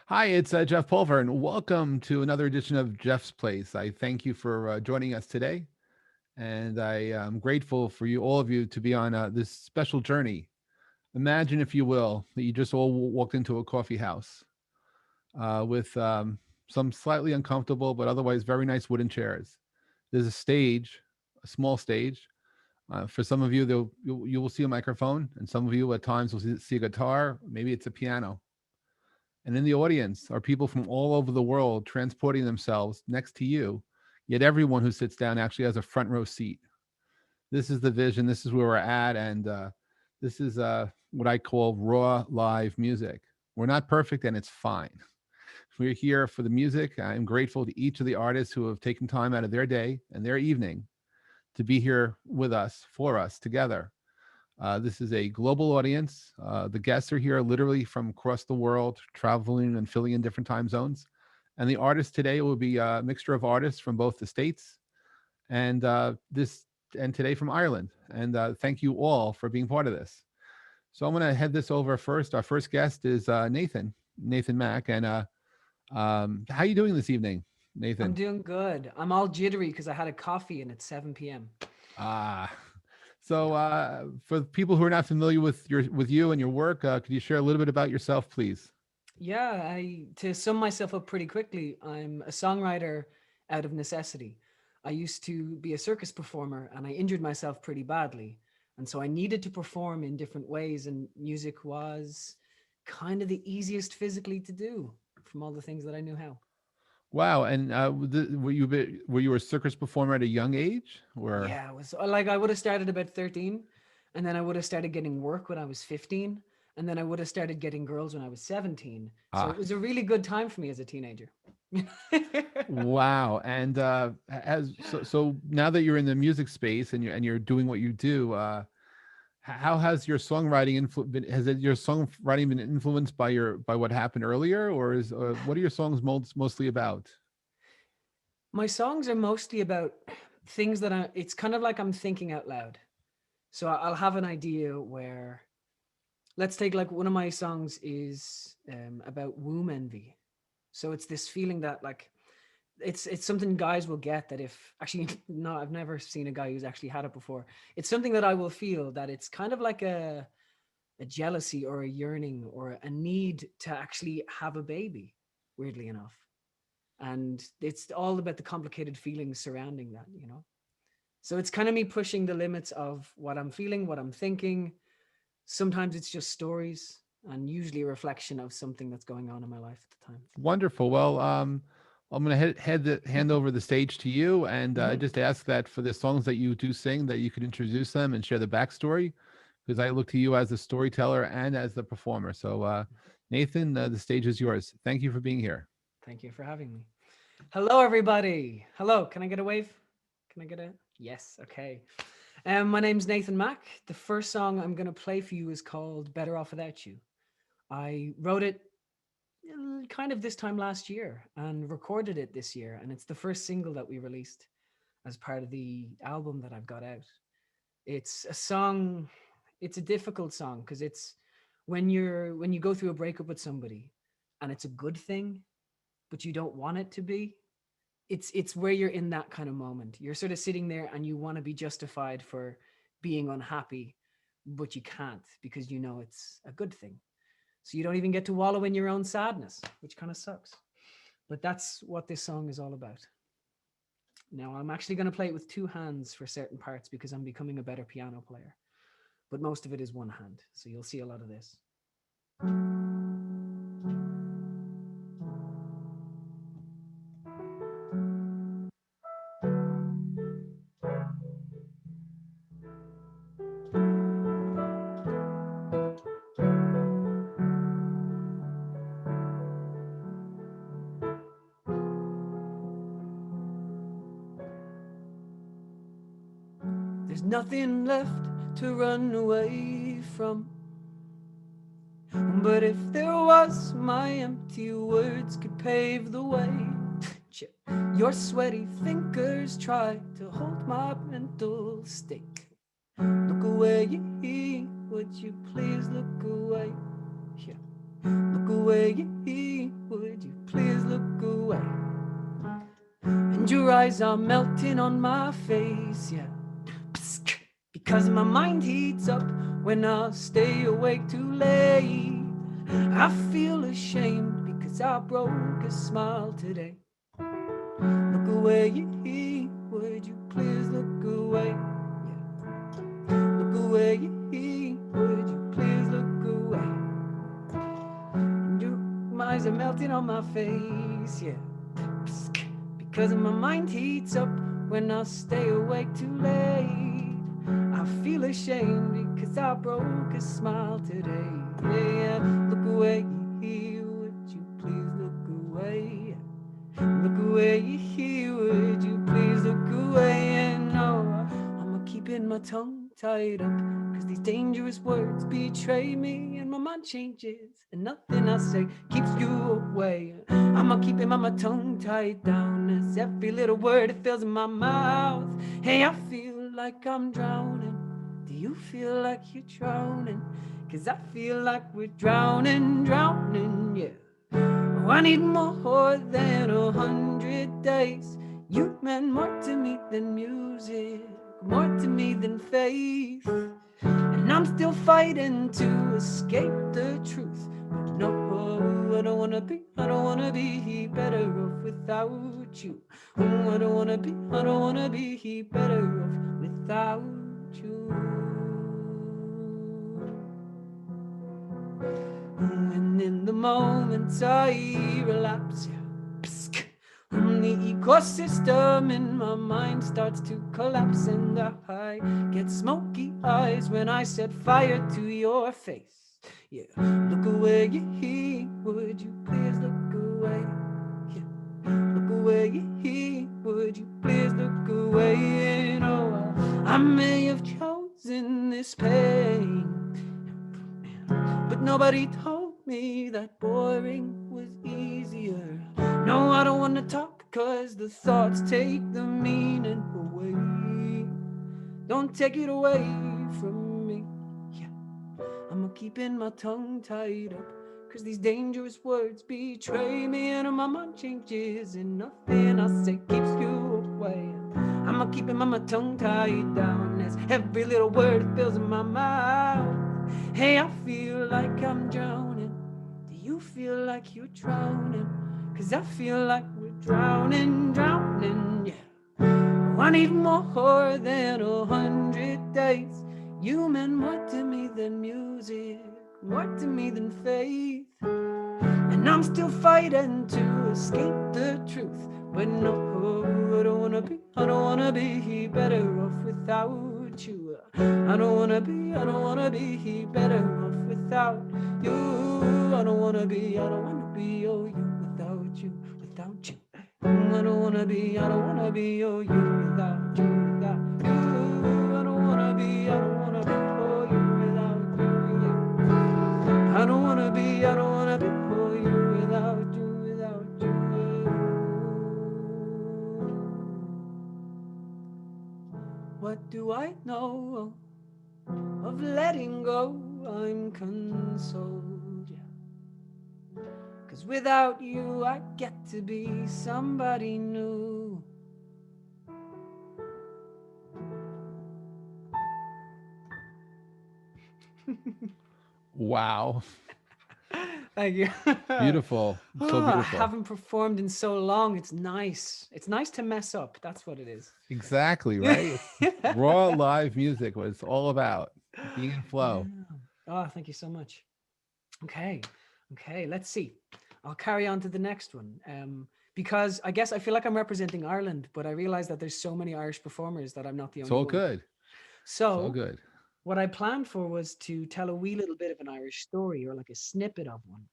Hi, it's Jeff Pulver, and welcome to another edition of Jeff's Place. I thank you for joining us today, and I am grateful for you, all of you, to be on this special journey. Imagine, if you will, that you just all walked into a coffee house with some slightly uncomfortable but otherwise very nice wooden chairs. There's a stage, a small stage. For some of you, you will see a microphone, and some of you at times will see a guitar. Maybe it's a piano. And in the audience are people from all over the world transporting themselves next to you, yet everyone who sits down actually has a front row seat. This is the vision. This is where we're at. And this is what I call raw live music. We're not perfect, and it's fine. We're here for the music. I'm grateful to each of the artists who have taken time out of their day and their evening to be here with us, for us, together. This is a global audience. The guests are here literally from across the world, traveling and filling in different time zones. And the artists today will be a mixture of artists from both the States and today from Ireland. And thank you all for being part of this. So I'm going to head this over first. Our first guest is Nathan Mack. And how are you doing this evening, I'm Nathan? doing good. I'm all jittery because I had a coffee and it's 7 p.m. Ah, so Yeah. for people who are not familiar with you and your work, could you share a little bit about yourself, please? Yeah, I to sum myself up pretty quickly, I'm a songwriter out of necessity. I used to be a circus performer and I injured myself pretty badly. And so I needed to perform in different ways and music was kind of the easiest physically to do from all the things that I knew how. Wow, and were you a circus performer at a young age, or Yeah, it was like I would have started about 13 and then I would have started getting work when I was 15 and then I would have started getting girls when I was 17. So it ah, was a really good time for me as a teenager. wow, and so now that you're in the music space and you're doing what you do, how has your songwriting been? Has your songwriting been influenced by your by what happened earlier, or is what are your songs mostly about? My songs are mostly about things that it's kind of like I'm thinking out loud. So I'll have an idea where, let's take like one of my songs is about womb envy. So it's this feeling that like it's something guys will get that if actually no, I've never seen a guy who's actually had it before. It's something that I will feel that it's kind of like a jealousy or a yearning or a need to actually have a baby, weirdly enough. And it's all about the complicated feelings surrounding that. So it's kind of me pushing the limits of what I'm feeling, what I'm thinking. Sometimes it's just stories and usually a reflection of something that's going on in my life at the time. Wonderful. Well, I'm going to hand over the stage to you, and Mhm. just ask that for the songs that you do sing, that you could introduce them and share the backstory, because I look to you as the storyteller and as the performer. So, Nathan, the stage is yours. Thank you for being here. Thank you for having me. Hello, everybody. Hello. Can I get a wave? Can I get a yes? Okay. My name's Nathan Mack. The first song I'm going to play for you is called Better Off Without You. I wrote it kind of this time last year and recorded it this year. And it's the first single that we released as part of the album that I've got out. It's a song, it's a difficult song because it's when you go through a breakup with somebody and it's a good thing, but you don't want it to be. It's where you're in that kind of moment. You're sort of sitting there and you want to be justified for being unhappy, but you can't because you know it's a good thing. So you don't even get to wallow in your own sadness, which kind of sucks. But that's what this song is all about. Now, I'm actually going to play it with two hands for certain parts because I'm becoming a better piano player. But most of it is one hand. So you'll see a lot of this. There's nothing left to run away from. But if there was, my empty words could pave the way. Your sweaty fingers try to hold my mental stick. Look away, would you please look away? Yeah. Look away, would your eyes are melting on my face, yeah. Psk, because my mind heats up when I stay awake too late. I feel ashamed because I broke a smile today. Look away, would you please look away? Yeah. Look away, would you please look away? Your eyes are melting on my face, yeah. Psk, because my mind heats up when I stay awake too late. I feel ashamed because I broke a smile today. Yeah, look away, would you please look away? Look away, would you please look away? And no, I'm keeping my tongue tied up, cause these dangerous words betray me, and my mind changes, and nothing I say keeps you away. I'm keeping my tongue tied down, as every little word it fills in my mouth. Hey, I feel like I'm drowning. Do you feel like you're drowning? Cause I feel like we're drowning, yeah. Oh, I need more than 100 days. You meant more to me than music, more to me than faith. And I'm still fighting to escape the truth. But no, I don't wanna be better off without you. Oh, I don't wanna be better off without you. And in the moments I relapse, the ecosystem in my mind starts to collapse, and I get smoky eyes when I set fire to your face. Yeah, look away, would you please look away? Yeah, look away, would you please look away? You know, I may have chosen this pain, but nobody told me that boring was easier. No, I don't want to talk, cause the thoughts take the meaning away. Don't take it away from me. Yeah, I'm keeping my tongue tied up, cause these dangerous words betray me, and my mind changes, and nothing I say keeps you away. I'm keeping my tongue tied down, as every little word fills in my mouth. Hey, I feel like I'm drowning. Do you feel like you're drowning? Cause I feel like we're drowning, yeah. Oh, I need more than 100 days. You meant more to me than music, more to me than faith. And I'm still fighting to escape the truth. But no, I don't wanna be better off without you. I don't wanna be better off without you. I don't wanna be, oh you without you, without you. I don't wanna be, oh you without you, without you. I don't wanna be, oh you without you, yeah. I don't wanna be, oh you without you, without you. What do I know of letting go? I'm consoled, yeah. Cause without you I get to be somebody new. Wow. Thank you. Beautiful. So I beautiful. haven't performed in so long. It's nice. It's nice to mess up. That's what it is. Exactly, right? Raw live music was all about being in flow. Yeah. Oh, thank you so much. Okay. Okay. Let's see. I'll carry on to the next one. Because I guess I feel like I'm representing Ireland, but I realize that there's so many Irish performers that I'm not the It's only all one. good. So So good. what I planned for was to tell a wee little bit of an Irish story, or like a snippet of one.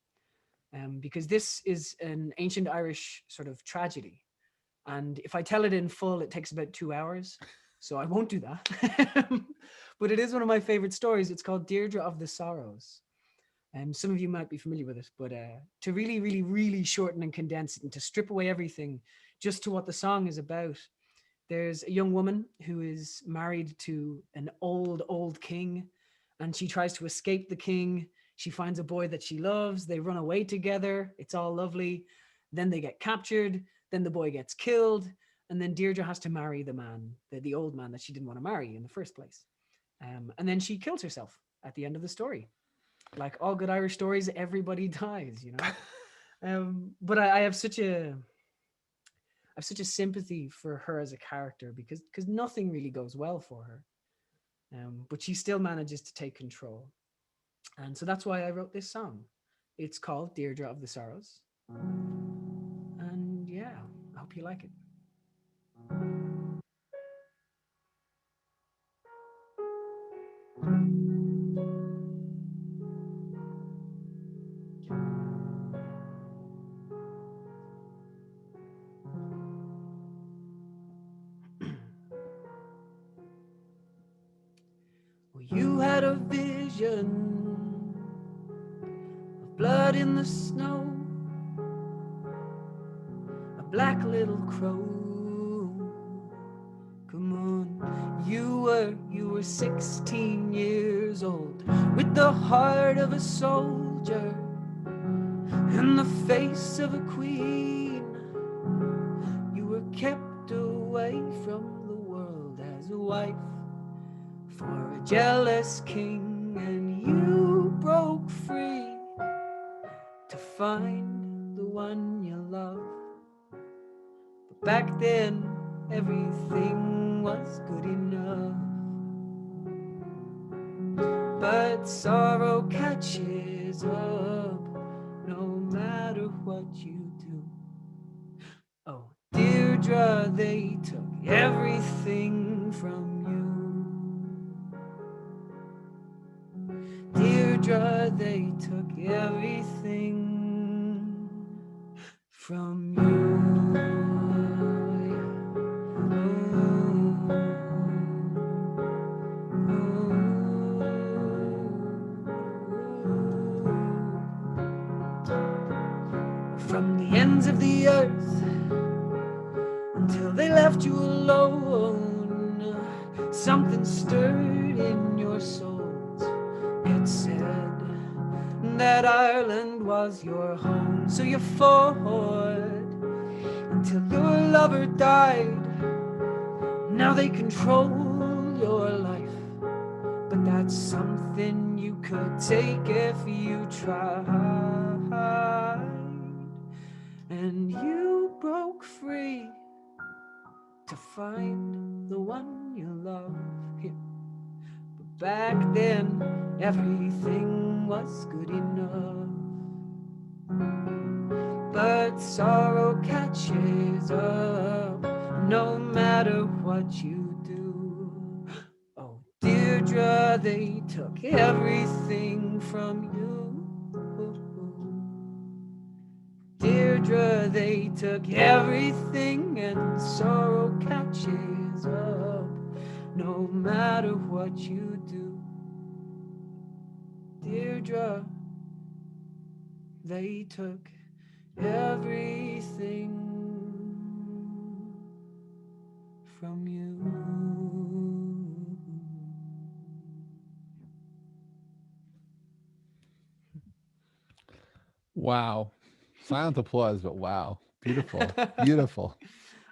Because this is an ancient Irish sort of tragedy. And if I tell it in full, it takes about 2 hours. So I won't do that. But it is one of my favorite stories. It's called Deirdre of the Sorrows. Some of you might be familiar with it, but to really, really, really shorten and condense it and to strip away everything just to what the song is about, there's a young woman who is married to an old, old king, and she tries to escape the king. She finds a boy that she loves. They run away together. It's all lovely. Then they get captured. Then the boy gets killed. And then Deirdre has to marry the man, the old man that she didn't want to marry in the first place. And then she kills herself at the end of the story. Like all good Irish stories, everybody dies, you know. But I have such a sympathy for her as a character because nothing really goes well for her. But she still manages to take control. And so that's why I wrote this song. It's called Deirdre of the Sorrows. And yeah, I hope you like it. Well, you had a vision of blood in the snow, a black little crow. Come on, you were 16 years old, with the heart of a soldier and the face of a queen. You were kept away from the world as a wife for a jealous king, and you broke free to find the one you love. But back then, everything was good enough. But sorrow catches up no matter what you do. Oh, Deirdre, they took everything from you. Deirdre, they took everything from you. From the ends of the earth until they left you alone, something stirred in your souls. It said that Ireland was your home, so you fought until your lover died. Now they control your life, but that's something you could take if you tried. And you broke free to find the one you love. Here. But back then, everything was good enough. But sorrow catches up no matter what you do. Oh, Deirdre, they took everything from you. Deirdre, they took everything, and sorrow catches up no matter what you do. Deirdre, they took everything from you. Wow. Silent applause, but wow. Beautiful. Beautiful.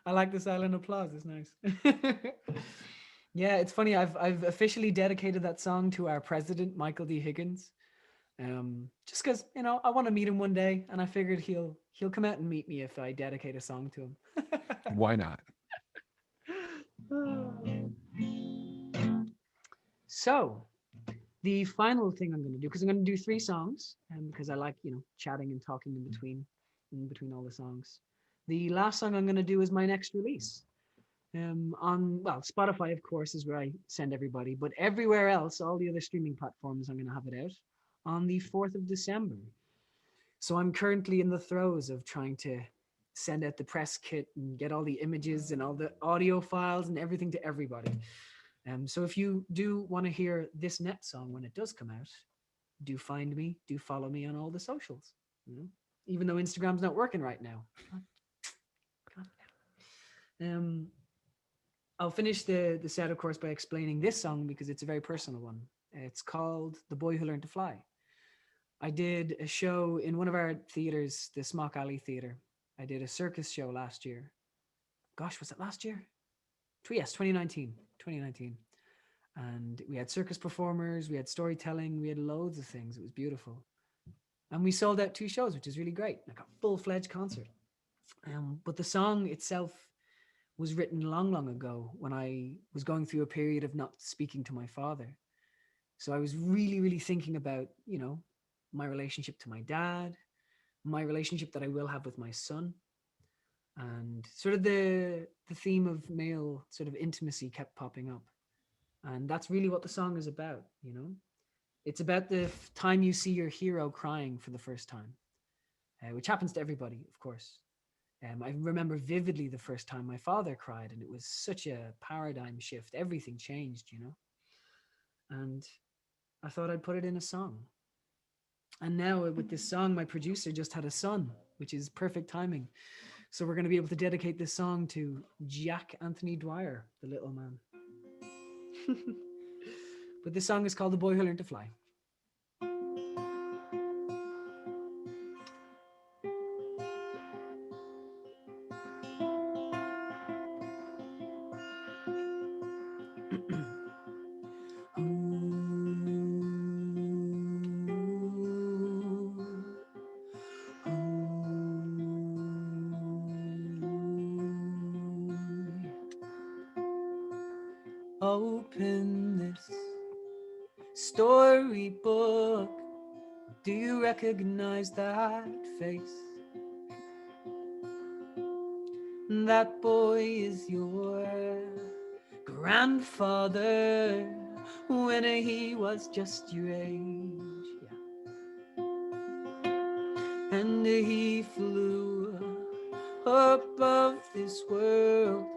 I like the silent applause. It's nice. Yeah, it's funny. I've officially dedicated that song to our president, Michael D. Higgins. Just because I want to meet him one day, and I figured he'll come out and meet me if I dedicate a song to him. Why not? So the final thing I'm going to do, because I'm going to do 3 songs, because I like chatting and talking in between all the songs. The last song I'm going to do is my next release. On Spotify, of course, is where I send everybody, but everywhere else, all the other streaming platforms, I'm going to have it out on the 4th of December. So I'm currently in the throes of trying to send out the press kit and get all the images and all the audio files and everything to everybody. So if you do want to hear this next song when it does come out, do find me, do follow me on all the socials. Even though Instagram's not working right now. God. I'll finish the set, of course, by explaining this song because it's a very personal one. It's called "The Boy Who Learned to Fly." I did a show in one of our theaters, the Smock Alley Theater. I did a circus show last year gosh, was it last year? Yes, 2019. 2019. And we had circus performers, we had storytelling, we had loads of things. It was beautiful. And we sold out 2 shows, which is really great. Like a full-fledged concert. But the song itself was written long, long ago when I was going through a period of not speaking to my father. So I was really, really thinking about, my relationship to my dad, my relationship that I will have with my son, and sort of the theme of male sort of intimacy kept popping up. And that's really what the song is about. It's about the time you see your hero crying for the first time, which happens to everybody, of course. I remember vividly the first time my father cried, and it was such a paradigm shift. Everything changed. And I thought I'd put it in a song. And now with this song, my producer just had a son, which is perfect timing. So we're going to be able to dedicate this song to Jack Anthony Dwyer, the little man. But this song is called The Boy Who Learned to Fly. Open this storybook. Do you recognize that face? That boy is your grandfather when he was just your age. Yeah. And he flew above this world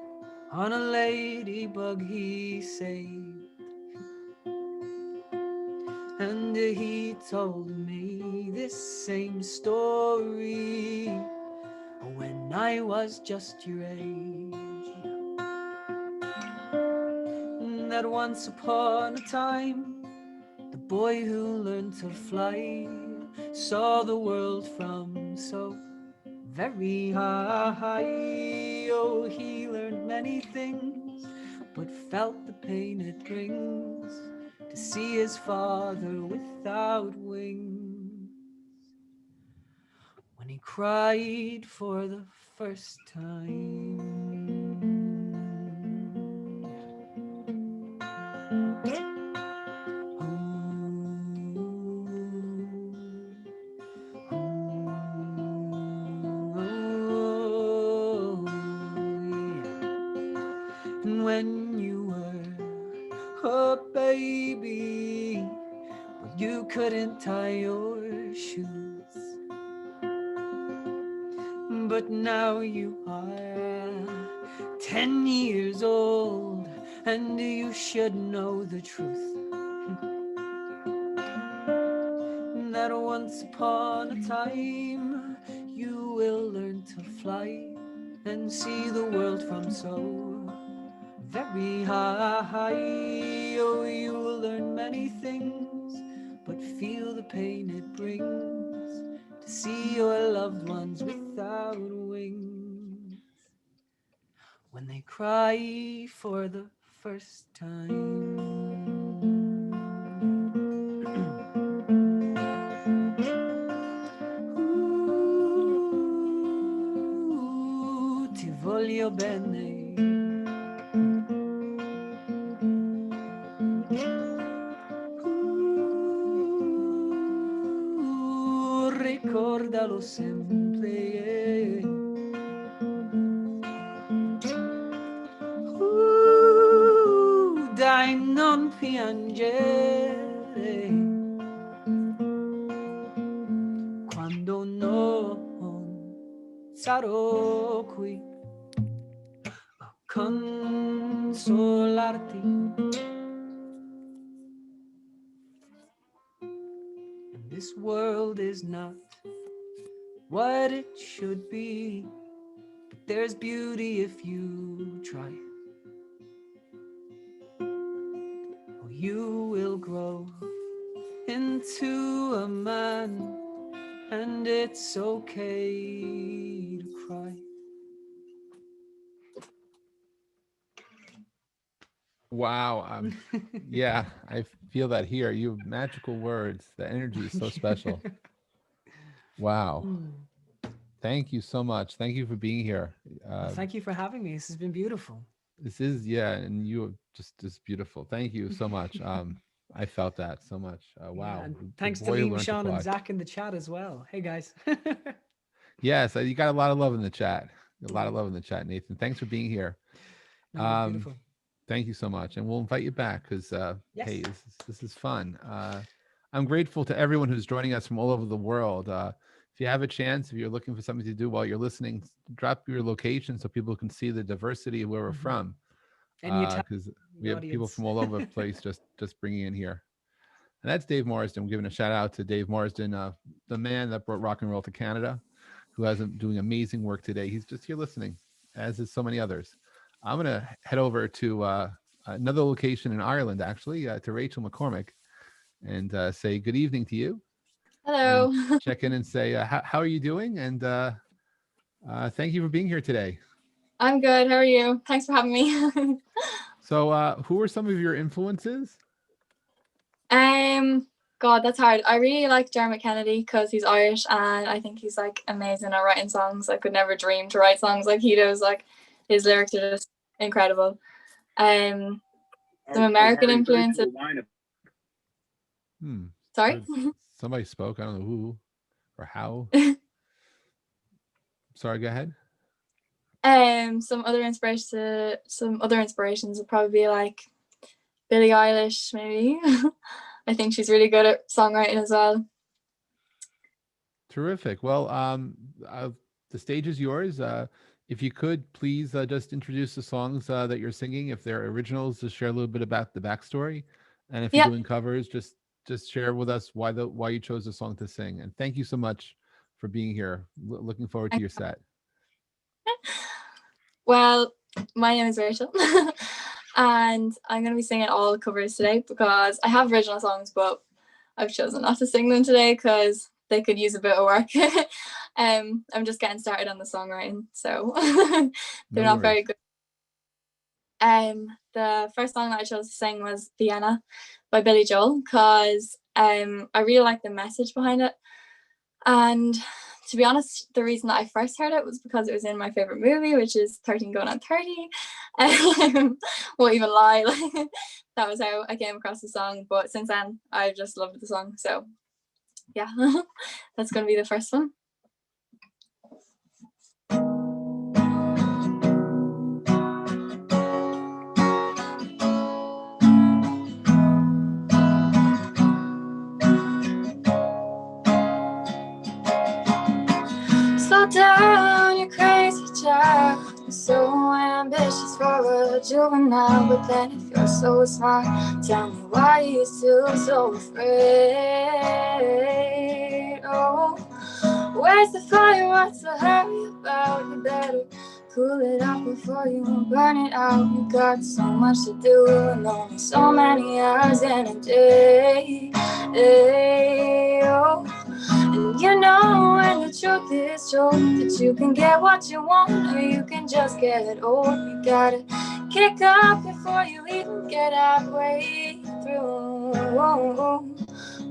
on a ladybug he saved. And he told me this same story when I was just your age. That once upon a time, the boy who learned to fly saw the world from so very high. Oh, he learned many things, but felt the pain it brings to see his father without wings. When he cried for the first time. And when you were a baby, but you couldn't tie your shoes. But now you are 10 years old, and you should know the truth. That once upon a time, you will learn to fly and see the world from so very high. Oh, you will learn many things, but feel the pain it brings to see your loved ones without wings when they cry for the first time. Ti voglio bene. Ricordalo sempre. Dai, non piangere quando non sarò qui a consolarti. And this world is not what it should be, but there's beauty if you try. Oh, you will grow into a man, and it's okay to cry. Wow. Yeah, I feel that here. You have magical words. The energy is so special. Wow. Mm. Thank you so much. Thank you for being here. Well, Uh, thank you for having me. This has been beautiful. this is, yeah, and you are just beautiful. Thank you so much. I felt that so much. Yeah, Wow. and The thanks to boy who Liam, learned to Sean, and fly. Zach in the chat as well. Hey guys. Yes, you got a lot of love in the chat. A lot of Mm. love in the chat, Nathan. Thanks for being here. No, you're Um, beautiful. thank you so much, and we'll invite you back because Yes. hey, this is fun. I'm grateful to everyone who's joining us from all over the world. If you have a chance, if you're looking for something to do while you're listening, drop your location so people can see the diversity of where we're Mhm. from. Any Italian Because in we the have people audience? from all over the place just bringing in here. And that's Dave Marsden. We're giving a shout out to Dave Marsden, the man that brought rock and roll to Canada, who has doing amazing work today. He's just here listening, as is so many others. I'm gonna head over to another location in Ireland, actually, to Rachel McCormack, and say good evening to you, and Hello. check in and say how are you doing, and thank you for being here today. I'm good. How are you? Thanks for having me. So, who are some of your influences? um, God, that's hard. I really like Dermot Kennedy because he's Irish and I think he's like amazing at writing songs. I could never dream to write songs like he does. Like his lyrics are just incredible. Some American influences. Hmm. Sorry. Somebody spoke. I don't know who or how. Sorry, go ahead. Some other inspirations would probably be like Billie Eilish, maybe. I think she's really good at songwriting as well. Terrific. Well, the stage is yours. If you could please just introduce the songs that you're singing. If they're originals, just share a little bit about the backstory, and if you're Yeah. doing covers, just share with us why you chose the song to sing. And thank you so much for being here. Looking forward to your set. Well, my name is Rachel, and I'm going to be singing all the covers today because I have original songs, but I've chosen not to sing them today because they could use a bit of work. I'm just getting started on the songwriting, so they're not very good. The first song that I chose to sing was Vienna by Billy Joel because I really like the message behind it. And to be honest, the reason that I first heard it was because it was in my favorite movie, which is 13 Going on 30. Won't even lie, like, that was how I came across the song. But since then, I've just loved the song. So yeah, that's going to be the first one. Slow down, you crazy child. You're so ambitious for a juvenile, but then if you're so smart, tell me why you're still so afraid. Oh, where's the fire? What's the hurry about? You better cool it off before you burn it out. You got so much to do and only so many hours in a day. Oh. And you know when the truth is told that you can get what you want or you can just get old. You gotta kick up before you even get halfway through.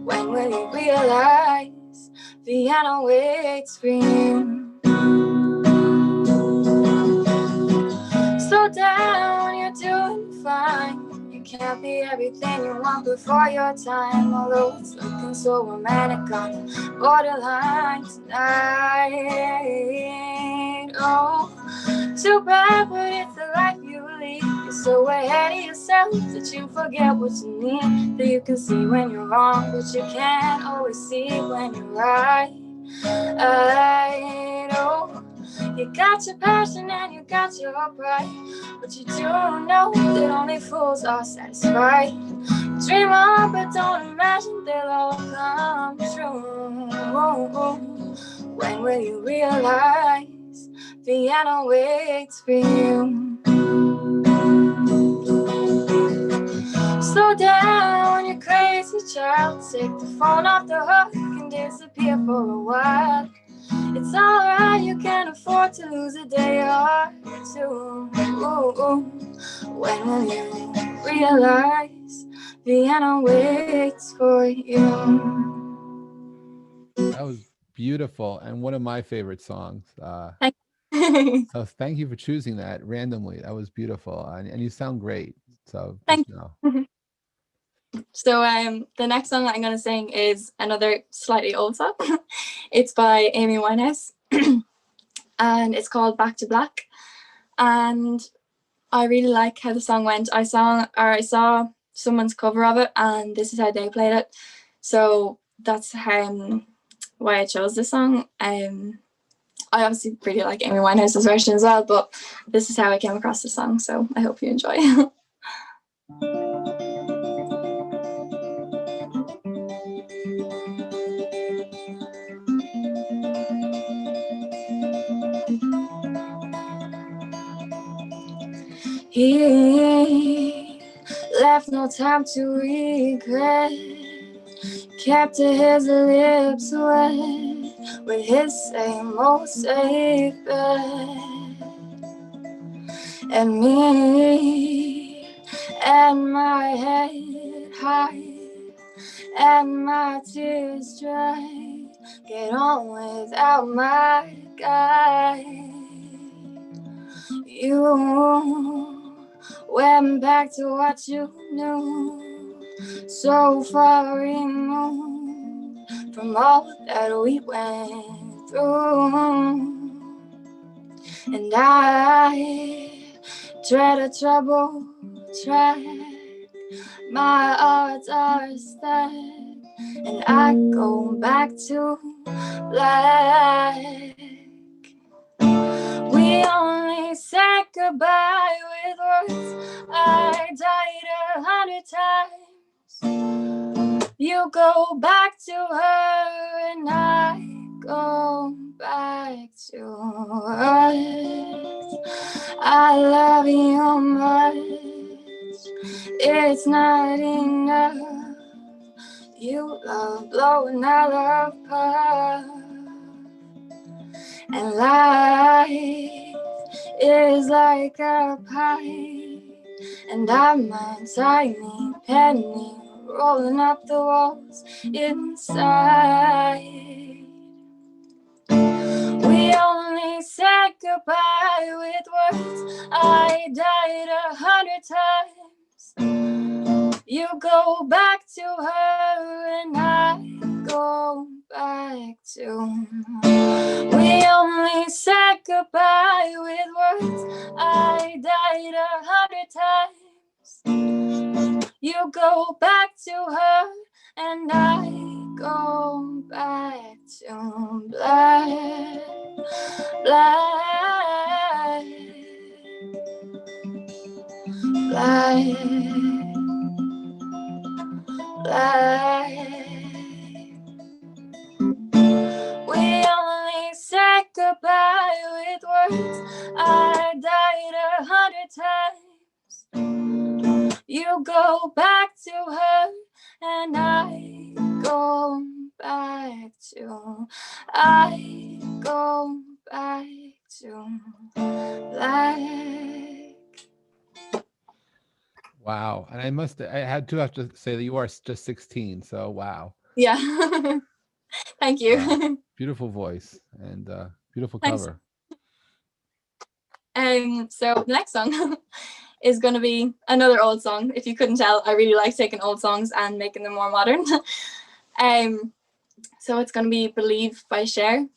When will you realize Vienna waits for you? Slow down, you're doing fine. You can't be everything you want before your time. Although it's looking so romantic on the borderline tonight. Oh, too bad, but it's the life you lead. You're so ahead of yourself that you forget what you need. That you can see when you're wrong, but you can't always see when you're right. Oh, you got your passion and you got your pride, but you do know that only fools are satisfied. Dream on, but don't imagine they'll all come true. When will you realize Vienna waits for you? Slow down, you crazy child. Take the phone off the hook and disappear for a while. It's alright, you can afford to lose a day or two. When will you realize Vienna waits for you? That was beautiful and one of my favorite songs. So thank you for choosing that randomly. That was beautiful, and you sound great. So Thank just know. you. So the next song that I'm going to sing is another slightly old song. It's by Amy Winehouse, and it's called Back to Black. And I really like how the song went. I saw someone's cover of it, and this is how they played it. So that's why I chose this song. I obviously really like Amy Winehouse's version as well, but this is how I came across the song, so I hope you enjoy. He left no time to regret, kept his lips wet with his same old safe bet. And me and my head high and my tears dry, get on without my guy. You went back to what you knew, so far removed from all that we went through. And I tread a troubled track, my odds are stacked, and I go back to black. We only said goodbye with words, I died 100 times. You go back to her and I go back to us. I love you much, it's not enough. You love blow and I love puff. And life is like a pie, and I'm a tiny penny rolling up the walls inside. We only said goodbye with words, I died 100 times. You go back to her and I go back to. We only said goodbye with words, I died 100 times. You go back to her and I go back to black, black, black, black. We only said goodbye with words, I died 100 times. You go back to her and I go back to, I go back to black. Wow. And I had to have to say that you are just 16. So wow. Yeah. Thank you. Wow. Beautiful voice and beautiful Thanks. cover. So the next song is going to be another old song. If you couldn't tell, I really like taking old songs and making them more modern. So it's going to be Believe by Cher.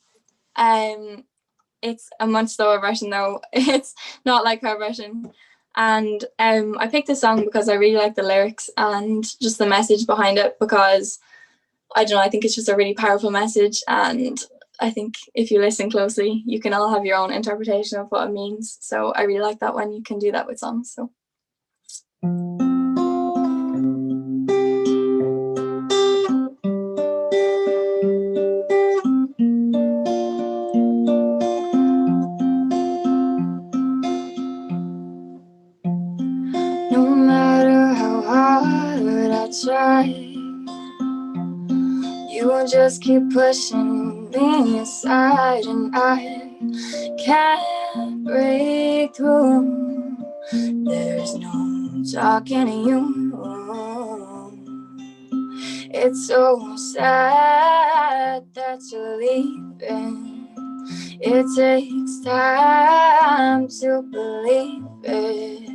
It's a much slower version though. It's not like her version. And I picked this song because I really like the lyrics and just the message behind it, because I don't know, I think it's just a really powerful message, and I think if you listen closely, you can all have your own interpretation of what it means. So I really like that when you can do that with songs. So. No matter how hard I try, you will just keep pushing me aside, and I can't break through. There's no talking to you. It's so sad that you're leaving. It takes time to believe it,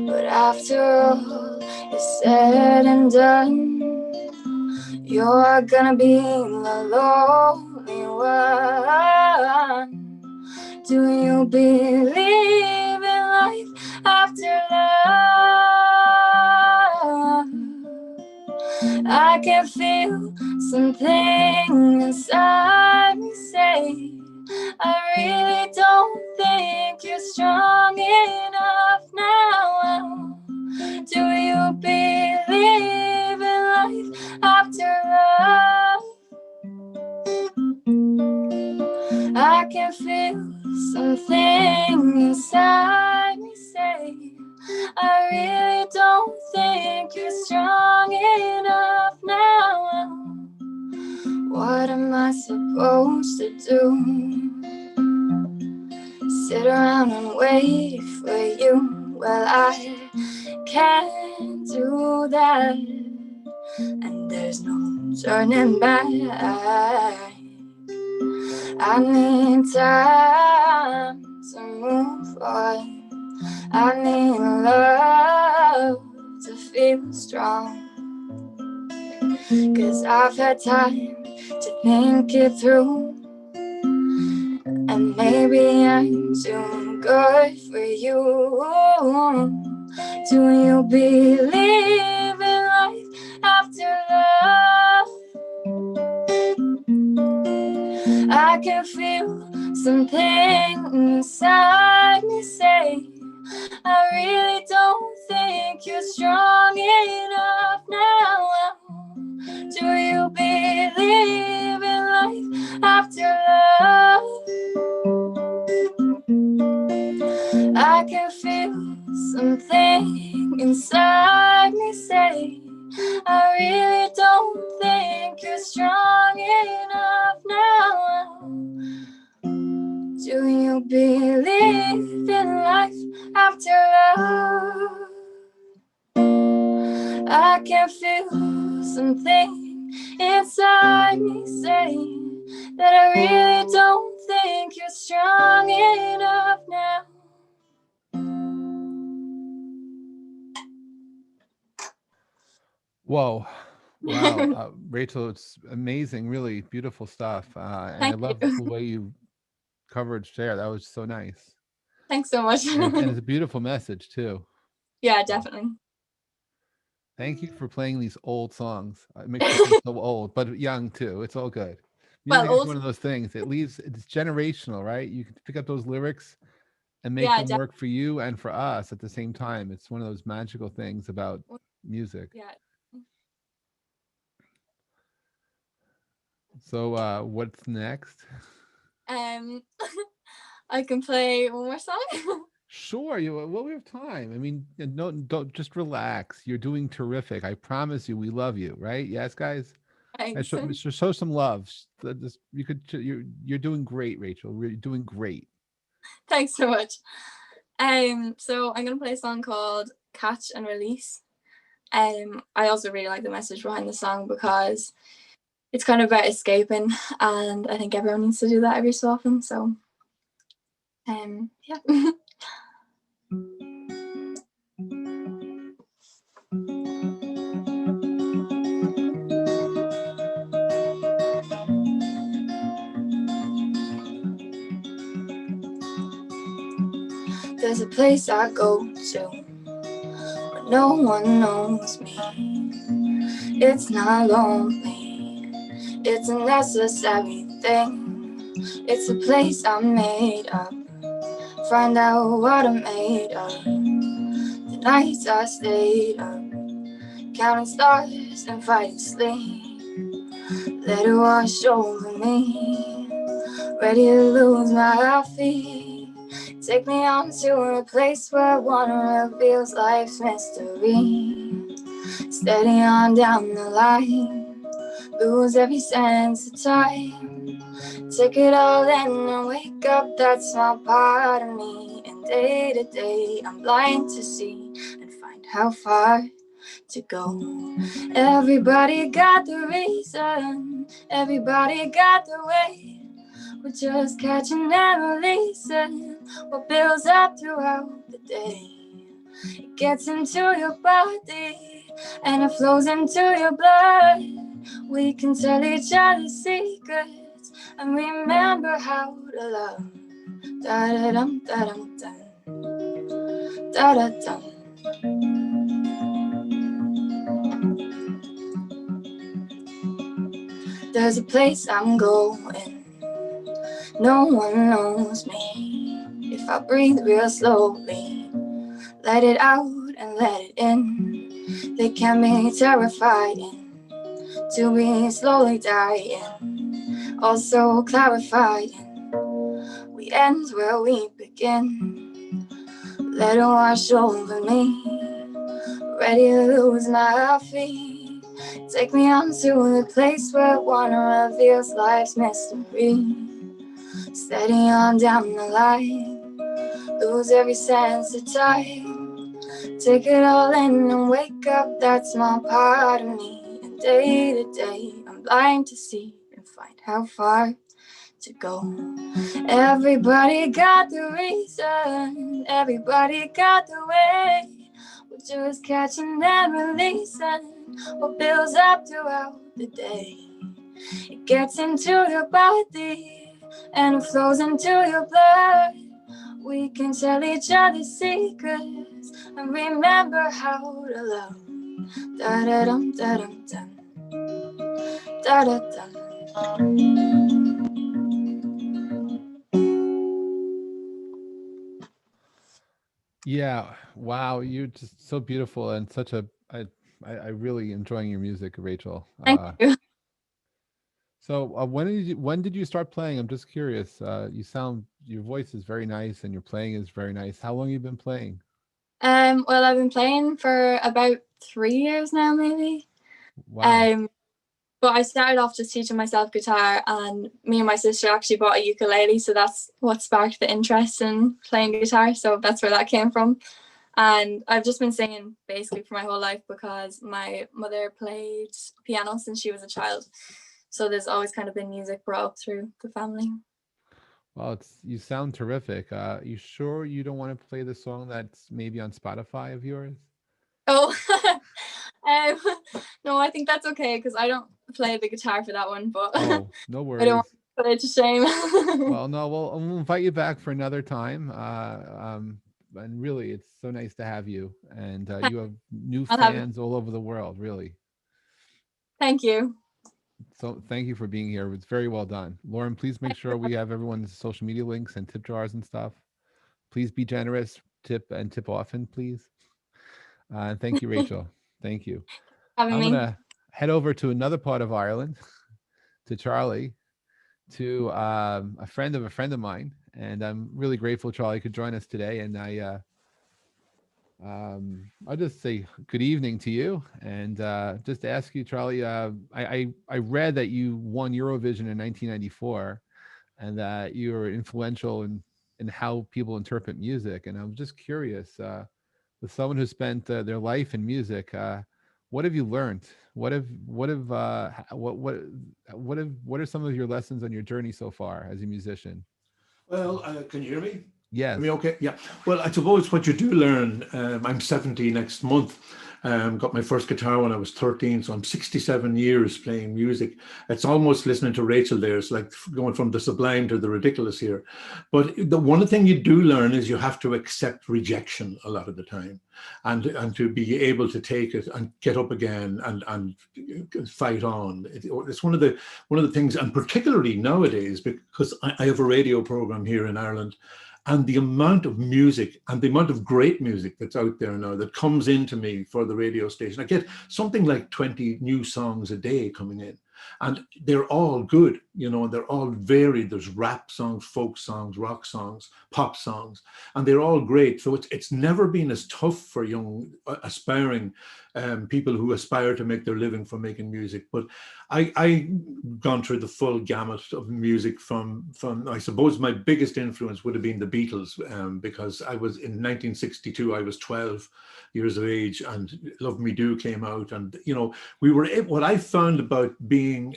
but after all is said and done, you're gonna be the lonely one. Do you believe in life after love? I can feel something inside me say, I really don't think you're strong enough now. Do you believe in life after love? I can feel something inside me say, I really don't think you're strong enough now. What am I supposed to do? Sit around and wait for you? Well, I can't do that, and there's no turning back. I need time to move on. I need love to feel strong, 'cause I've had time to think it through, and maybe I'm too good for you. Do you believe in life after love? I can feel something inside me say, I really don't think you're strong enough now. Do you believe in life after love? I can feel something inside me say, I really don't think you're strong enough now. Do you believe in life after love? I can feel something inside me saying that I really don't think you're strong enough now. Whoa. Wow. Rachel, it's amazing, really beautiful stuff. And I Thank love you. the way you covered there. That was so nice. Thanks so much. And it's a beautiful message too. Yeah, definitely. Thank you for playing these old songs. It makes me feel so old, but young too. It's all good. Well, Music is old. one of those things. It's generational, right? You can pick up those lyrics and make Yeah, them work for you and for us at the same time. It's one of those magical things about music. yeah. So what's next? I can play one more song. Sure, well, we have time. I mean, no, don't just relax. You're doing terrific. I promise you, we love you, right? Yes, guys. I Thanks. show some love. You could. You're doing great, Rachel. You're doing great. Thanks so much. So I'm gonna play a song called "Catch and Release." I also really like the message behind the song because it's kind of about escaping, and I think everyone needs to do that every so often. So, yeah. There's a place I go to where no one knows me. It's not lonely, it's a necessary thing. It's a place I made up, find out what I'm made of. The nights I stayed up, counting stars and fighting sleep. Let it wash over me, ready to lose my feet. Take me on to a place where one reveals life's mystery. Steady on down the line, lose every sense of time. Take it all in and wake up that small part of me. And day to day I'm blind to see and find how far to go. Everybody got the reason, everybody got the way. We're just catching and releasing what builds up throughout the day. It gets into your body and it flows into your blood. We can tell each other secrets and remember how to love. Da-da-dum, da-dum, dum. Da-da-dum. There's a place I'm going, no one knows me. If I breathe real slowly, let it out and let it in. They can be terrifying to be slowly dying, also clarifying. We end where we begin. Let it wash over me, ready to lose my feet. Take me on to the place where one reveals life's mystery. Steady on down the line, lose every sense of time. Take it all in and wake up that small part of me. And day to day I'm blind to see and find how far to go. Everybody got the reason, everybody got the way. We're just catching and releasing what builds up throughout the day. It gets into your body and it flows into your blood. We can tell each other secrets and remember how to love. Da-da-dum, da-dum, dum. Da-da-dum. Yeah, wow, you're just so beautiful and such a I really enjoying your music, Rachel. Thank you. So when did you start playing? I'm just curious. Your voice is very nice and your playing is very nice. How long have you been playing? Well, I've been playing for about 3 years now, maybe. Wow. But I started off just teaching myself guitar, and me and my sister actually bought a ukulele, so that's what sparked the interest in playing guitar. So that's where that came from. And I've just been singing basically for my whole life because my mother played piano since she was a child. So there's always kind of been music brought up through the family. Well, you sound terrific. You sure you don't want to play the song that's maybe on Spotify of yours? Oh, no, I think that's okay because I don't play the guitar for that one. But oh, no worries. I don't want to put it to shame. Well, no, we'll invite you back for another time. And really, it's so nice to have you. And you have new fans all over the world, really. Thank you. So thank you for being here. It's very well done. Lauren, please make sure we have everyone's social media links and tip jars and stuff. Please be generous, tip often, please. And thank you, Rachel. Thank you. I'm going to head over to another part of Ireland, to Charlie, to a friend of mine. And I'm really grateful Charlie could join us today. And I'll just say good evening to you, and just ask you, Charlie. I read that you won Eurovision in 1994, and that you were influential in how people interpret music. And I'm just curious, with someone who spent their life in music, what have you learned? What are some of your lessons on your journey so far as a musician? Well, can you hear me? Yes. Hear me okay? Yeah. Well, I suppose what you do learn, I'm 70 next month. Got my first guitar when I was 13, so I'm 67 years playing music. It's almost listening to Rachel there. It's like going from the sublime to the ridiculous here. But the one thing you do learn is you have to accept rejection a lot of the time, and to be able to take it and get up again and fight on. It's one of the things, and particularly nowadays, because I have a radio program here in Ireland. And the amount of music and the amount of great music that's out there now that comes into me for the radio station. I get something like 20 new songs a day coming in, and they're all good. you know, and they're all varied. There's rap songs, folk songs, rock songs, pop songs, and they're all great. So it's never been as tough for young aspiring people who aspire to make their living from making music. But I gone through the full gamut of music from I suppose my biggest influence would have been the Beatles, because I was in 1962, I was 12 years of age, and Love Me Do came out, and you know, we were, what I found about being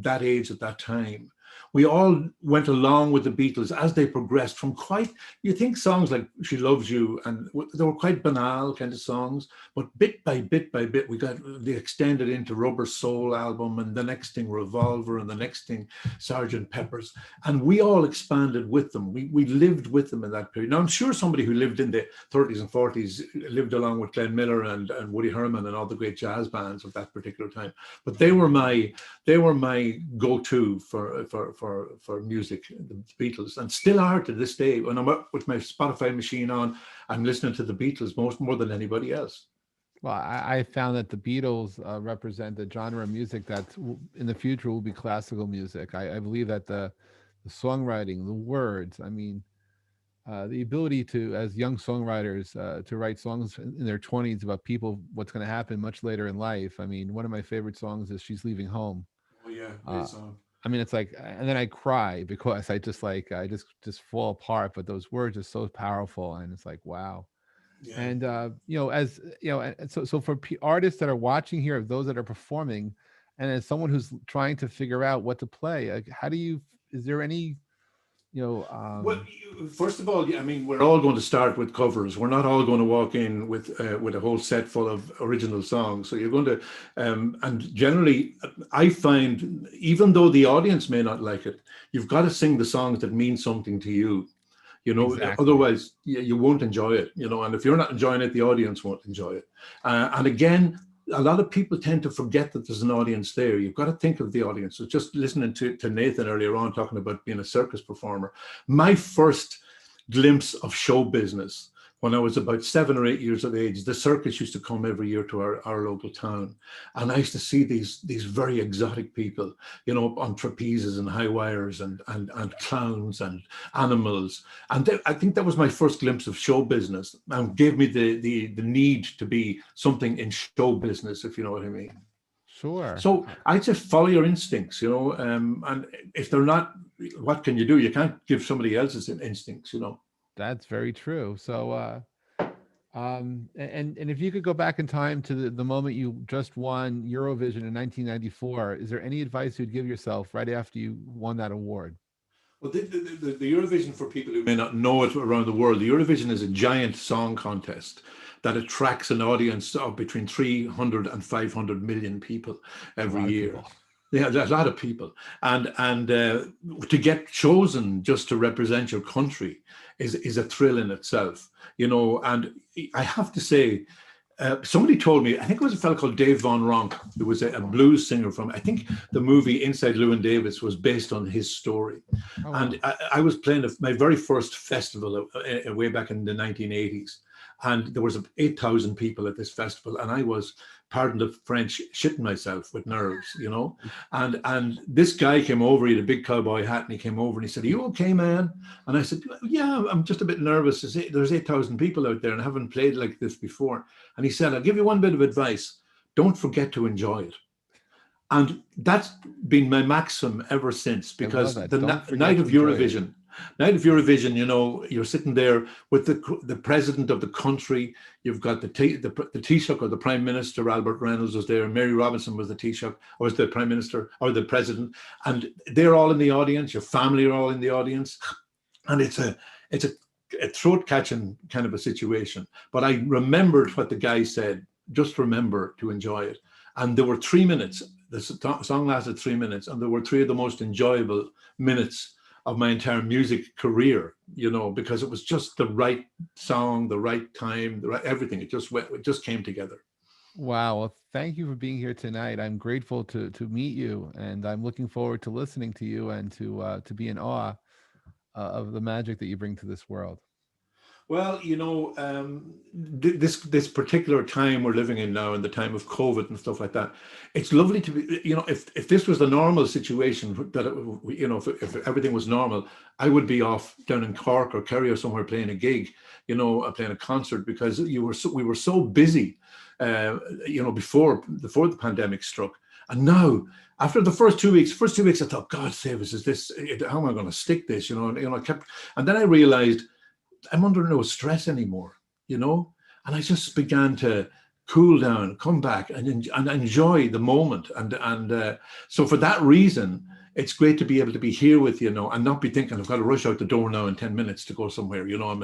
that age at that time, we all went along with the Beatles as they progressed from quite, you think songs like She Loves You, and they were quite banal kind of songs, but bit by bit by bit, they extended into Rubber Soul album, and the next thing Revolver, and the next thing Sergeant Pepper's, and we all expanded with them. We lived with them in that period. Now, I'm sure somebody who lived in the 30s and 40s lived along with Glenn Miller and Woody Herman and all the great jazz bands of that particular time, but they were my go-to for music, the Beatles, and still are to this day. When I'm up with my Spotify machine on, I'm listening to the Beatles more than anybody else. Well, I found that the Beatles represent the genre of music that in the future will be classical music. I believe that the songwriting, the words, I mean, the ability to, as young songwriters, to write songs in their 20s about people, what's going to happen much later in life. I mean, one of my favorite songs is She's Leaving Home. Oh yeah, great song. I mean, it's like, and then I cry because I just fall apart. But those words are so powerful, and it's like, wow. Yeah. And you know, as you know, and so for artists that are watching here, those that are performing, and as someone who's trying to figure out what to play, like, how do you? Is there any, you know? Well, first of all, I mean, we're all going to start with covers. We're not all going to walk in with a whole set full of original songs. So you're going to, and generally, I find, even though the audience may not like it, you've got to sing the songs that mean something to you. You know, Exactly. Otherwise you won't enjoy it, you know, and if you're not enjoying it, the audience won't enjoy it. And again, a lot of people tend to forget that there's an audience there. You've got to think of the audience. So just listening to Nathan earlier on, talking about being a circus performer, my first glimpse of show business, when I was about 7 or 8 years of age, the circus used to come every year to our local town. And I used to see these very exotic people, you know, on trapezes and high wires and clowns and animals. And I think that was my first glimpse of show business, and gave me the need to be something in show business, if you know what I mean. Sure. So I just follow your instincts, you know, and if they're not, what can you do? You can't give somebody else's instincts, you know. That's very true. So, and if you could go back in time to the moment you just won Eurovision in 1994, is there any advice you'd give yourself right after you won that award? Well, the Eurovision, for people who may not know it around the world, the Eurovision is a giant song contest that attracts an audience of between 300 and 500 million people every year. Yeah, there's a lot of people, and to get chosen just to represent your country is a thrill in itself, you know. And I have to say, somebody told me, I think it was a fellow called Dave Von Ronk, who was a blues singer from, I think the movie Inside Llewyn Davis was based on his story. Oh, wow. And I was playing my very first festival way back in the 1980s. And there was 8,000 people at this festival, and I was, pardon the French, shitting myself with nerves, you know. And this guy came over, he had a big cowboy hat, and he came over and he said, "Are you okay, man?" And I said, "Yeah, I'm just a bit nervous. There's 8,000 people out there and I haven't played like this before." And he said, "I'll give you one bit of advice. Don't forget to enjoy it." And that's been my maxim ever since, because the night of Eurovision, you know, you're sitting there with the president of the country. You've got the Taoiseach, or the Prime Minister, Albert Reynolds was there. Mary Robinson was the Taoiseach, or was the Prime Minister, or the President. And they're all in the audience. Your family are all in the audience. And it's a throat-catching kind of a situation. But I remembered what the guy said. Just remember to enjoy it. And there were 3 minutes. The song lasted 3 minutes. And there were 3 of the most enjoyable minutes of my entire music career, you know, because it was just the right song, the right time, the right everything. It just came together. Wow. Well, thank you for being here tonight. I'm grateful to meet you, and I'm looking forward to listening to you and to be in awe of the magic that you bring to this world. Well, this particular time we're living in now, in the time of COVID and stuff like that, it's lovely to be. If this was the normal situation, that if everything was normal, I would be off down in Cork or Kerry or somewhere playing a gig, playing a concert, because we were so busy, before the pandemic struck, and now. After the first 2 weeks, I thought, God save us, how am I going to stick this? And then I realized I'm under no stress anymore, and I just began to cool down, come back, and enjoy the moment. And so for that reason, it's great to be able to be here with you, and not be thinking I've got to rush out the door now in 10 minutes to go somewhere. I'm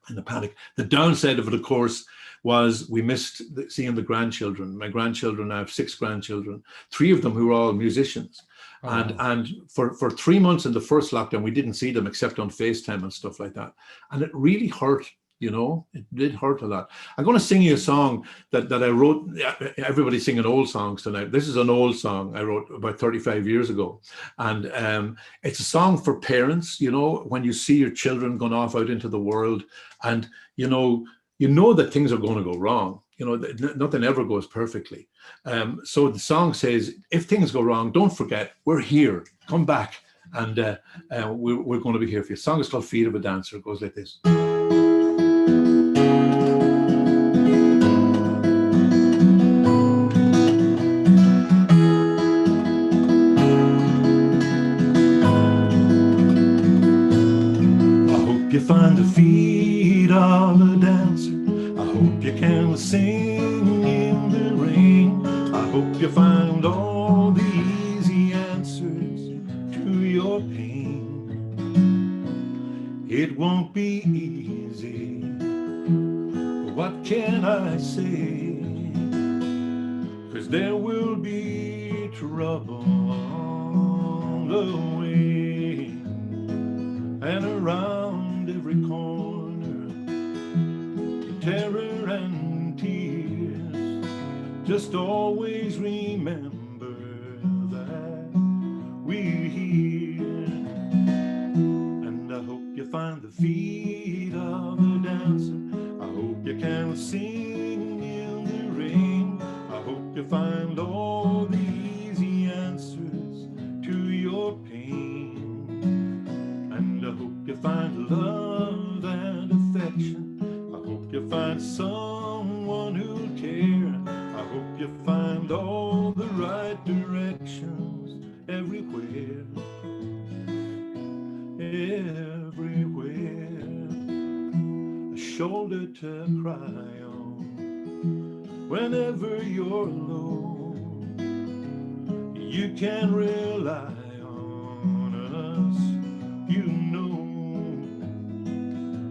in a panic. The downside of it, of course, was we missed seeing the grandchildren. My grandchildren, I have 6 grandchildren, 3 of them who are all musicians. Oh. And for 3 months in the first lockdown, we didn't see them except on FaceTime and stuff like that. And it really hurt, it did hurt a lot. I'm going to sing you a song that I wrote. Everybody's singing old songs tonight. This is an old song I wrote about 35 years ago. And it's a song for parents, when you see your children going off out into the world, and, you know that things are going to go wrong. Nothing ever goes perfectly. So the song says, if things go wrong, don't forget, we're here. Come back, and we're going to be here for you. The song is called Feet of a Dancer. It goes like this. I hope you find the feet of a dancer. I hope you can sing in the rain. I hope you find all the easy answers to your pain. It won't be easy, but what can I say? 'Cause there will be trouble on the way, and around every corner, terror and tears. Just always remember that we're here. And I hope you find the feet of a dancer. I hope you can sing in the rain. I hope you find all the easy answers to your pain. And I hope you find love and affection. I hope you find someone who'll care. I hope you find all the right directions everywhere. Everywhere. A shoulder to cry on whenever you're alone. You can rely on us,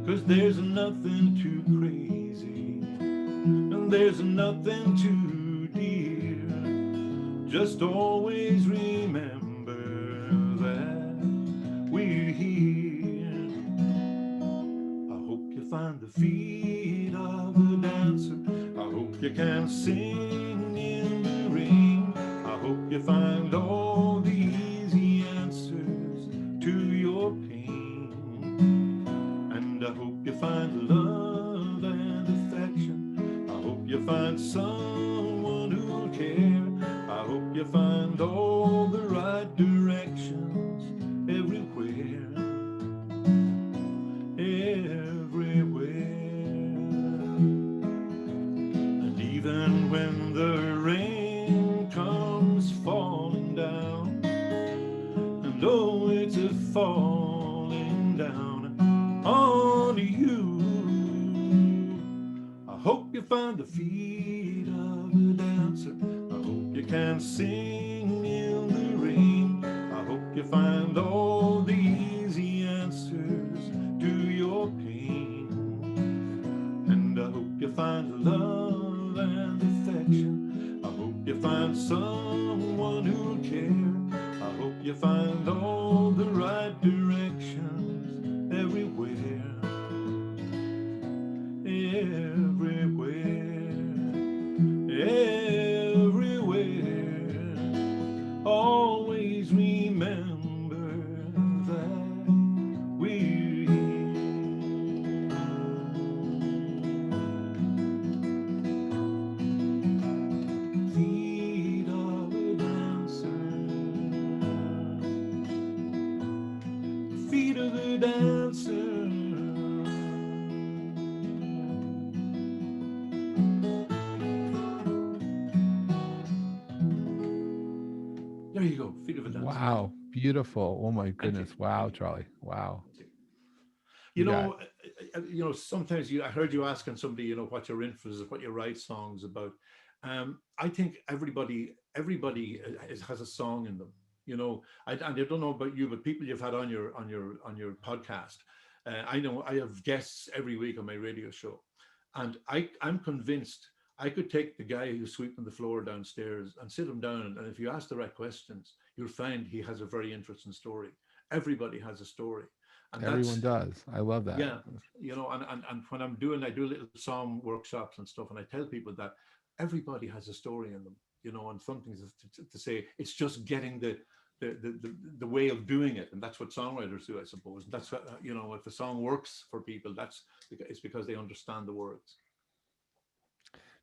'cause there's nothing too crazy, and there's nothing too dear. Just always remember that we're here. I hope you find the feet of a dancer. I hope you can sing in the rain. I hope you find all the easy answers to your pain. And I hope you find love and affection. I hope you find someone who'll care. I hope you find all the right directions everywhere. Everywhere. And even when the rain comes falling down, and oh, it's a falling down on you, I hope you find the feet of a dancer. I hope you can sing in the rain. I hope you find all the easy answers to your pain. And I hope you find love and affection. I hope you find someone who'll care. I hope you find all the right directions everywhere. Everywhere. Everywhere. Always remember that we're here. to dancer. There you go, Feet of a Dancer. Wow, beautiful. Oh my Thank you. goodness. Wow, Thank you. Charlie. Wow. You got know, sometimes I heard you asking somebody, you know, what your influences, what you write songs about. I think everybody has a song in them. You know, and I don't know about you, but people you've had on your podcast, I know I have guests every week on my radio show, and I'm convinced I could take the guy who's sweeping the floor downstairs and sit him down, and if you ask the right questions, you'll find he has a very interesting story. Everybody has a story. And Everyone does. I love that. Yeah, you know, and when I do little song workshops and stuff, and I tell people that everybody has a story in them, you know, and something to say. It's just getting the way of doing it, and that's what songwriters do, I suppose. And that's what, you know, if a song works for people, it's because they understand the words.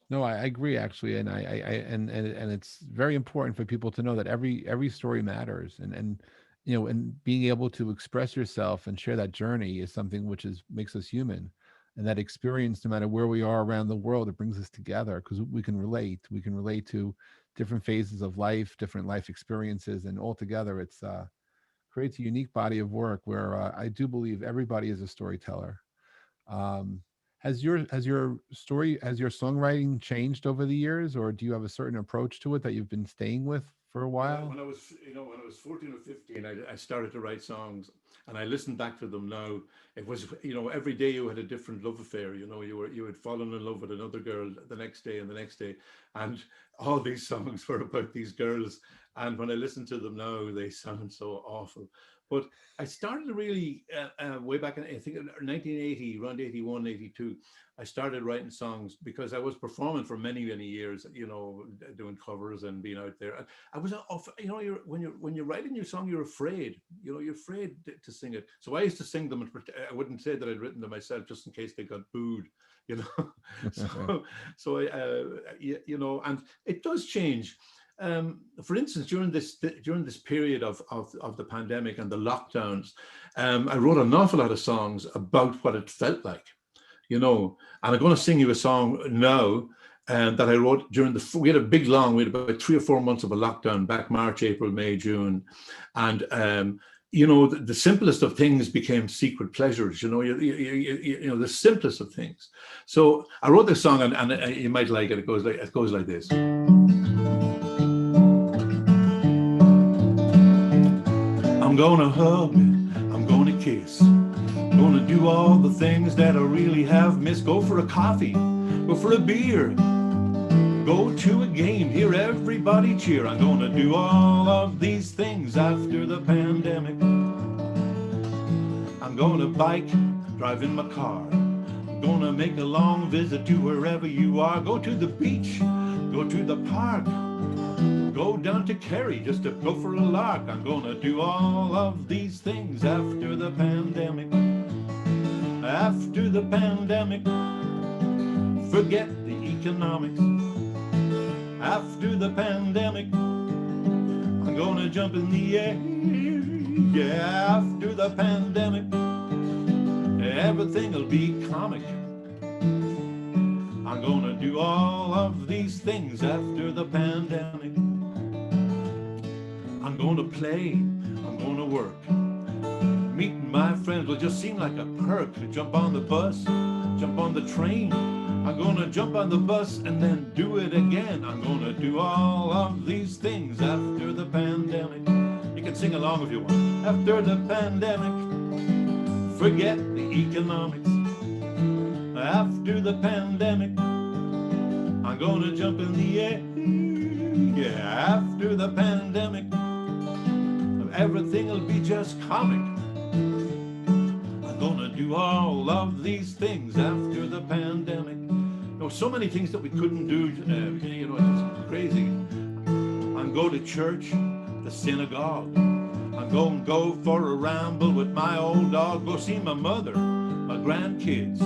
No, I agree actually, and and it's very important for people to know that every story matters, and you know, and being able to express yourself and share that journey is something which makes us human, and that experience, no matter where we are around the world, it brings us together because we can relate. We can relate to different phases of life, different life experiences, and altogether, it's creates a unique body of work where I do believe everybody is a storyteller. Um, has your songwriting changed over the years, or do you have a certain approach to it that you've been staying with for a while? When I was 14 or 15, I started to write songs, and I listened back to them now. It was, you know, every day you had a different love affair. You know, you had fallen in love with another girl the next day and the next day, and all these songs were about these girls. And when I listen to them now, they sound so awful. But I started to really, way back in, I think, 1980, around 81, 82, I started writing songs because I was performing for many, many years, you know, doing covers and being out there. I was, you know, when you're writing your song, you're afraid, you know, you're afraid to sing it. So I used to sing them, and I wouldn't say that I'd written them myself just in case they got booed, you know. so you know, and it does change. For instance, during this period of the pandemic and the lockdowns, I wrote an awful lot of songs about what it felt like, you know. And I'm going to sing you a song now that I wrote during we had about 3 or 4 months of a lockdown back March, April, May, June, and you know, the simplest of things became secret pleasures. You know, you know, the simplest of things. So I wrote this song, and you might like it. It goes like this. I'm gonna hug, I'm gonna kiss, gonna do all the things that I really have missed. Go for a coffee, go for a beer, go to a game, hear everybody cheer. I'm gonna do all of these things after the pandemic. I'm gonna bike, drive in my car, I'm gonna make a long visit to wherever you are. Go to the beach, go to the park, go down to Kerry just to go for a lark. I'm gonna do all of these things after the pandemic. After the pandemic, forget the economics. After the pandemic, I'm gonna jump in the air. Yeah, after the pandemic, everything'll be comic. I'm gonna do all of these things after the pandemic. I'm gonna play, I'm gonna work. Meeting my friends will just seem like a perk. Jump on the bus, jump on the train. I'm gonna jump on the bus and then do it again. I'm gonna do all of these things after the pandemic. You can sing along if you want. After the pandemic, forget the economics. After the pandemic, I'm gonna jump in the air. Yeah, after the pandemic, everything will be just comic. I'm gonna do all of these things after the pandemic. You know, so many things that we couldn't do, you know, it's just crazy. I'm going to church, the synagogue. I'm going to go for a ramble with my old dog. Go see my mother, my grandkids.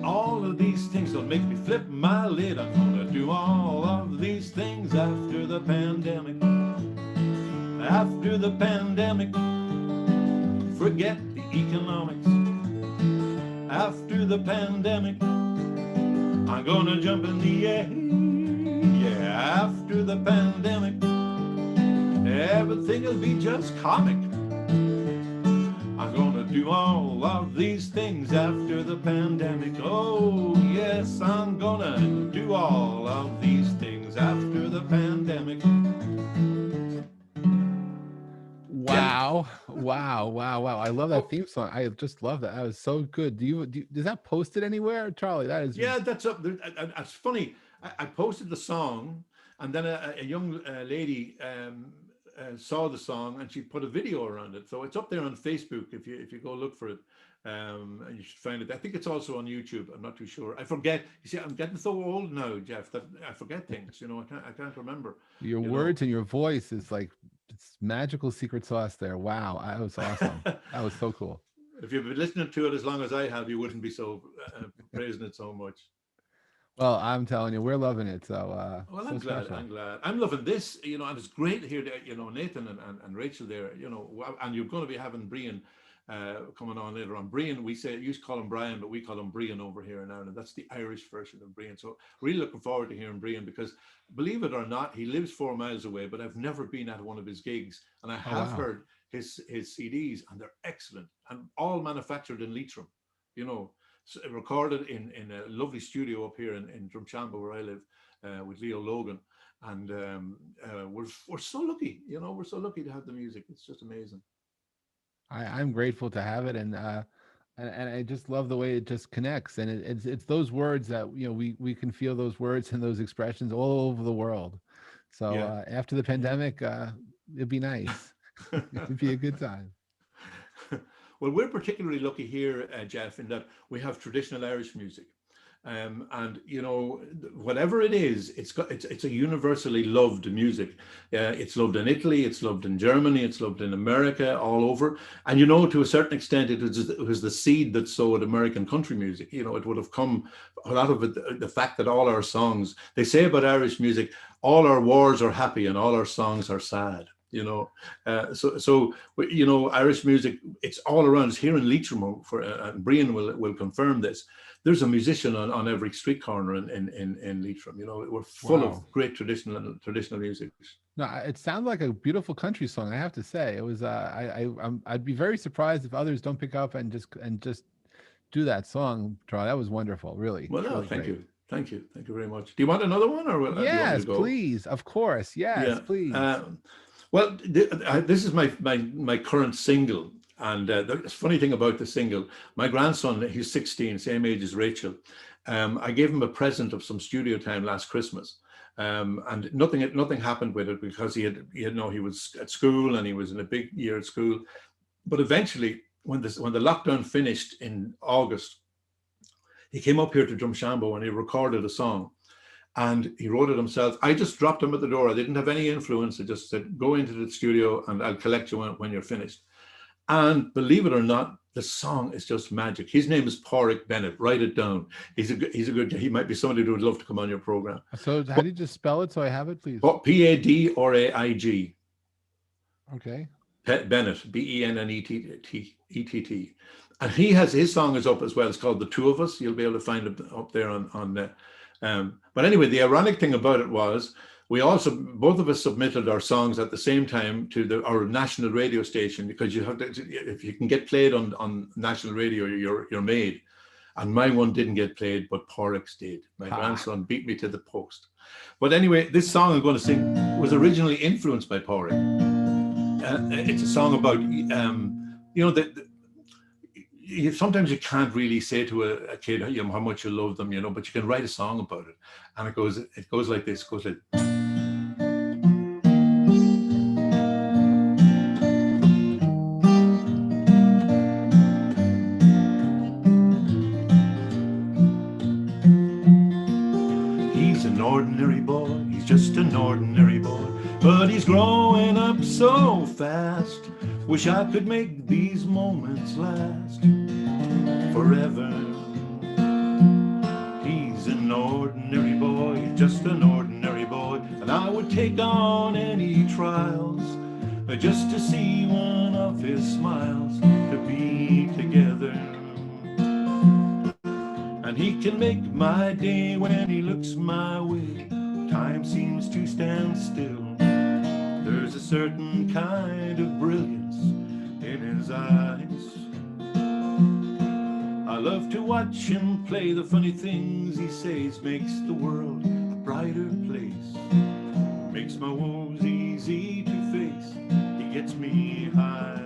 All of these things will make me flip my lid. I'm gonna do all of these things after the pandemic. After the pandemic, forget the economics. After the pandemic, I'm gonna jump in the air. Yeah, after the pandemic, everything will be just comic. I'm gonna do all of these things after the pandemic. Oh yes, I'm gonna do all of these things after the pandemic. Wow, wow! I love that theme song. I just love that. That was so good. Is that posted anywhere, Charlie? That is. Yeah, that's up there. It's funny. I posted the song, and then a young lady saw the song, and she put a video around it. So it's up there on Facebook. If you go look for it, and you should find it. I think it's also on YouTube. I'm not too sure. I forget. You see, I'm getting so old now, Jeff, that I forget things. You know, I can't remember. Your words and your voice is like it's magical secret sauce there. Wow, that was awesome. That was so cool. If you've been listening to it as long as I have, you wouldn't be so praising it so much. Well, I'm telling you, we're loving it. So, well, so I'm glad. special. I'm glad. I'm loving this. You know, and it's great to hear that. You know, Nathan and Rachel there. You know, and you're going to be having Brian coming on later on. Brian, we used to call him Brian, but we call him Brian over here in Ireland. That's the Irish version of Brian. So, really looking forward to hearing Brian because, believe it or not, he lives 4 miles away. But I've never been at one of his gigs, and I have heard his CDs, and they're excellent and all manufactured in Leitrim. You know. Recorded in a lovely studio up here in Drumshanbo where I live with Leo Logan, and we're so lucky, you know, we're so lucky to have the music. It's just amazing. I'm grateful to have it, and I just love the way it just connects, and it's those words that we can feel those words and those expressions all over the world. So after the pandemic, it'd be nice. It'd be a good time. Well, we're particularly lucky here, Jeff, in that we have traditional Irish music, and you know, whatever it is, it's a universally loved music. It's loved in Italy, it's loved in Germany, it's loved in America, all over. And you know, to a certain extent, it was the seed that sowed American country music. You know, it would have come a lot of it. The fact that all our songs, they say about Irish music, all our wars are happy and all our songs are sad. You know, so you know, Irish music, it's all around us here in Leitrim. And Brian will confirm this. There's a musician on every street corner in Leitrim. You know, we're full of great traditional music. No, it sounds like a beautiful country song. I have to say, it was. I'd be very surprised if others don't pick up and just do that song, Charlie. That was wonderful, really. Well, no, thank you very much. Do you want another one, or yes, please, of course, yes, please. Well, this is my current single, and the funny thing about the single, my grandson, he's 16, same age as Rachel. I gave him a present of some studio time last Christmas, and nothing happened with it because he was at school and he was in a big year at school. But eventually, when the lockdown finished in August, he came up here to Drumshanbo and he recorded a song. And he wrote it himself. I just dropped him at the door. I didn't have any influence. I just said, go into the studio and I'll collect you when you're finished. And believe it or not, the song is just magic. His name is Pádraig Bennett. Write it down. He's a good guy. He might be somebody who would love to come on your program. So how do you just spell it so I have it, please? P-A-D-R-A-I-G. Okay. Bennett, B-E-N-N-E-T-T. And his song is up as well. It's called The Two of Us. You'll be able to find it up there on but anyway, the ironic thing about it was both of us submitted our songs at the same time to our national radio station, because you have to, if you can get played on national radio, you're made. And my one didn't get played, but Pádraig's did. My grandson beat me to the post. But anyway, this song I'm going to sing was originally influenced by Pádraig. It's a song about sometimes you can't really say to a kid how much you love them, but you can write a song about it. And it goes like this. It goes like, he's an ordinary boy, he's just an ordinary boy, but he's growing up so fast. Wish I could make these moments last forever. He's an ordinary boy, just an ordinary boy, and I would take on any trials just to see one of his smiles, to be can make my day when he looks my way. Time seems to stand still. There's a certain kind of brilliance in his eyes. I love to watch him play. The funny things he says makes the world a brighter place. Makes my woes easy to face. He gets me high.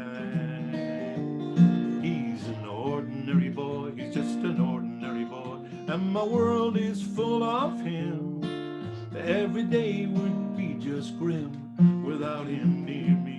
He's an ordinary boy. He's just an ordinary boy. And my world is full of him. Every day would be just grim without him near me.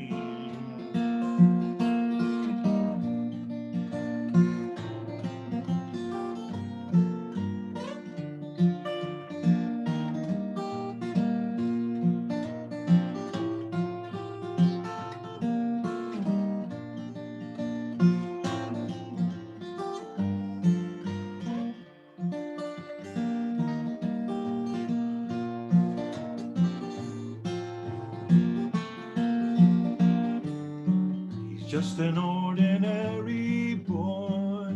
Just an ordinary boy.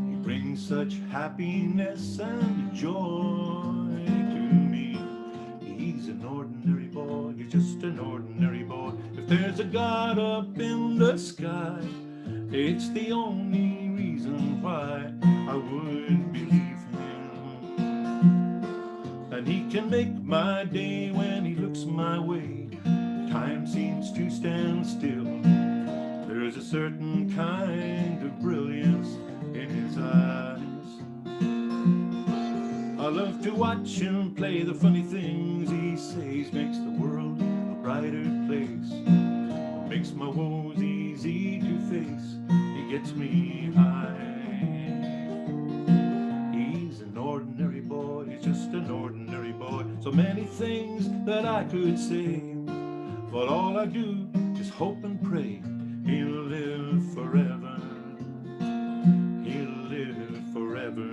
He brings such happiness and joy to me. He's an ordinary boy. He's just an ordinary boy. If there's a God up in the sky, it's the only reason why I would believe him. And he can make my day when he looks my way. Time seems to stand still. There's a certain kind of brilliance in his eyes. I love to watch him play. The funny things he says makes the world a brighter place. Makes my woes easy to face. He gets me high. He's an ordinary boy. He's just an ordinary boy. So many things that I could say, but all I do is hope and pray he'll live forever. He'll live forever.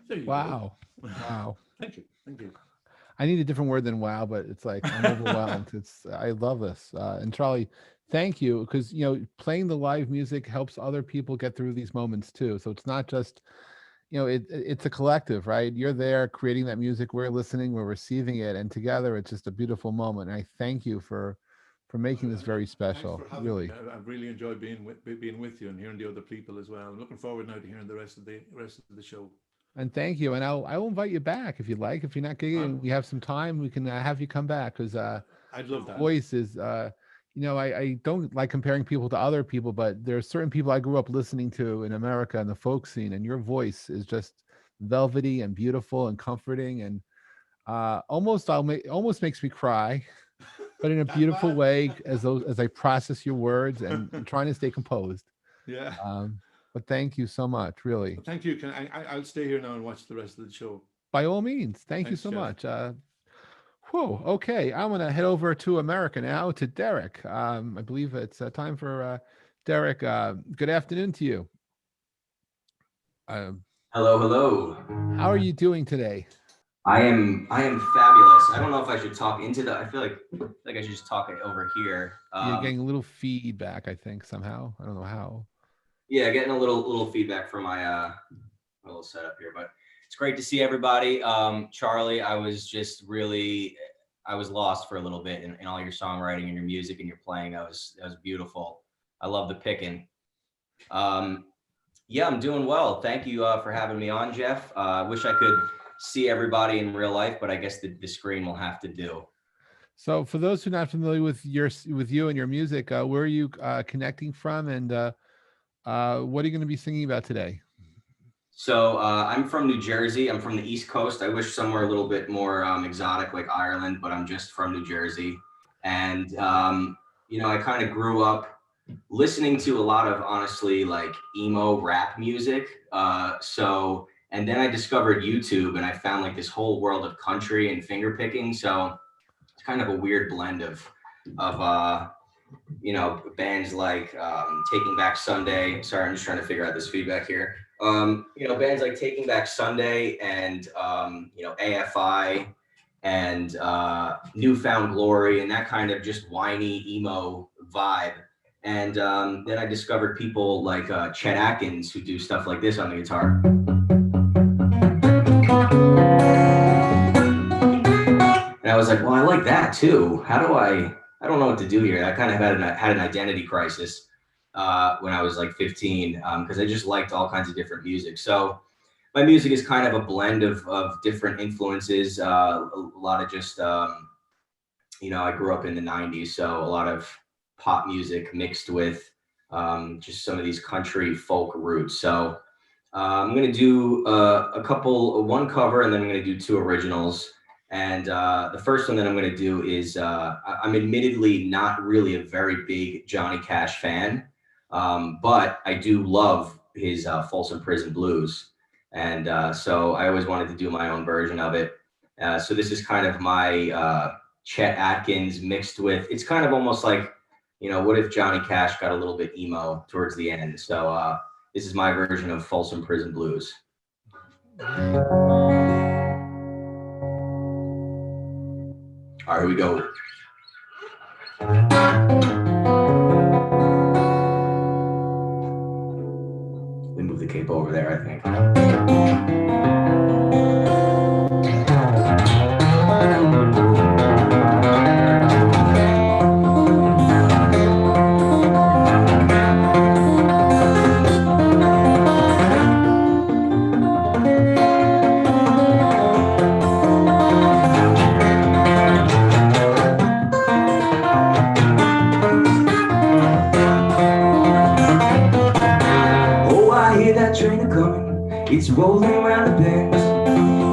There you Wow. go. Wow. Thank you. Thank you. I need a different word than wow, but it's like I'm overwhelmed. I love this. And Charlie, thank you, because playing the live music helps other people get through these moments too. So it's not just, it's a collective, right? You're there creating that music, we're listening, we're receiving it, and together it's just a beautiful moment. And I thank you for making this very special. Thanks for having Really. me. I've really enjoyed being with you and hearing the other people as well. I'm looking forward now to hearing the rest of the show. And thank you. And I will invite you back if you'd like. If you're not gigging, we have some time, we can have you come back, because I'd love that. voice is I don't like comparing people to other people, but there are certain people I grew up listening to in America and the folk scene, and your voice is just velvety and beautiful and comforting, and almost makes me cry, but in a beautiful way, as I process your words and I'm trying to stay composed. Yeah. But thank you so much, really. Well, thank you. I'll stay here now and watch the rest of the show. By all means. Thank you Thanks, so Jeff. much. Whoa. Okay. I'm going to head over to America now, to Derek. I believe it's time for Derek. Good afternoon to you. Hello, hello. How are you doing today? I am fabulous. I don't know if I should talk into that. I feel like I should just talk it over here. You're getting a little feedback, I think, somehow. I don't know how. Yeah, getting a little feedback from my little setup here, but it's great to see everybody. Charlie, I was lost for a little bit in all your songwriting and your music and your playing. That was beautiful. I love the picking. Yeah, I'm doing well. Thank you for having me on, Jeff. I wish I could see everybody in real life, but I guess the screen will have to do. So for those who are not familiar with you and your music, where are you connecting from, and what are you going to be singing about today? So I'm from New Jersey. I'm from the East Coast. I wish somewhere a little bit more exotic like Ireland, but I'm just from New Jersey. And, I kind of grew up listening to a lot of, honestly, like emo rap music. And then I discovered YouTube and I found like this whole world of country and finger picking. So it's kind of a weird blend of you know, bands like Taking Back Sunday. Sorry, I'm just trying to figure out this feedback here. You know, bands like Taking Back Sunday and, you know, AFI and Newfound Glory and that kind of just whiny emo vibe. And then I discovered people like Chet Atkins who do stuff like this on the guitar. And I was like, well, I like that too. How do I don't know what to do here. I kind of had an identity crisis when I was like 15 because I just liked all kinds of different music. So my music is kind of a blend of different influences, a lot of just, you know, I grew up in the 90s, so a lot of pop music mixed with just some of these country folk roots. So I'm going to do one cover, and then I'm going to do 2 originals. And the first one that I'm going to do is I'm admittedly not really a very big Johnny Cash fan, but I do love his Folsom Prison Blues. And so I always wanted to do my own version of it. So this is kind of my Chet Atkins mixed with, it's kind of almost like, you know, what if Johnny Cash got a little bit emo towards the end? So this is my version of Folsom Prison Blues. All right, here we go. Let me move the cape over there, I think. It's rolling around the bend.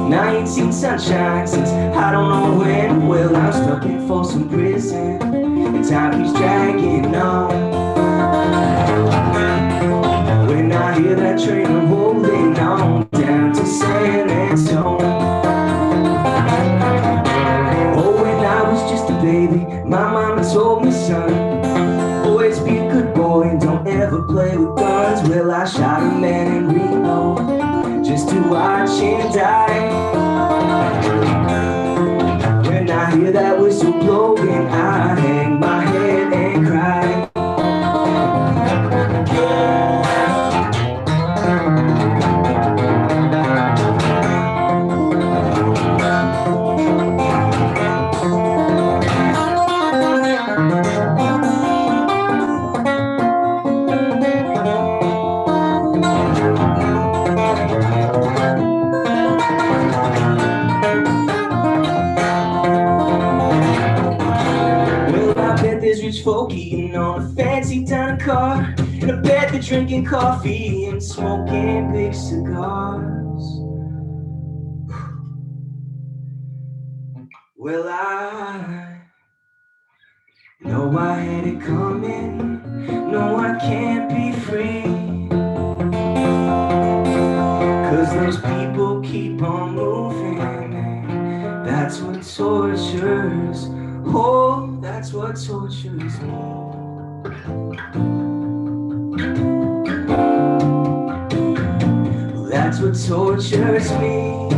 Now I ain't seen sunshine since I don't know when. Well, I'm stuck in Folsom Prison, and time keeps dragging on. When I hear that train, I'm rolling on down to San Antonio. Oh, when I was just a baby, my mama told me, son, always be a good boy and don't ever play with guns. Well, I shot a man in Reno just to watch him die. When I hear that whistle blowing, I hang my head and cry. Folk eating on a fancy dining car, and I bet they're drinking coffee and smoking big cigars. Well, I know I had it coming. No, I can't be free, 'cause those people keep on moving. That's what tortures. Oh, that's what tortures me. That's what tortures me.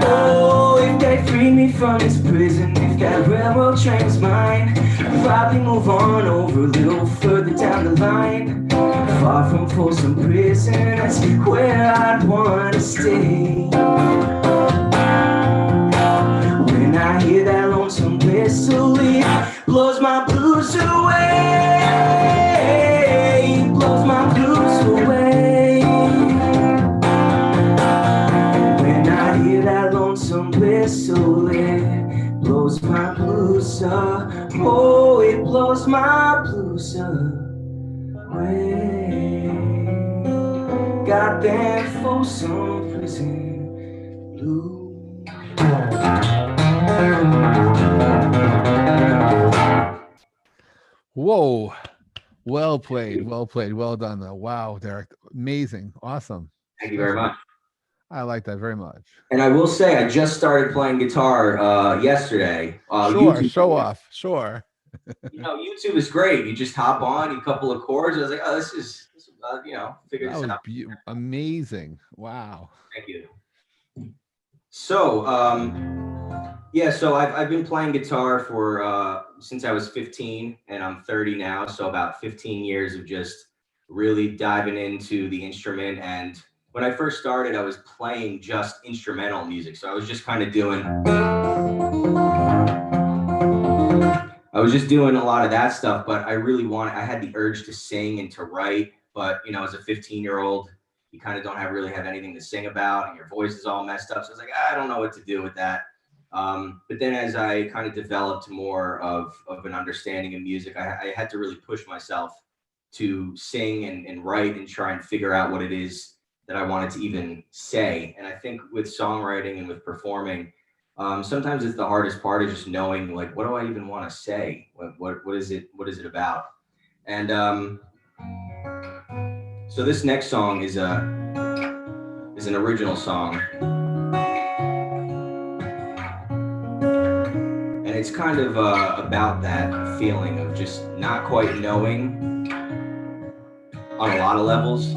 Oh, if they free me from this prison, if that railroad train's mine, I'd probably move on over a little further down the line. Far from Folsom Prison, that's where I'd want to stay. When I hear that lonesome whistle, it blows my blues away. It blows my blues away. When I hear that lonesome whistle, it blows my blues away. Oh, it blows my blues away. Got that Folsom Prison blues. Whoa. Well played. Well played. Well done, though. Wow, Derek. Amazing. Awesome. Thank you very much. I like that very much. And I will say, I just started playing guitar yesterday. Sure, YouTube, show off. Sure. YouTube is great. You just hop on, a couple of chords. I was like, oh, this is figure That this was out. amazing. Wow. Thank you. So, yeah, so I've been playing guitar for since I was 15, and I'm 30 now. So about 15 years of just really diving into the instrument. And when I first started, I was playing just instrumental music. So I was just kind of doing a lot of that stuff, but I had the urge to sing and to write. But, as a 15-year-old, you kind of don't really have anything to sing about, and your voice is all messed up. So I was like, I don't know what to do with that. But then as I kind of developed more of an understanding of music, I had to really push myself to sing and write and try and figure out what it is that I wanted to even say. And I think with songwriting and with performing, sometimes it's the hardest part is just knowing, like, what do I even want to say? What is it about? And so this next song is an original song. And it's kind of about that feeling of just not quite knowing on a lot of levels.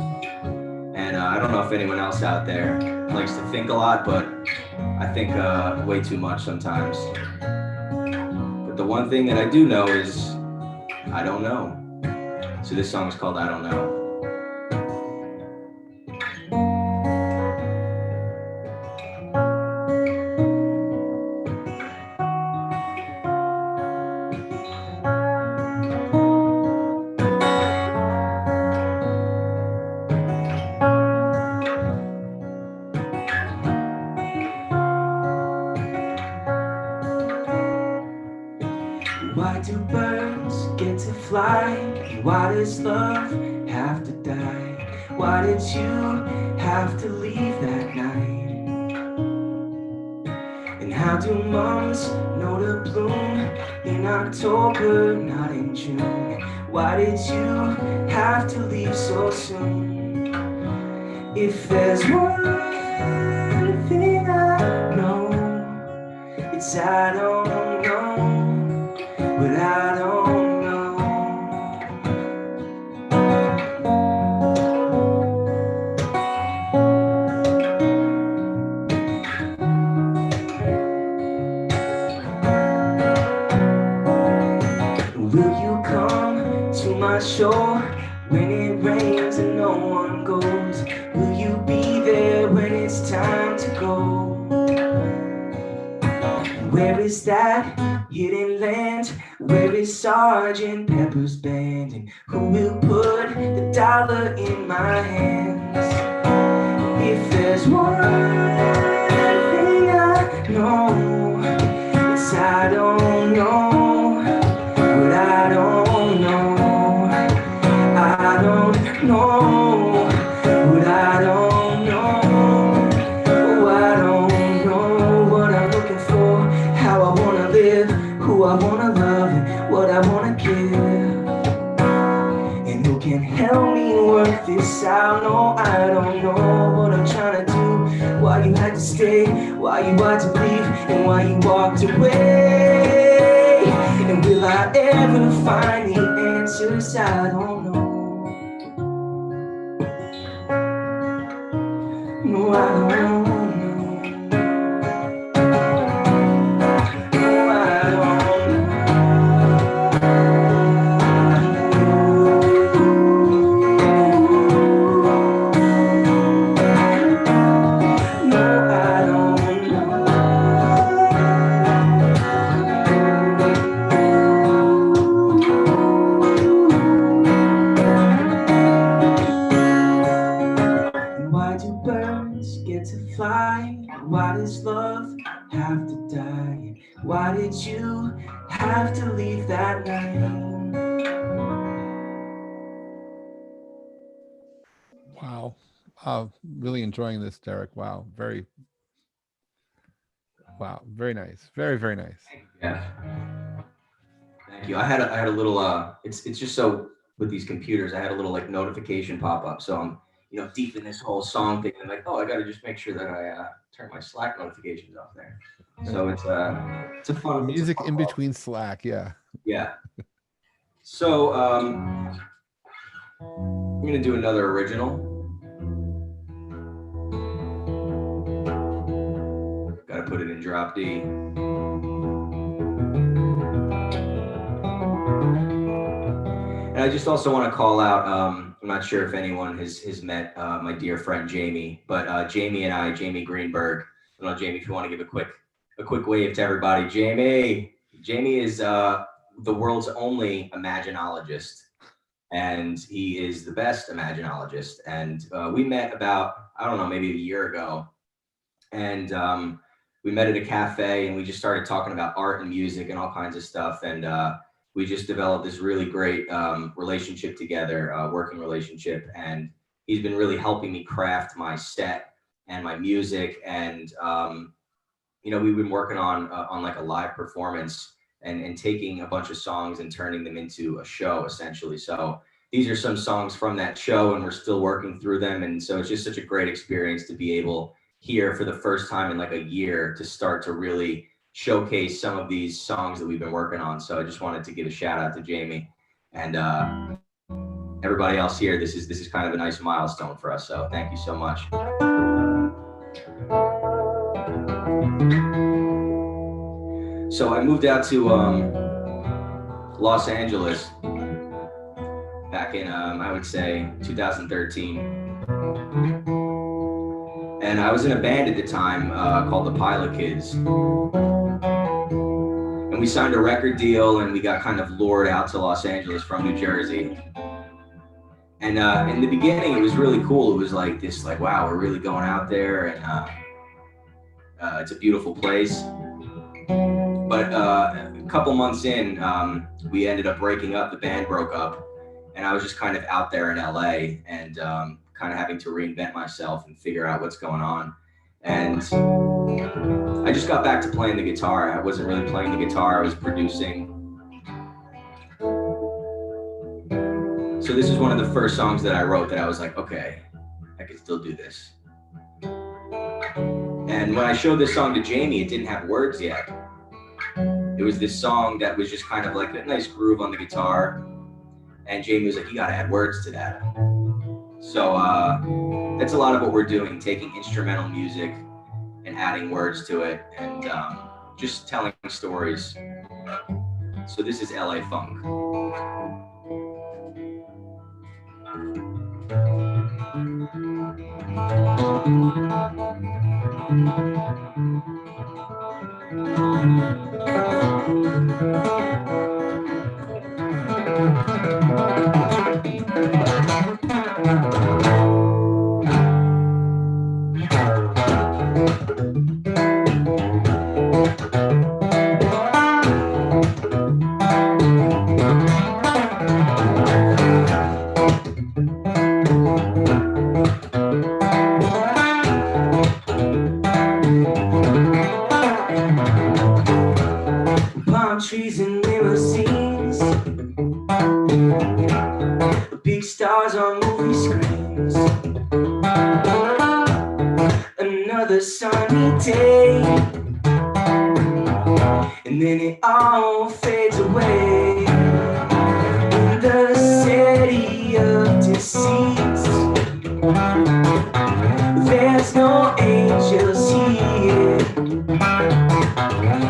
And I don't know if anyone else out there likes to think a lot, but I think way too much sometimes. But the one thing that I do know is I don't know. So this song is called I Don't Know. Why do birds get to fly? Why does love have to die? Why did you have to leave that night? And how do mums know to bloom in October, not in June? Why did you have to leave so soon? If there's one thing I know, it's I don't know, but I don't know. Will you come to my shore when it rains and no one goes? Will you be there when it's time to go? Where is that hidden land? Where is Sergeant Pepper's band? And who will put the dollar in my hands? If there's one thing I know, it's I don't know, but I don't know. I don't know, but I don't know. Oh, I don't know what I'm looking for, how I wanna live, who I wanna love, and what I wanna give. And who can help me work this out? No, I don't know what I'm trying to do. Why you had to stay, why you had to leave, and why you walked away. And will I ever find the answers? I don't know. No, I don't know. No, I don't know. No, I don't know. Why do birds get to fly? Why does love have to die? Why did you have to leave that night? Wow. Really enjoying this, Derek. Wow. Very nice. Very, very nice. Yeah. Thank you. I had a little it's just so with these computers, I had a little like notification pop up. So I'm deep in this whole song thing. I'm like, oh, I got to just make sure that I turn my Slack notifications off there. So it's a fun music in world. between Slack. Yeah. Yeah. So I'm gonna do another original. Got to put it in drop D. And I just also want to call out, I'm not sure if anyone has met my dear friend Jamie, but Jamie and I, Jamie Greenberg. I don't know, Jamie, if you want to give a quick wave to everybody. Jamie is the world's only Imaginologist, and he is the best Imaginologist. And we met about, I don't know, maybe a year ago. And we met at a cafe and we just started talking about art and music and all kinds of stuff. And we just developed this really great relationship together, working relationship. And he's been really helping me craft my set and my music. And, we've been working on like a live performance and taking a bunch of songs and turning them into a show, essentially. So these are some songs from that show and we're still working through them. And so it's just such a great experience to be able here for the first time in like a year to start to really showcase some of these songs that we've been working on. So I just wanted to give a shout out to Jamie and everybody else here. This is kind of a nice milestone for us. So thank you so much. So I moved out to Los Angeles back in, I would say 2013. And I was in a band at the time called the Pilot Kids. And we signed a record deal and we got kind of lured out to Los Angeles from New Jersey. And in the beginning, it was really cool. It was like this, like, wow, we're really going out there and it's a beautiful place. But a couple months in, we ended up breaking up. The band broke up. And I was just kind of out there in LA and kind of having to reinvent myself and figure out what's going on. And I just got back to playing the guitar. I wasn't really playing the guitar, I was producing. So this is one of the first songs that I wrote that I was like, okay, I can still do this. And when I showed this song to Jamie, it didn't have words yet. It was this song that was just kind of like a nice groove on the guitar. And Jamie was like, you gotta add words to that. So that's a lot of what we're doing, taking instrumental music and adding words to it and just telling stories. So this is LA Funk. Palm trees and limousines, big stars on movie screens. Another sunny day, and then it all fades away in the city of deceit. There's no angels here.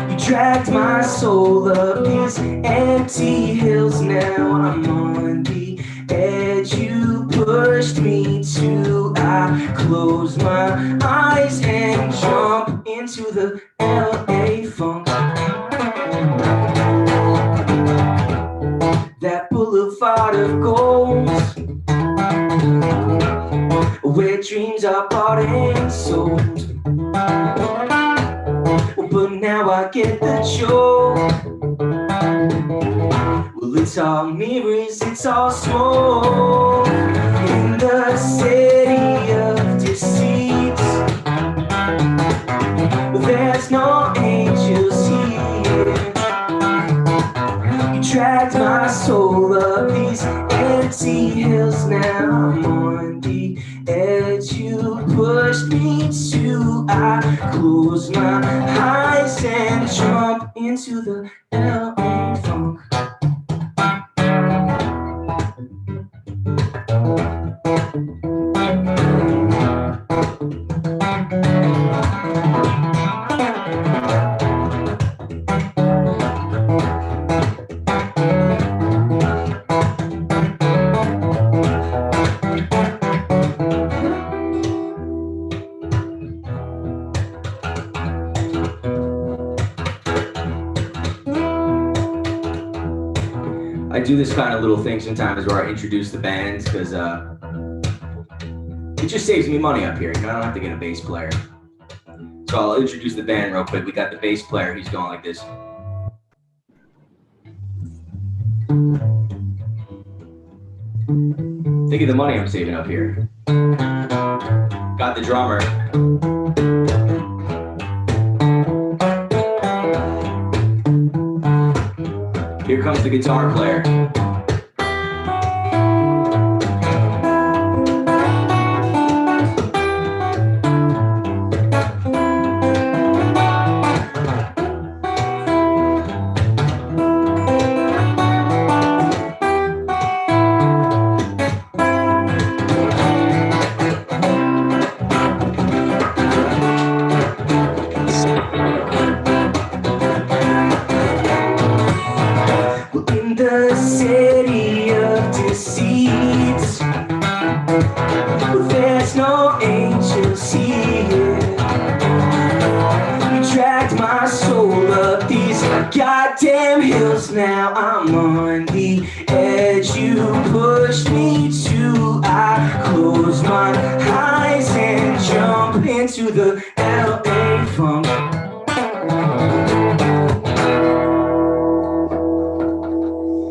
You dragged my soul up these empty hills. Now I'm on the edge. You pushed me to. I close my eyes and jump into the LA funk. That boulevard of gold, where dreams are bought and sold. But now I get the joke. Well, it's all mirrors, it's all smoke in the city of deceit. There's no angels here. You dragged my soul up these empty hills. Now I'm on the close my eyes and jump into the LA funk. I do this kind of little thing sometimes where I introduce the bands because it just saves me money up here. You know, I don't have to get a bass player. So I'll introduce the band real quick. We got the bass player. He's going like this. Think of the money I'm saving up here. Got the drummer. Here comes the guitar player. Goddamn hills, now I'm on the edge. You pushed me to, I close my eyes and jump into the LA funk.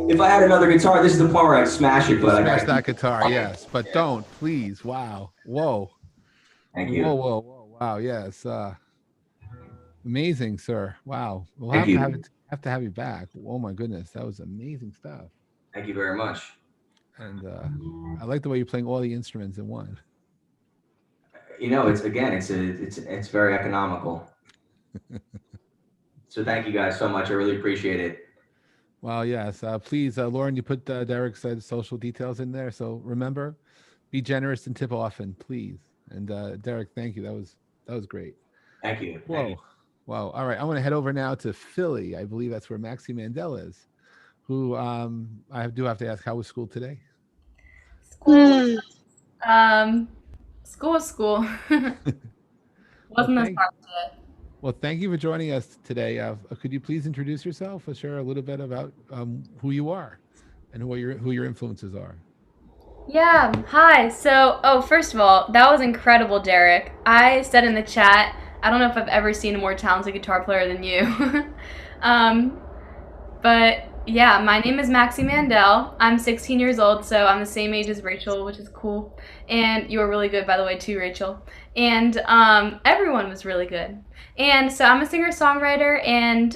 If I had another guitar, this is the point where I'd smash it, but smash that guitar, yes, but don't, please. Wow, whoa. Thank you. Whoa, wow, yes. Amazing, sir. Wow. We'll have to have you back. Oh my goodness, that was amazing stuff. Thank you very much. And I like the way you're playing all the instruments in one. You know, it's very economical. So thank you guys so much. I really appreciate it. Well, yes. Please, Lauren, you put Derek's social details in there. So remember, be generous and tip often, please. And Derek, thank you. That was great. Thank you. Whoa. Thank you. Wow. All right. I want to head over now to Philly. I believe that's where Maxie Mandel is, who I do have to ask, how was school today? School. School was school. Wasn't as hard today. Well, thank you for joining us today. Could you please introduce yourself and share a little bit about who you are and who your influences are? Yeah. Hi. So, first of all, that was incredible, Derek. I said in the chat, I don't know if I've ever seen a more talented guitar player than you. But yeah, my name is Maxie Mandel. I'm 16 years old, so I'm the same age as Rachel, which is cool. And you were really good, by the way, too, Rachel. And everyone was really good. And so I'm a singer-songwriter, and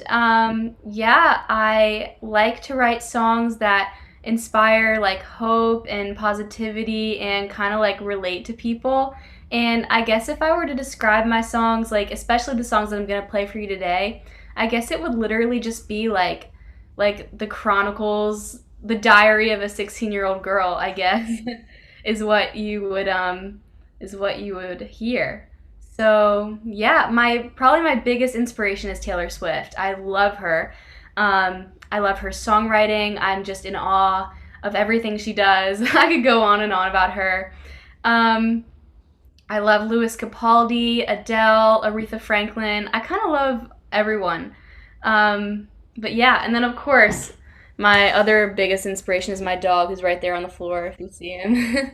yeah, I like to write songs that inspire like hope and positivity and kind of like relate to people. And I guess if I were to describe my songs, like especially the songs that I'm going to play for you today, I guess it would literally just be like the chronicles, the diary of a 16-year-old girl, I guess, is what you would hear. So yeah, probably my biggest inspiration is Taylor Swift. I love her. I love her songwriting. I'm just in awe of everything she does. I could go on and on about her. I love Louis Capaldi, Adele, Aretha Franklin. I kind of love everyone. But yeah, and then of course, my other biggest inspiration is my dog, who's right there on the floor if you see him.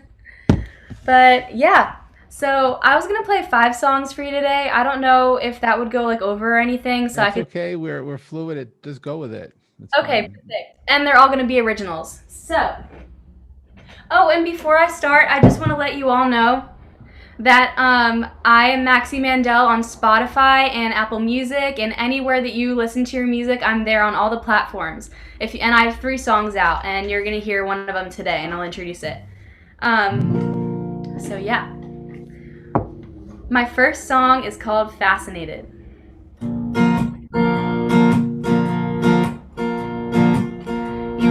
But yeah, so I was gonna play 5 songs for you today. I don't know if that would go like over or anything, so That's I could. Okay, we're fluid. Just go with it. It's Okay, fine. perfect. And they're all gonna be originals. So, oh, and before I start, I just want to let you all know that I am Maxie Mandel on Spotify and Apple Music and anywhere that you listen to your music. I'm there on all the platforms. And I have 3 songs out, and you're gonna hear one of them today, and I'll introduce it. So yeah. My first song is called Fascinated. You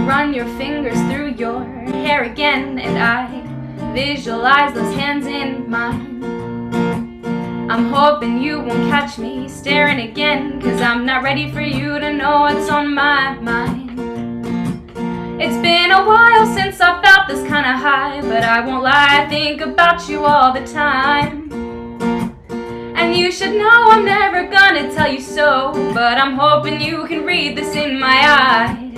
run your fingers through your hair again, and I visualize those hands in mine. I'm hoping you won't catch me staring again, 'cause I'm not ready for you to know what's on my mind. It's been a while since I felt this kind of high, but I won't lie, I think about you all the time. And you should know I'm never gonna tell you so, but I'm hoping you can read this in my eyes.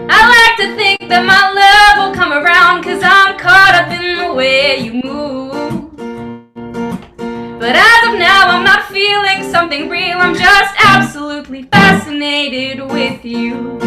I like to think that my love will come around, 'cause I'm caught up in the way you move. But as of now, I'm not feeling something real, I'm just absolutely fascinated with you.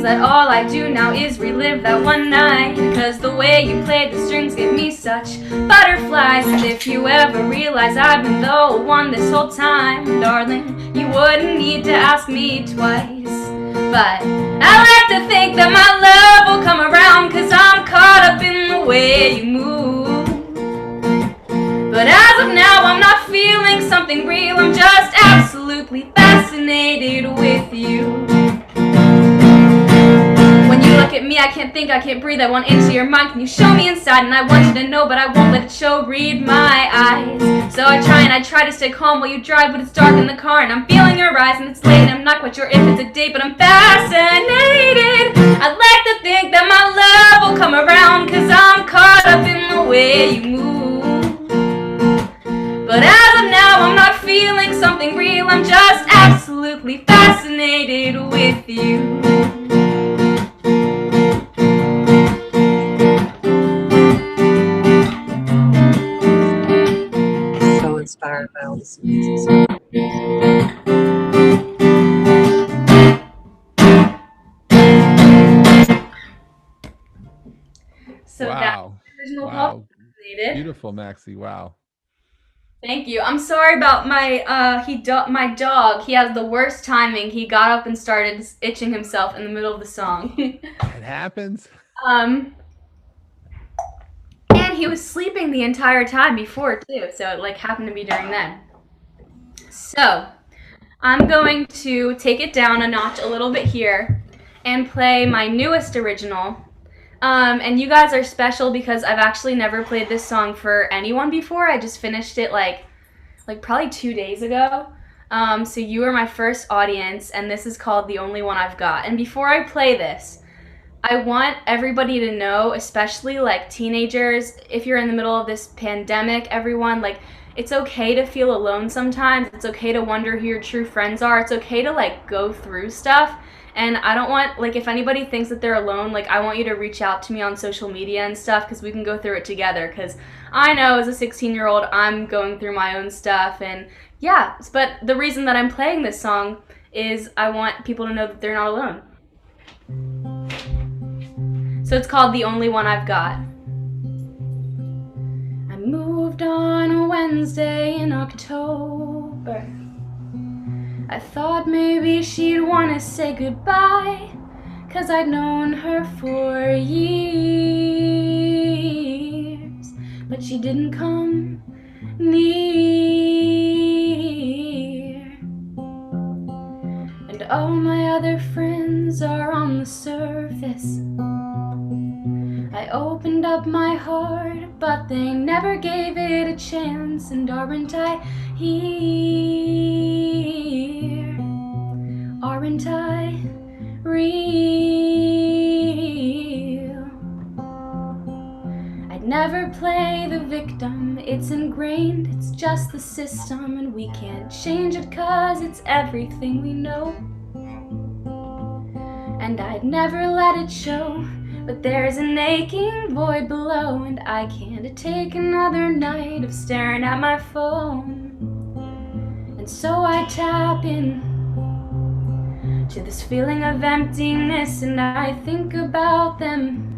That all I do now is relive that one night, 'cause the way you played the strings gave me such butterflies. And if you ever realize I've been the one this whole time, darling, you wouldn't need to ask me twice. But I like to think that my love will come around, 'cause I'm caught up in the way you move. But as of now, I'm not feeling something real, I'm just absolutely fascinated with you. When you look at me, I can't think, I can't breathe, I want into your mind. Can you show me inside? And I want you to know, but I won't let it show. Read my eyes. So I try to stay calm while you drive, but it's dark in the car and I'm feeling your eyes, and it's late and I'm not quite sure if it's a date, but I'm fascinated. I'd like to think that my love will come around, 'cause I'm caught up in the way you move. But as of now, I'm not feeling something real, I'm just absolutely fascinated with you. Inspired by all this. So Wow. that's the original Wow. Fascinated. Beautiful, Maxie. Wow. Thank you. I'm sorry about my my dog. He has the worst timing. He got up and started itching himself in the middle of the song. It happens. And he was sleeping the entire time before too, so it like happened to be during then. So I'm going to take it down a notch a little bit here and play my newest original. And you guys are special because I've actually never played this song for anyone before. I just finished it like probably 2 days ago. So you are my first audience, and this is called The Only One I've Got. And before I play this, I want everybody to know, especially like teenagers, if you're in the middle of this pandemic, everyone, like, it's okay to feel alone sometimes. It's okay to wonder who your true friends are. It's okay to like go through stuff. And I don't want, like, if anybody thinks that they're alone, like, I want you to reach out to me on social media and stuff, because we can go through it together, because I know as a 16-year-old, I'm going through my own stuff, and yeah, but the reason that I'm playing this song is I want people to know that they're not alone. So it's called The Only One I've Got. I moved on a Wednesday in October. I thought maybe she'd want to say goodbye, 'cause I'd known her for years. But she didn't come near. And all my other friends are on the surface. I opened up my heart, but they never gave it a chance. And aren't I here? Aren't I real? I'd never play the victim, it's ingrained, it's just the system, and we can't change it 'cause it's everything we know. And I'd never let it show, but there's an aching void below, and I can't take another night of staring at my phone. And so I tap in to this feeling of emptiness, and I think about them,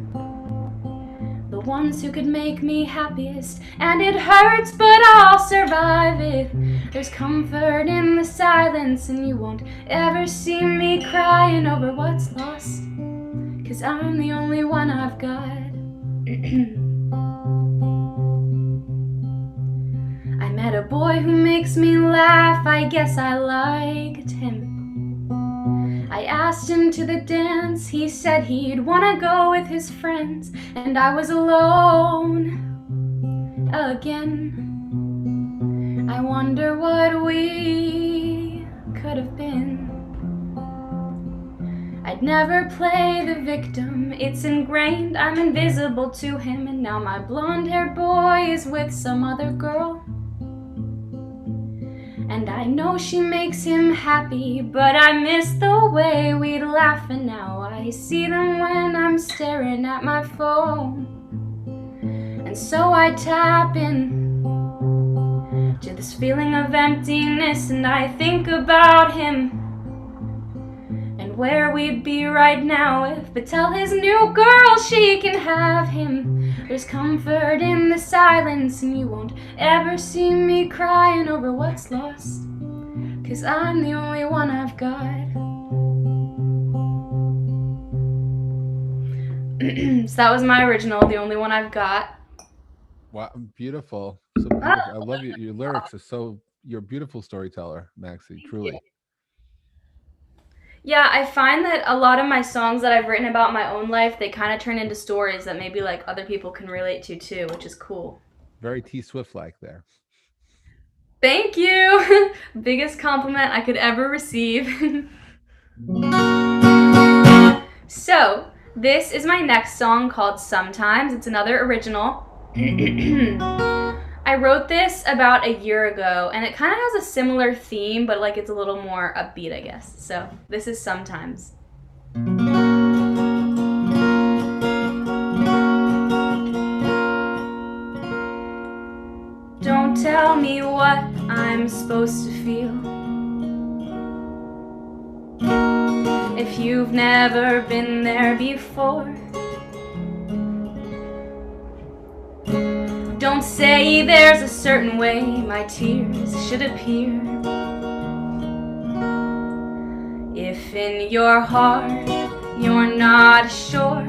the ones who could make me happiest. And it hurts, but I'll survive it. There's comfort in the silence, and you won't ever see me crying over what's lost, 'cause I'm the only one I've got. I met a boy who makes me laugh, I guess I liked him. I asked him to the dance, he said he'd wanna go with his friends, and I was alone again. I wonder what we could have been. I'd never play the victim, it's ingrained, I'm invisible to him, and now my blonde-haired boy is with some other girl. And I know she makes him happy, but I miss the way we'd laugh, and now I see them when I'm staring at my phone. And so I tap in to this feeling of emptiness, and I think about him and where we'd be right now if but tell his new girl she can have him. There's comfort in the silence, and you won't ever see me crying over what's lost, 'cause I'm the only one I've got. So that was my original, The Only One I've Got. Wow, beautiful. So beautiful. I love you. Your lyrics are so, you're a beautiful storyteller, Maxie, truly. Yeah, I find that a lot of my songs that I've written about my own life, they kind of turn into stories that maybe like other people can relate to too, which is cool. Very T Swift-like there. Thank you. Biggest compliment I could ever receive. So, this is my next song called Sometimes. It's another original. I wrote this about a year ago, and it kind of has a similar theme, but like it's a little more upbeat, I guess. So this is Sometimes. Don't tell me what I'm supposed to feel if you've never been there before. Don't say there's a certain way my tears should appear. If in your heart you're not sure,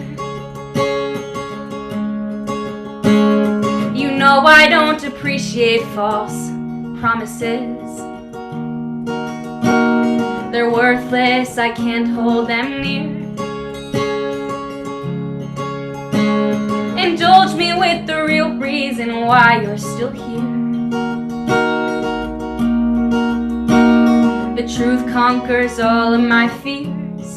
you know I don't appreciate false promises. They're worthless, I can't hold them near. Indulge me with the real reason why you're still here. The truth conquers all of my fears.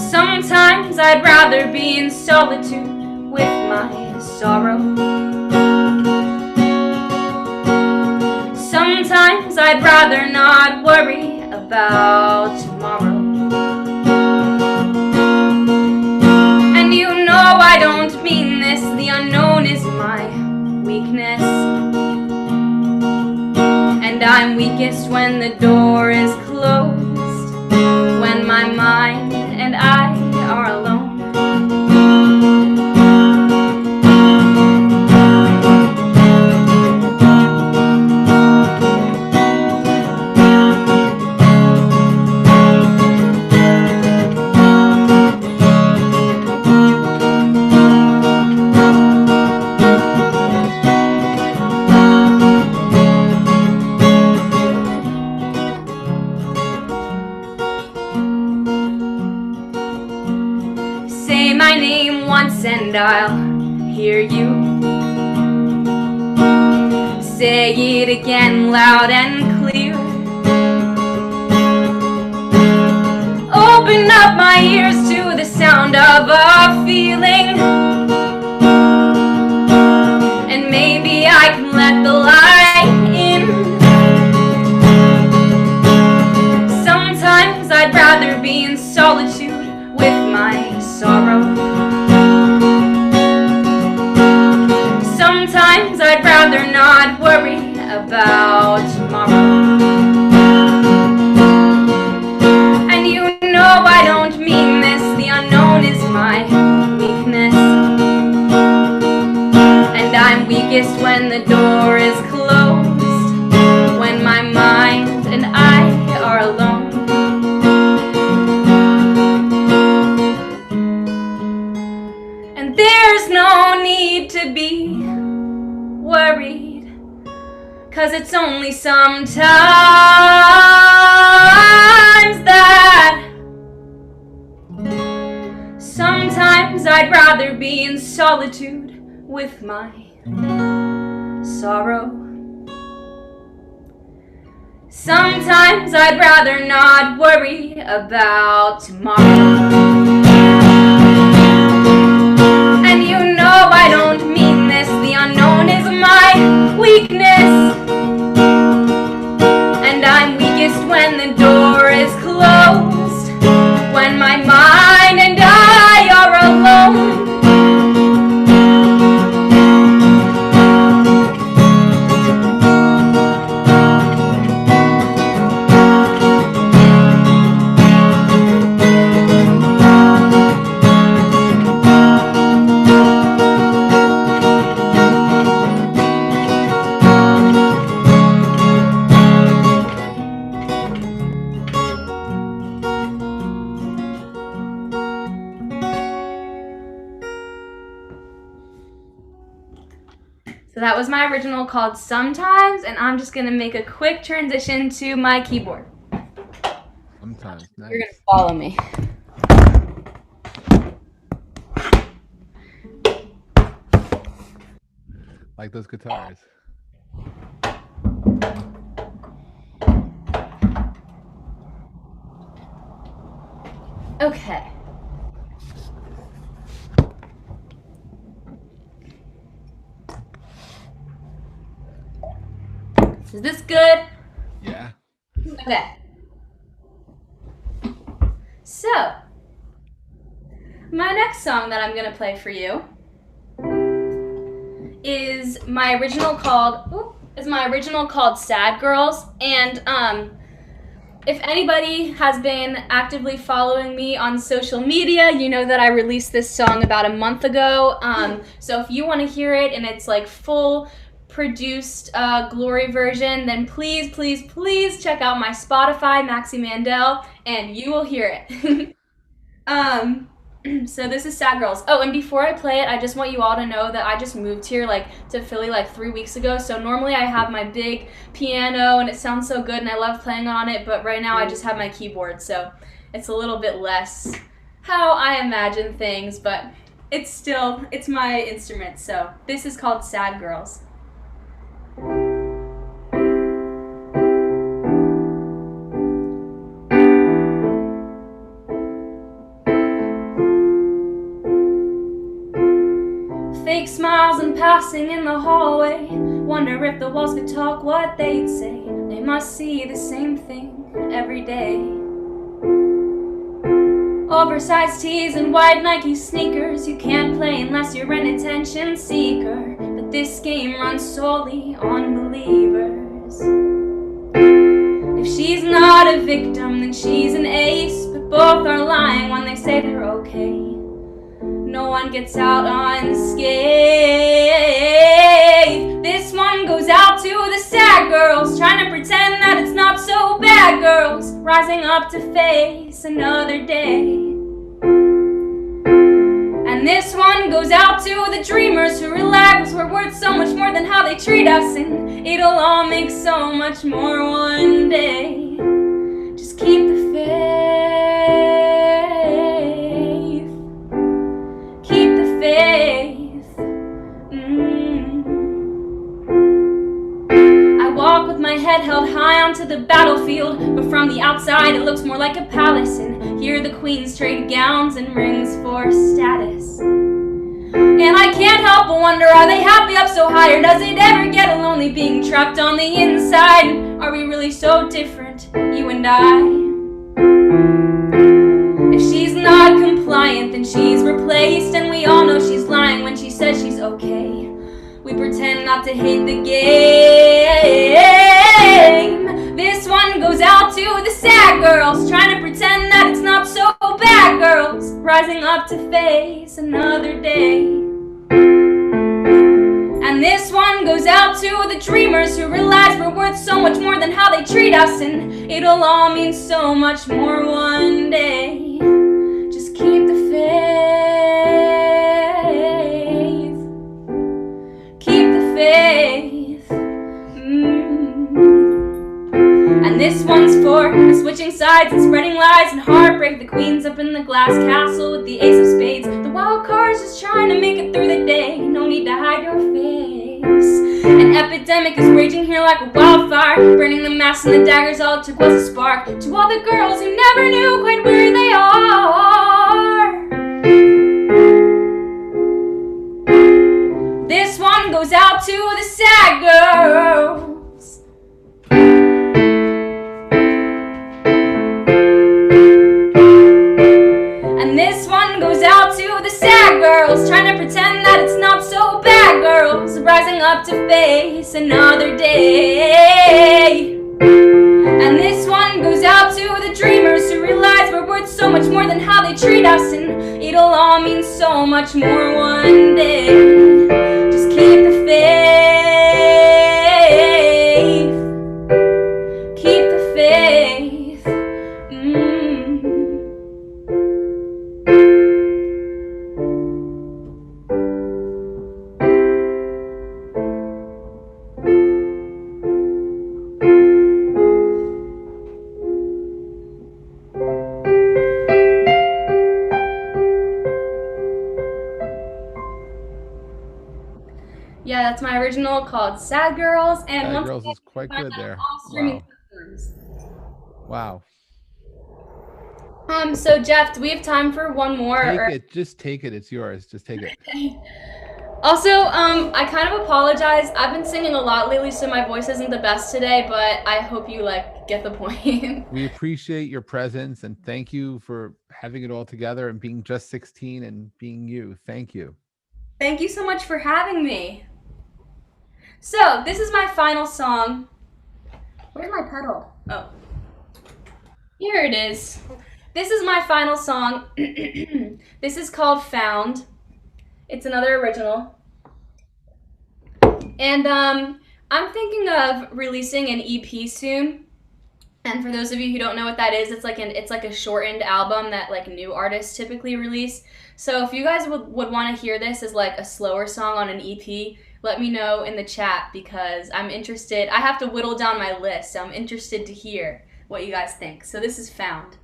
Sometimes I'd rather be in solitude with my sorrow. Sometimes I'd rather not worry about tomorrow. And you know I don't mean this, the unknown is my weakness. And I'm weakest when the door is closed, when my mind and I are alone. And I'll hear you say it again loud and clear. Open up my ears to the sound of a feeling, and maybe I can let the light in. Sometimes I'd rather be in solitude with my sorrow. Sometimes I'd rather not worry about tomorrow. And you know I don't mean this, the unknown is my weakest when the door is closed, when my mind and I are alone. And there's no need to be worried, 'cause it's only sometimes that sometimes I'd rather be in solitude with my sorrow. Sometimes I'd rather not worry about tomorrow. And you know I don't mean this, the unknown is my weakness. And I'm weakest when the door is closed, when my mind and I are alone. So that was my original called Sometimes, and I'm just gonna make a quick transition to my keyboard. Sometimes. Nice. You're gonna follow me. Like those guitars. Okay. Is this good? Yeah. Okay. So, my next song that I'm gonna play for you is my original called Sad Girls. And if anybody has been actively following me on social media, you know that I released this song about a month ago. So if you want to hear it and it's like full produced glory version, then please check out my Spotify, Maxie Mandel, and you will hear it. So this is Sad Girls. Oh, and before I play it, I just want you all to know that I just moved here to Philly 3 weeks ago. So normally I have my big piano and it sounds so good and I love playing on it, but right now I just have my keyboard, so it's a little bit less how I imagine things, but it's my instrument. So this is called Sad Girls. Fake smiles and passing in the hallway. Wonder if the walls could talk, what they'd say. They must see the same thing every day. Oversized tees and wide Nike sneakers. You can't play unless you're an attention seeker. But this game runs solely on believers. If she's not a victim, then she's an ace. But both are lying when they say they're okay. No one gets out unscathed. This one goes out to the sad girls, trying to pretend that it's not so bad, girls, rising up to face another day. And this one goes out to the dreamers who relax, we're worth so much more than how they treat us, and it'll all make so much more one day. Just keep the faith. I walk with my head held high onto the battlefield, but from the outside it looks more like a palace, and here the queens trade gowns and rings for status. And I can't help but wonder, are they happy up so high, or does it ever get lonely being trapped on the inside? Are we really so different, you and I? If she's not compliant, then she's replaced, and we all know she's lying when she says she's okay. We pretend not to hate the game. This one goes out to the sad girls, trying to pretend that it's not so bad, girls, rising up to face another day. And this one to the dreamers who realize we're worth so much more than how they treat us, and it'll all mean so much more one day. Just keep the faith. Keep the faith. And this one's for the switching sides and spreading lies and heartbreak. The queen's up in the glass castle with the ace of spades. The wild card's just trying to make it through the day. No need to hide your face. An epidemic is raging here like a wildfire, burning the masks and the daggers. All it took was a spark. To all the girls who never knew quite where they are, this one goes out to the sad girls. This one goes out to the sad girls, trying to pretend that it's not so bad. Girls rising up to face another day. And this one goes out to the dreamers who realize we're worth so much more than how they treat us, and it'll all mean so much more one day. Just keep the faith. Keep the faith. Yeah, that's my original called Sad Girls. And Sad once Girls again, is quite find good that there. on all streaming Wow. platforms. So Jeff, do we have time for one more? Take it. Just take it. It's yours. Just take it. Also, I kind of apologize. I've been singing a lot lately, so my voice isn't the best today, but I hope you get the point. We appreciate your presence and thank you for having it all together and being just 16 and being you. Thank you. Thank you so much for having me. So, this is my final song. Where's my pedal? Oh. Here it is. This is my final song. This is called Found. It's another original. And I'm thinking of releasing an EP soon. And for those of you who don't know what that is, it's like a shortened album that new artists typically release. So if you guys would want to hear this as a slower song on an EP, let me know in the chat because I'm interested. I have to whittle down my list, so I'm interested to hear what you guys think. So this is Found.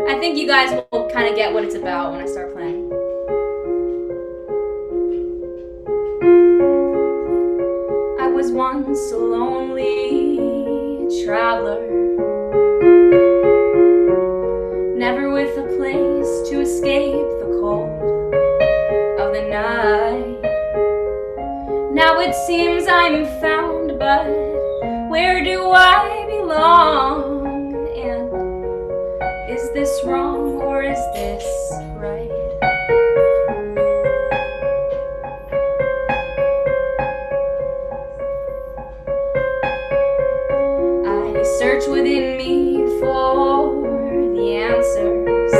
I think you guys will kind of get what it's about when I start playing. I was once a lonely traveler, never with a place to escape the cold of the night. Now it seems I'm found, but where do I belong? And is this wrong or is this right? I search within me for the answers.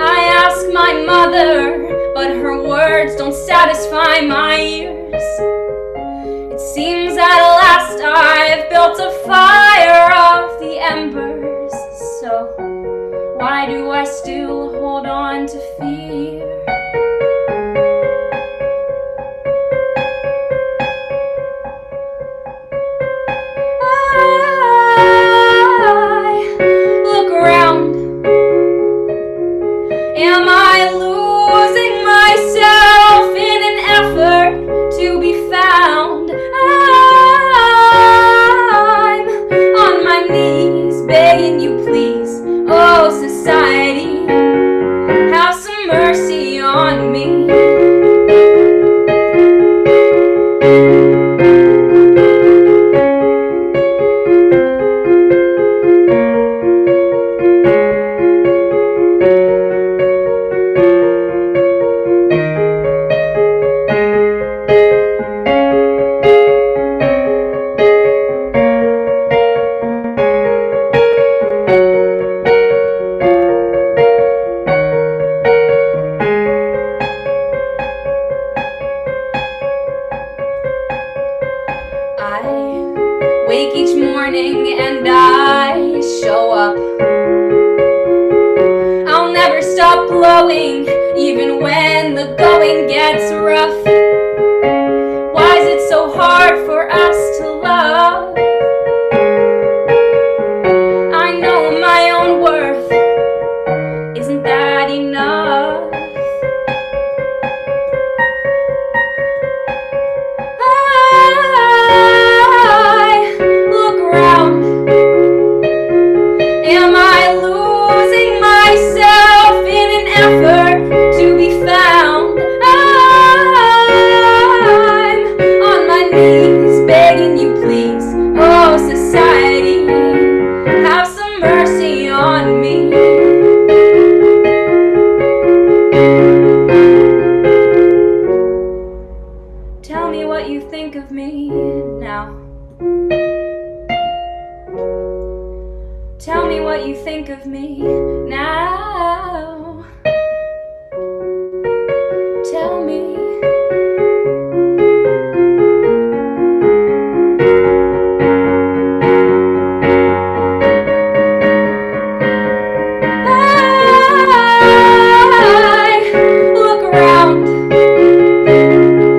I ask my mother, but her words don't satisfy my ears. It seems at last I've built a fire of the embers. So why do I still hold on to fear? I look around. Am I losing myself in an effort to be found? I'm on my knees begging you please, oh society, have some mercy on going, even when the going gets rough. Why is it so hard for us to love? I know my own worth. Isn't that enough? I look around. Am I losing myself in an effort to be found? I'm on my knees begging you please, oh society, have some mercy on me. Tell me what you think of me now. Tell me what you think of me now. Tell me. I look around.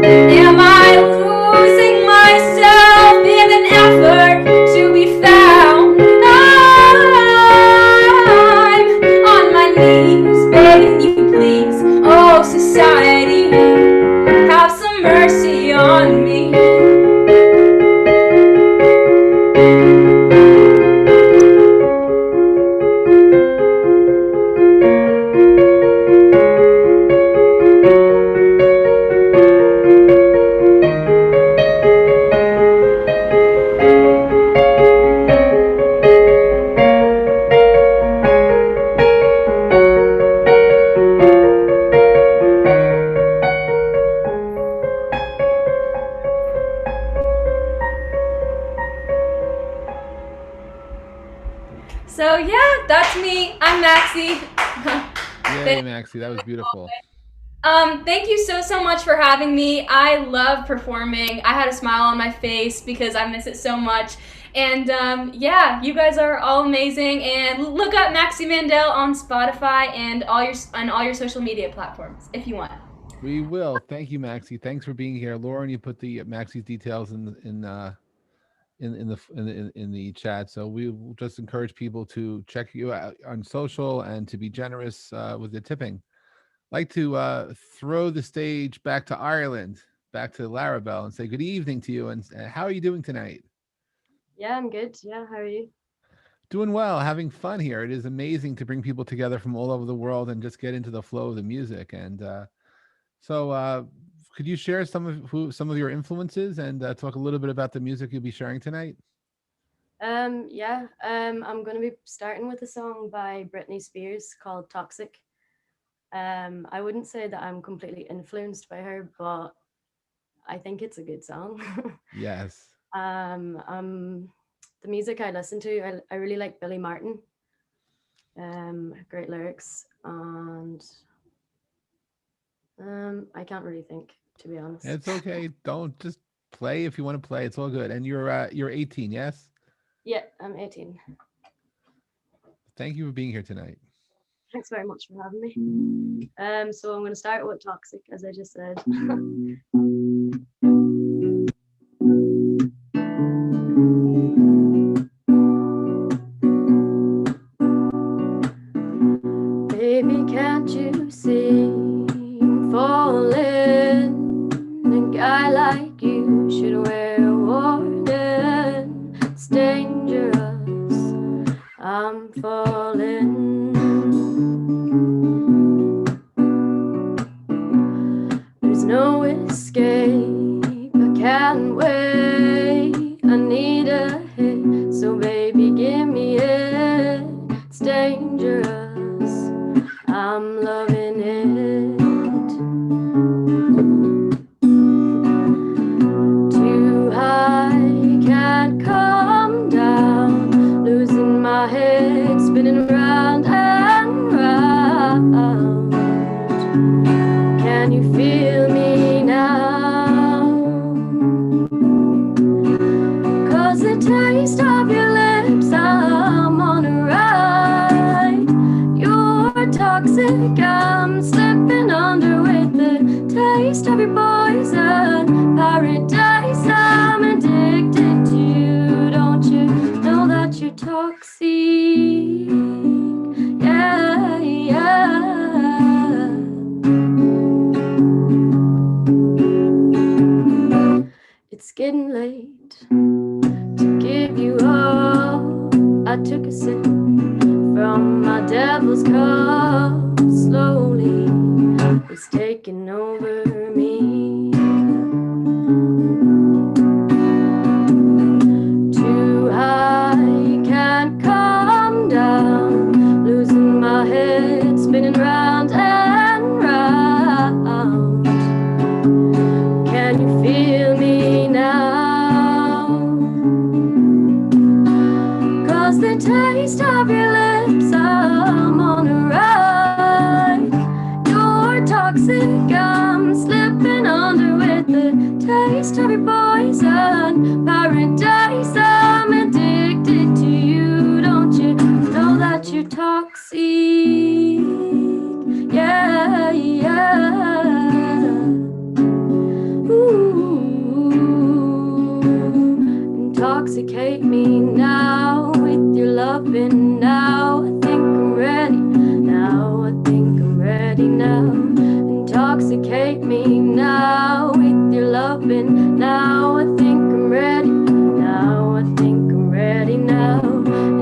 Am I losing myself in an effort to be found? I'm on my knees begging you please, oh society, have some mercy on me. So yeah, that's me. I'm Maxie. Yay, Maxie, that was beautiful. Thank you so much for having me. I love performing. I had a smile on my face because I miss it so much. And yeah, you guys are all amazing. And look up Maxie Mandel on Spotify and all your social media platforms if you want. We will. Thank you, Maxie. Thanks for being here, Lauren. You put the Maxie's details in the chat. So we will just encourage people to check you out on social and to be generous with the tipping. Like to throw the stage back to Ireland, back to Larabelle, and say good evening to you. And how are you doing tonight? Yeah, I'm good. Yeah, how are you? Doing well, having fun here. It is amazing to bring people together from all over the world and just get into the flow of the music. And so could you share some of your influences and talk a little bit about the music you'll be sharing tonight? Yeah, I'm going to be starting with a song by Britney Spears called Toxic. I wouldn't say that I'm completely influenced by her, but I think it's a good song. Yes. The music I listen to, I really like Billy Martin. Great lyrics, and I can't really think, to be honest. It's okay. Don't just play if you want to play. It's all good. And you're 18, yes? Yeah, I'm 18. Thank you for being here tonight. Thanks very much for having me. So I'm going to start with Toxic, as I just said. Baby, can't you see I'm falling? A guy like you should wear a warning. It's dangerous. I'm falling. There's no escape. I can't wait. I need a hit. So baby, give me it. It's dangerous. I'm loving it. Too high, can't come down. Losing my head, spinning round and round. Can you feel me now? 'Cause the taste of your lips, I'm on a ride. You're toxic, I'm be poison, paradise. I'm addicted to you. Don't you know that you're toxic? Yeah, yeah. It's getting late to give you all. I took a sip from my devil's cup. Slowly it's taking over me. Too high, can't come down. Losing my head, spinning round and round. Can you feel me now? 'Cause the taste of your lips, I'm on a ride. You're toxic, I'm slipping under with the taste of your poison, paradise. I'm addicted to you. Don't you know that you're toxic? Yeah, yeah. Ooh, intoxicate me now with your loving. Now I think I'm ready. Now I think I'm ready now. Intoxicate me now with your loving. Now I think I'm ready. Now I think I'm ready now.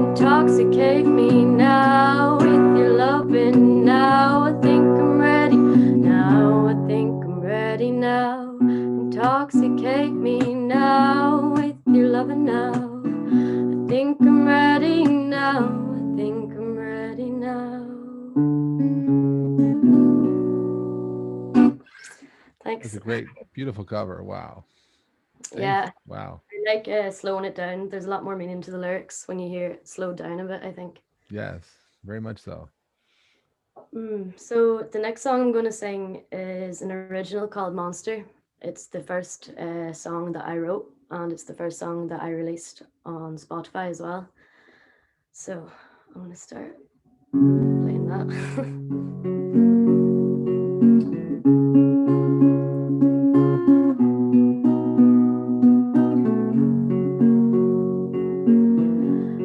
Intoxicate me now with your loving. Now I think I'm ready. Now I think I'm ready now. Intoxicate me now with your loving. Now I think I'm ready now. I think I'm ready now. That's Thanks. a great, beautiful cover. Wow. Yeah, Wow. I like slowing it down. There's a lot more meaning to the lyrics when you hear it slowed down a bit, I think. Yes, very much so. So the next song I'm going to sing is an original called Monster. It's the first song that I wrote, and it's the first song that I released on Spotify as well. So I'm going to start playing that.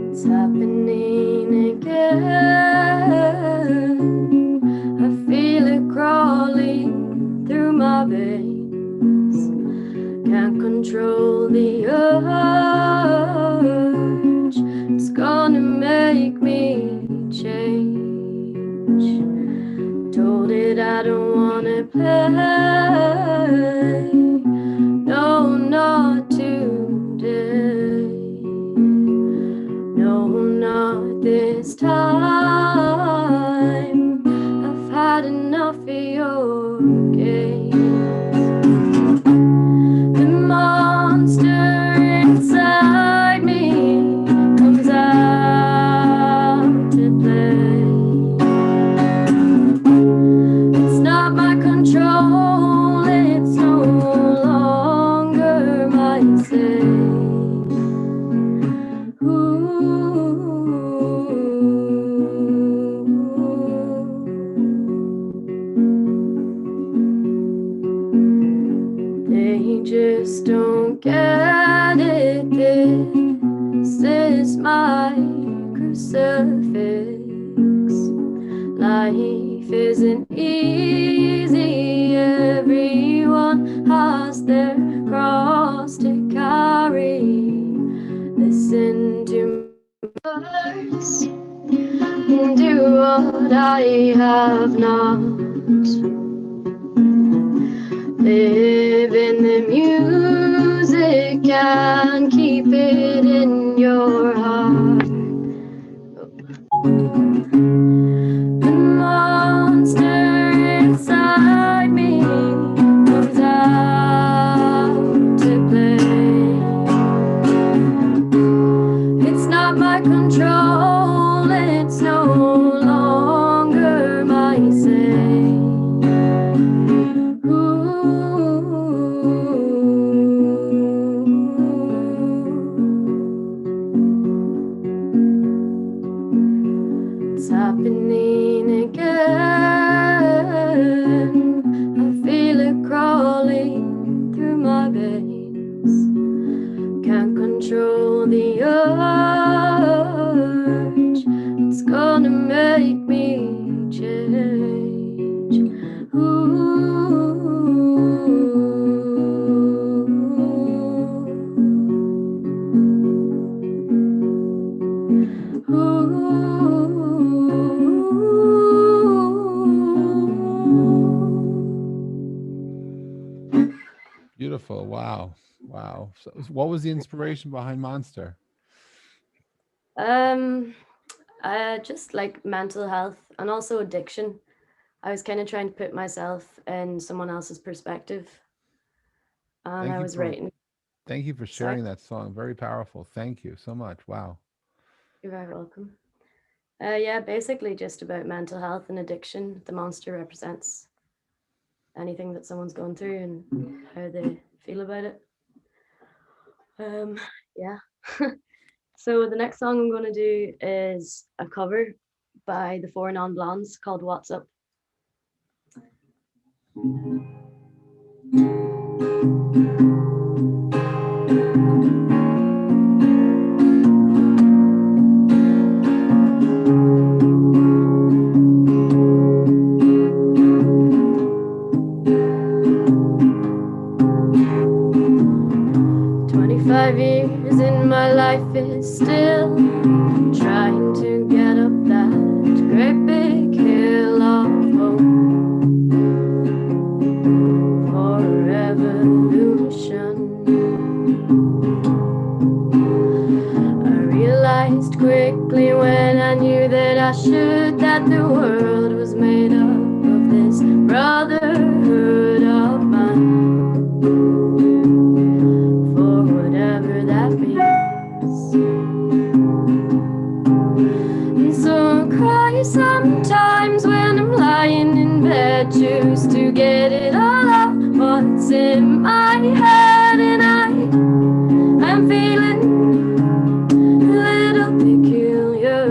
It's happening again. I feel it crawling through my veins. Can't control the urge. It's gonna make me change. Told it I don't wanna play. No, not today. No, not this time. I've had enough of your games. The monster inside me comes out to play. It's not my control, it's no longer my say. They just don't get it. This is my crucifix. Life isn't easy. Everyone has their cross to carry. Listen to my words and do what I have not. Live in the music and keep it in your heart. The monster inside me comes out to play. It's not my control, it's no longer my say. It's happening again. Beautiful. Wow. Wow. So what was the inspiration behind Monster? Um, just like mental health and also addiction. I was kind of trying to put myself in someone else's perspective, and Thank I you was for writing. thank you for Sorry, sharing that song. Very powerful. Thank you so much. Wow. you're very welcome. Yeah, basically just about mental health and addiction. The monster represents anything that someone's going through and how they feel about it. Yeah. So the next song I'm going to do is a cover by the Four Non Blondes called What's Up. 25 years in my life is still trying to get up that great big hill of hope for a revolution. I realized quickly when I knew that I should that the world was made up of this brotherhood of mine. For whatever that means. And so I cry sometimes when I'm lying in bed just to get it all out what's in my head, and I'm feeling a little peculiar.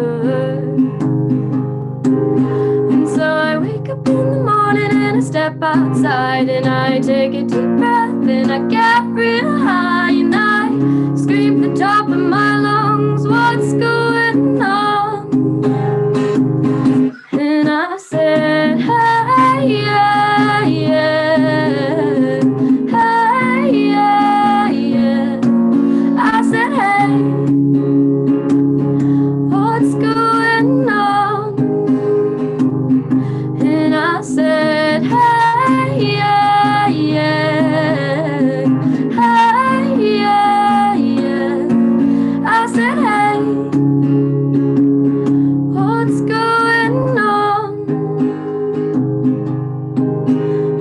And so I wake up in the morning and I step outside and I take a deep breath and I get real high and I scream at the top of my lungs, what's going on? And I said, hey, yeah, yeah, hey, yeah, yeah. I said, hey, what's going on? And I said, hey, yeah, yeah, hey, yeah, yeah. I said, hey, what's going on?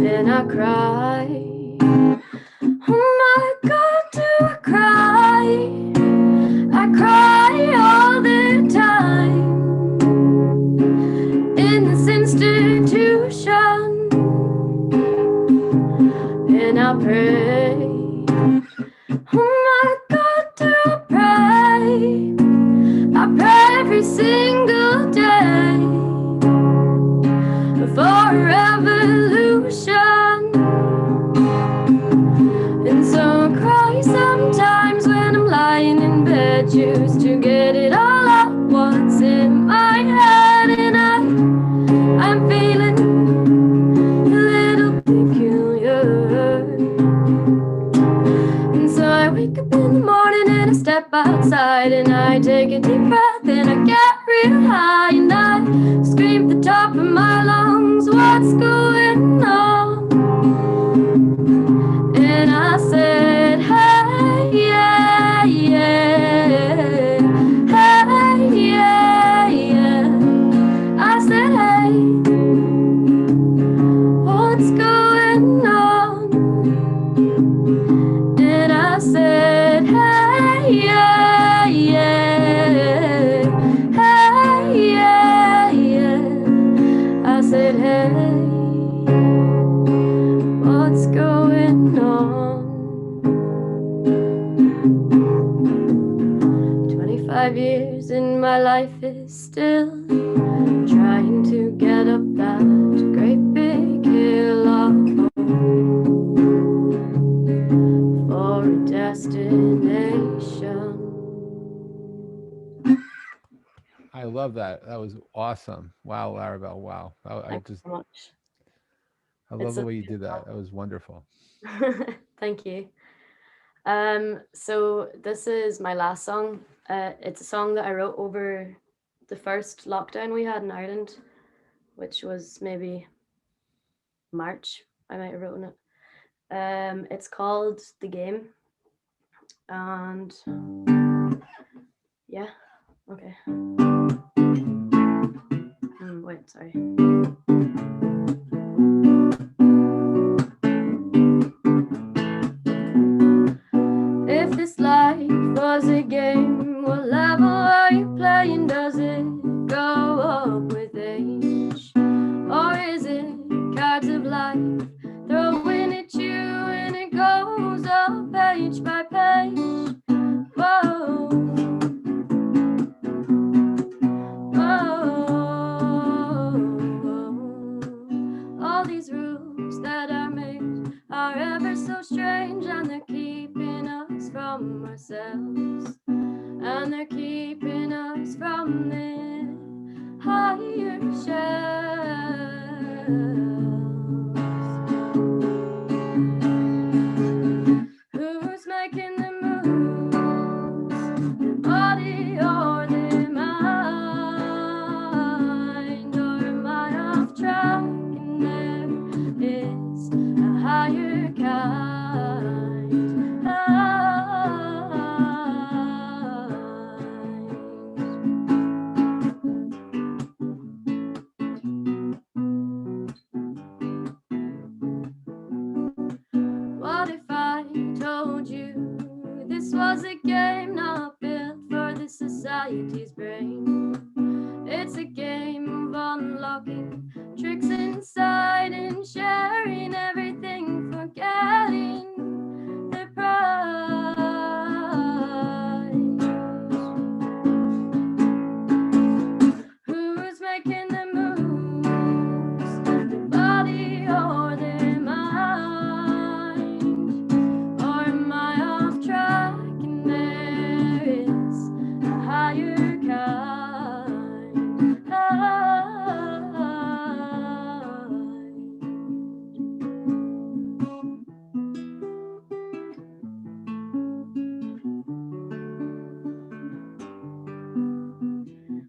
And I cried. Oh my God, do I cry? I cry all the time in this institution, and I pray. Oh my God, do I pray? I pray every single day for a revolution. And so I cry sometimes when I'm lying in bed just to get it all out what's in my head, and I'm feeling a little peculiar. And so I wake up in the morning and I step outside and I take a deep breath and I get real high and I scream at the top of my lungs, what's going on? And I said, hey, yeah, yeah, hey, yeah, yeah. I said, hey, what's going on? And I said, hey, yeah, yeah, hey, yeah, yeah. I said, hey, what's going on? 25 years in my life is still trying to get up that great big hill of hope for a destination. I love that. That was awesome. Wow, Larabelle. Wow. I Thanks just so much. I love It's the a way you did that. That was wonderful. Thank you. So this is my last song. It's a song that I wrote over the first lockdown we had in Ireland, which was maybe March. I might have written it. It's called The Game. And yeah, okay. Wait, sorry. If this life was a game, what level are you playing? Does it go up with age? Or is it cards of life throwing at you and it goes up page by page? Whoa. All these rules that are made are ever so strange, and they're keeping us from ourselves, and they're keeping us from the higher shells. Who's making the moves? The body or the mind? Or am I off track? And there is a higher kind. What if I told you this was a game not built for this society's brain? It's a game of unlocking tricks inside and sharing everything, forgetting the prize. Who's making the moves? The body or the mind? Or am I off track and there is a higher kind?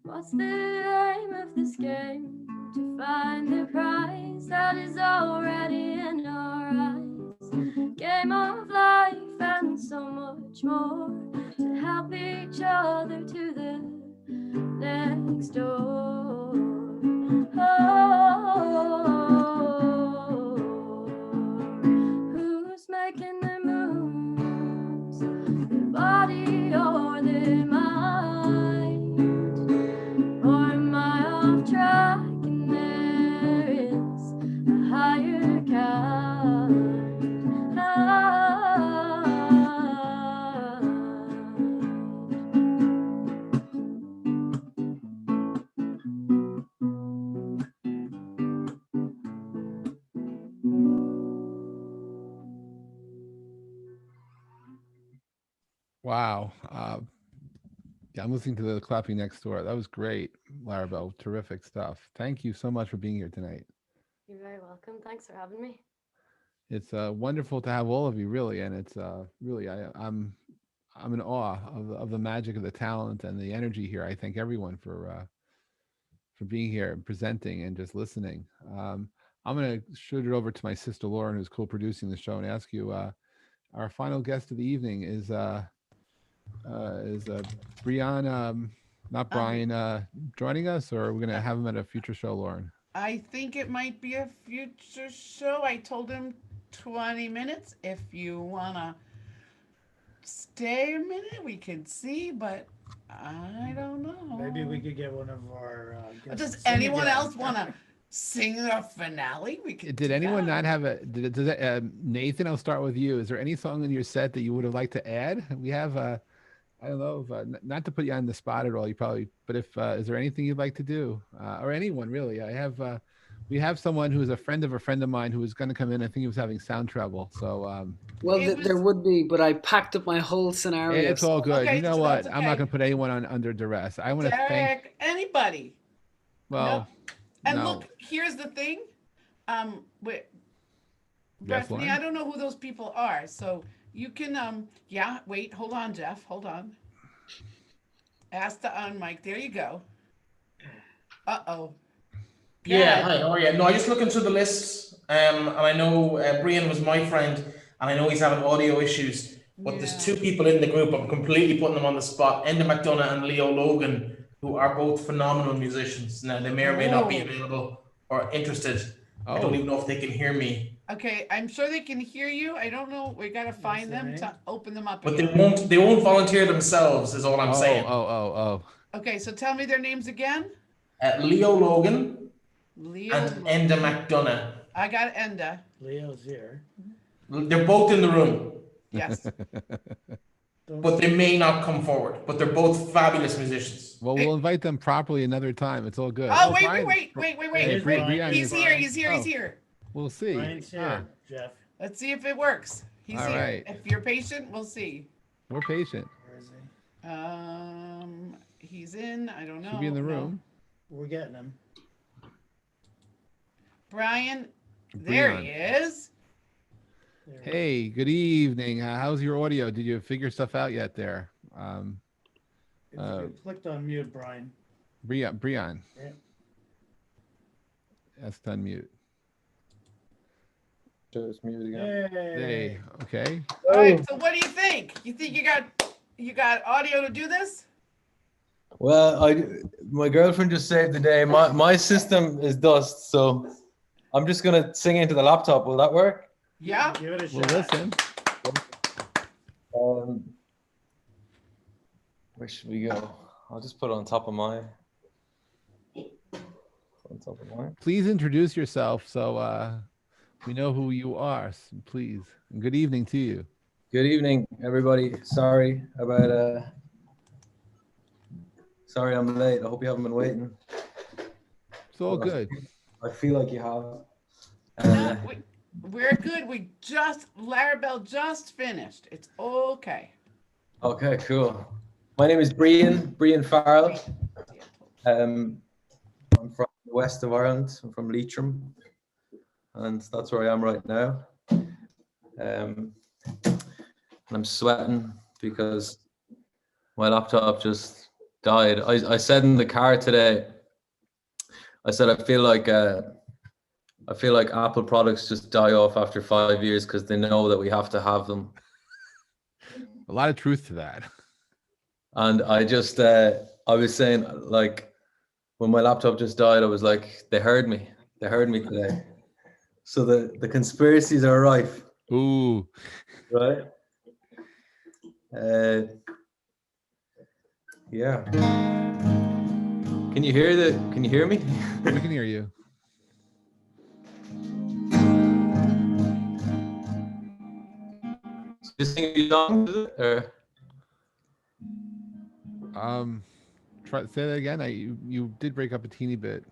What's the aim of this game? To find the prize that is already in our eyes. Game of life and so much more, to help each other to the next door. Who's making the moves? The body or the mind? Or am I off track and there is a higher kind? Wow. Yeah, I'm listening to the clapping next door. That was great, Larabelle. Terrific stuff. Thank you so much for being here tonight. You're very welcome. Thanks for having me. It's wonderful to have all of you, really, and it's really I'm in awe of the magic of the talent and the energy here. I thank everyone for being here and presenting and just listening. I'm going to shoot it over to my sister Lauren, who's co-producing the show, and ask you. Our final guest of the evening is Brian, not Brian, joining us, or we're going to have him at a future show, Lauren? I think it might be a future show. I told him 20 minutes. If you want to stay a minute, we can see, but I don't know. Maybe we could get one of our guests. Does anyone else want to sing a finale? We could. Did anyone not have a? Nathan, I'll start with you. Is there any song in your set that you would have liked to add? We have I don't know, if, not to put you on the spot at all. You probably, but if is there anything you'd like to do, or anyone really? I have. We have someone who is a friend of mine who was going to come in. I think he was having sound trouble. So. Well, there would be, but I packed up my whole scenario. It's all good. Okay, you know so what? that's I'm not okay. going to put anyone on under duress. I want to thank anybody. Well, And no. look, here's the thing. Yes, Bethany, Lauren? I don't know who those people are, so you can yeah, wait, hold on, Jeff, hold on. Ask to unmic. There you go. Uh-oh. Yeah, hi, how are you? No, I just looking through the list, and I know Brian was my friend, and I know he's having audio issues, but there's two people in the group, I'm completely putting them on the spot, Enda McDonough and Leo Logan, who are both phenomenal musicians. Now, they may or may not be available or interested. I don't even know if they can hear me. Okay, I'm sure they can hear you. I don't know. We gotta find them to open them up. But again. they won't volunteer themselves, is all I'm saying. Okay, so tell me their names again. Leo Logan Leo and Enda McDonough. I got Enda. Leo's here. They're both in the room. Yes. But they may not come forward. But they're both fabulous musicians. Well, we'll invite them properly another time. It's all good. Oh, wait, Brian- wait. Hey, Brian He's is- here. He's here. Oh, He's here. We'll see. Brian's here, Jeff. Let's see if it works. He's All here. right. If you're patient, we'll see. We're patient. Where is he? He's in. I don't know. Should be in the room. We're getting him. Brian, there Brian. he is. Hey, good evening. How's your audio? Did you figure stuff out yet there? If you clicked on mute, Brian. Brian. Yeah. That's to unmute. Just mute again. Hey, okay. All right. So what do you think? You think you got audio to do this? Well, my girlfriend just saved the day. My system is dust, so I'm just gonna sing into the laptop. Will that work? Yeah. Give it a Well, listen. Where should we go? I'll just put it on top of mine. Please introduce yourself so we know who you are, please. And good evening to you. Good evening, everybody. Sorry about sorry I'm late. I hope you haven't been waiting. It's all good. I feel like you have. We're good. Larabelle just finished. It's okay. Okay, cool. My name is Brian Farrell. I'm from the west of Ireland. I'm from Leitrim, and that's where I am right now. And I'm sweating because my laptop just died. I said in the car today, I said I feel like Apple products just die off after 5 years because they know that we have to have them. A lot of truth to that. And I just, I was saying, like, when my laptop just died, I was like, they heard me. They heard me today. So the conspiracies are rife. Ooh. Right? Yeah. Can you hear me? We can hear you. Just sing a few songs, or? Say that again. You did break up a teeny bit.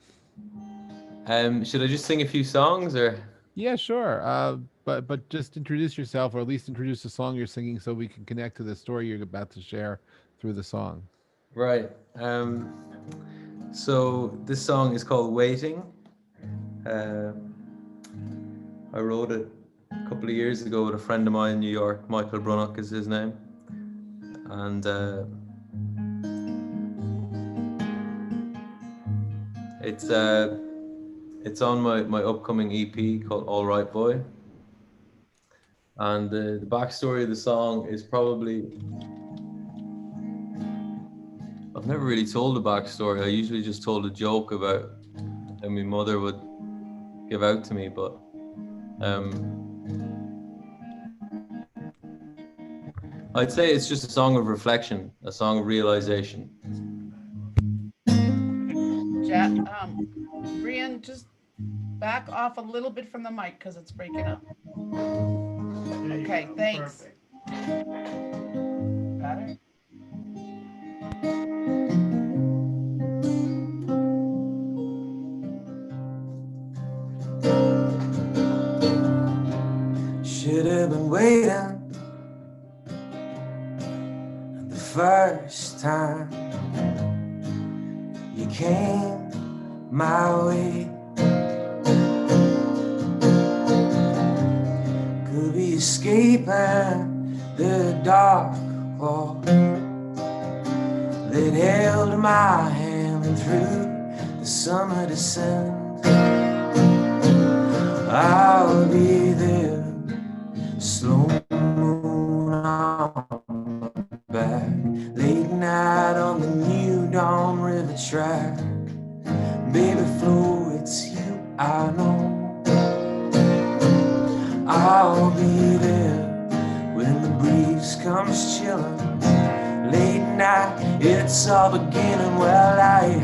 Should I just sing a few songs, or? Yeah, sure. But just introduce yourself, or at least introduce the song you're singing, so we can connect to the story you're about to share through the song. Right. So this song is called "Waiting." I wrote it a couple of years ago with a friend of mine in New York. Michael Brunnock is his name, and it's on my upcoming EP called "All Right Boy." And the backstory of the song is probably, I've never really told the backstory. I usually just told a joke about how my mother would give out to me, but I'd say it's just a song of reflection, a song of realization. Brian, just back off a little bit from the mic because it's breaking up. Okay, thanks. Better? Should have been waiting the first time you came my way. escaping the dark wall that held my hand through the summer descent. I'll be there, slow moon on my back, late night on the New Dawn River track. Baby Flo, it's you I know. I'll be there when the breeze comes chilling. Late night, it's all beginning. Well, I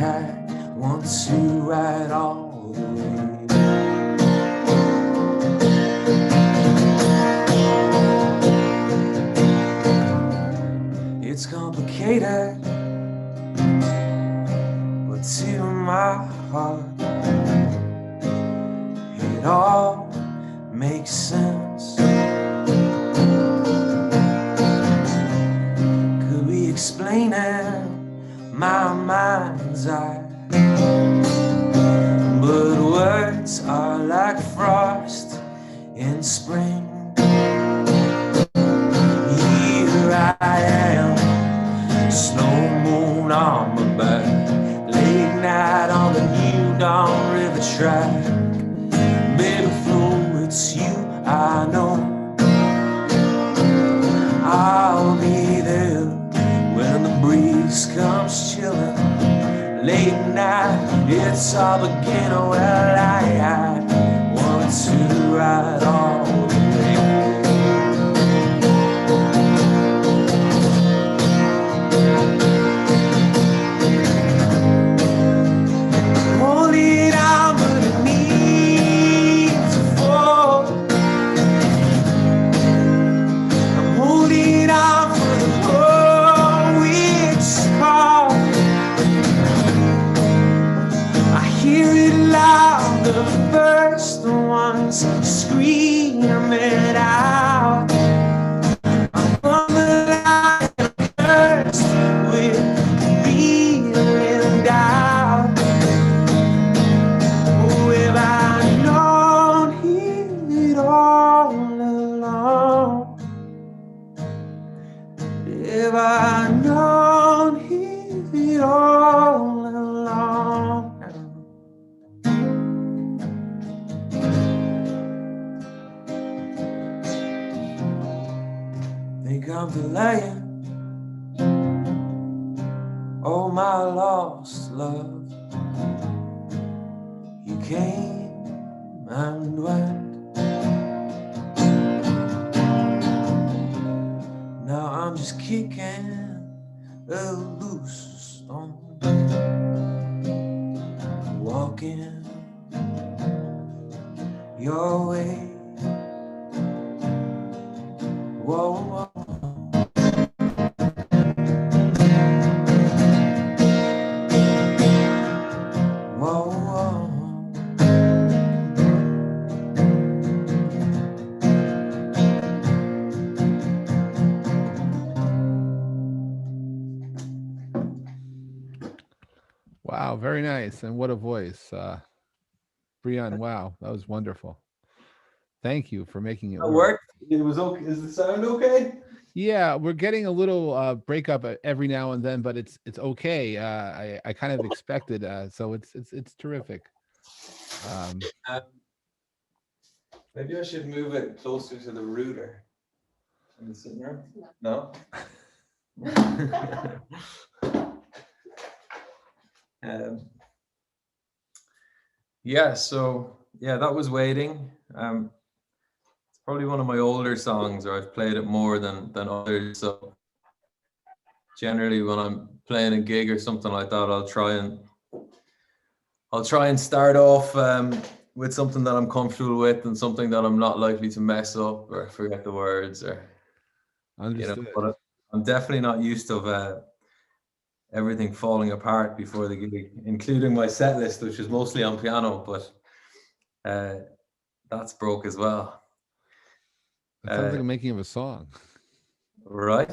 want to ride all the way. It's complicated, but to my heart, it all makes sense. Could we explain it? My mind's eye, but words are like frost in spring. Here I am, slow moon on my back, late night on the New Dawn River track. Baby Flo, it's you I know. I'll be there when the breeze comes chilling. Late night, it's all beginning. Well, I want to ride all the way. Holding on but it needs to fall. I'm holding on for the world which call. I hear it loud, the first ones screaming out. I'm on the line, first with feeling doubt. Oh, if I'd known it all along, if I'd known it all along. Think I'm delaying oh my lost love. You came and went. Now I'm just kicking a loose stone, walking your way. Whoa, whoa. Wow, very nice. And what a voice. Brian, wow, that was wonderful. Thank you for making it work. It was okay. Is the sound okay? Yeah, we're getting a little breakup every now and then, but it's okay. I kind of expected, so it's terrific. Maybe I should move it closer to the router. Am I sitting there? No. Yeah, so yeah, that was Waiting. It's probably one of my older songs, or I've played it more than others. So generally when I'm playing a gig or something like that, I'll try and start off with something that I'm comfortable with and something that I'm not likely to mess up or forget the words, or understood. But I'm definitely not used to everything falling apart before the gig, including my set list, which is mostly on piano, but that's broke as well. That sounds like a making of a song. Right?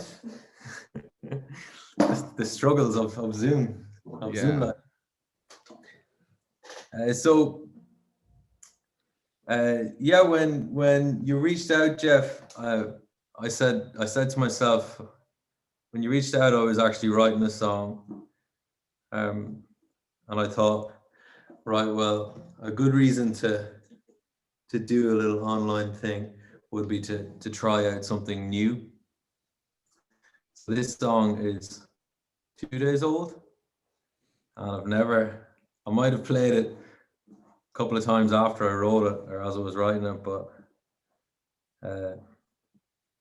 The struggles of Zoom. Zoom life. So Yeah, when you reached out, Jeff, I said to myself, when you reached out, I was actually writing a song, and I thought, right, well, a good reason to do a little online thing would be to try out something new. So this song is 2 days old, and I might have played it a couple of times after I wrote it or as I was writing it, but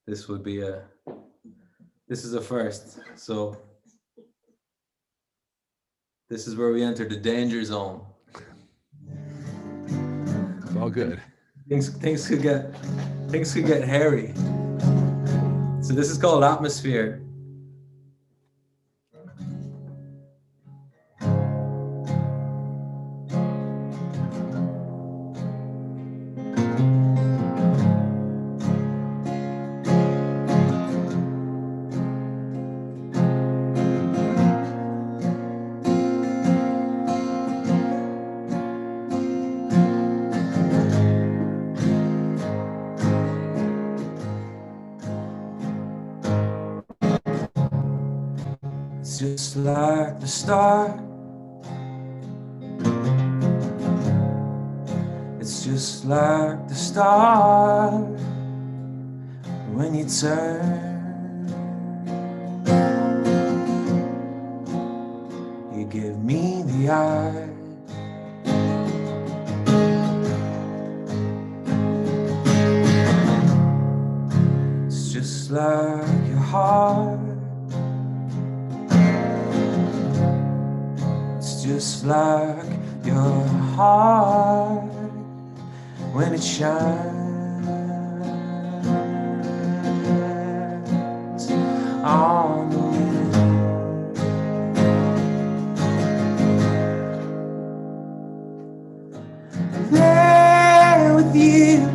this is a first. So this is where we enter the danger zone. It's all good. Things could get hairy. So this is called Atmosphere. It's just like the start. It's just like the start when you turn. You give me the eye. It's just like your heart. Just like your heart when it shines on the wind. There with you,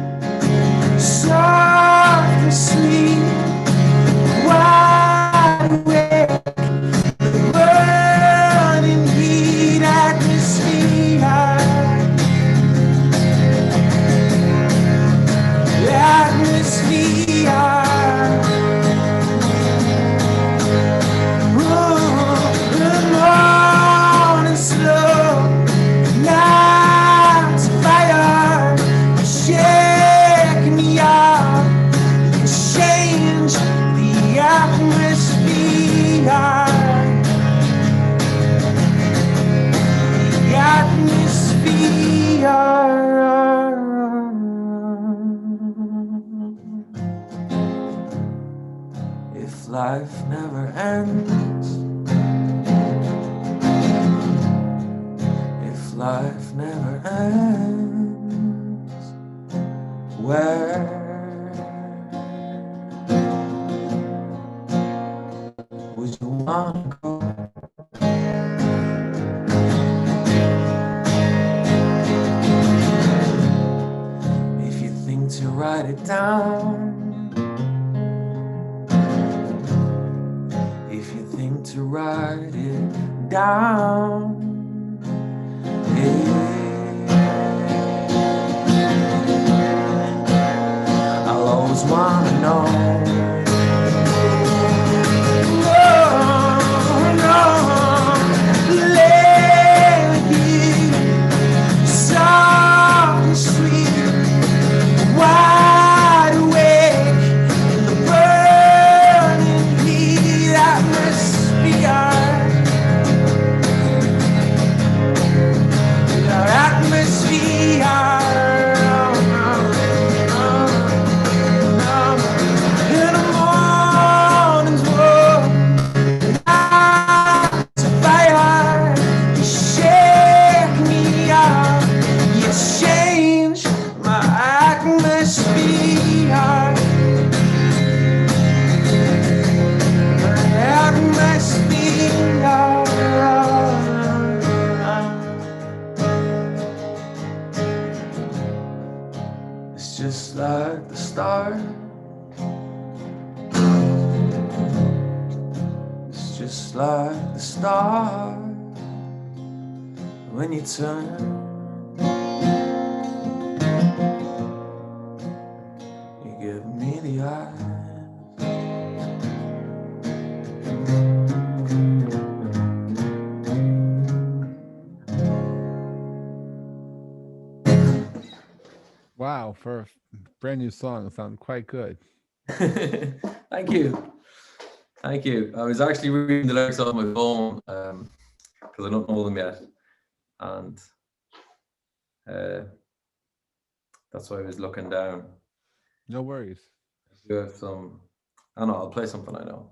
soft and sweet, wide awake. If life never ends, if life never ends, where would you want to go? If you think to write it down, to write it down, I'll always wanna know. Lay with you, soft and sweet, wide awake in the burning heat atmosphere. Just like the start, it's just like the start when you turn. give me the eyes. Wow, for a brand new song, it sounded quite good. Thank you. Thank you. I was actually reading the lyrics on my phone because I don't know them yet. And that's why I was looking down. No worries. You have some. I know. I'll play something I know.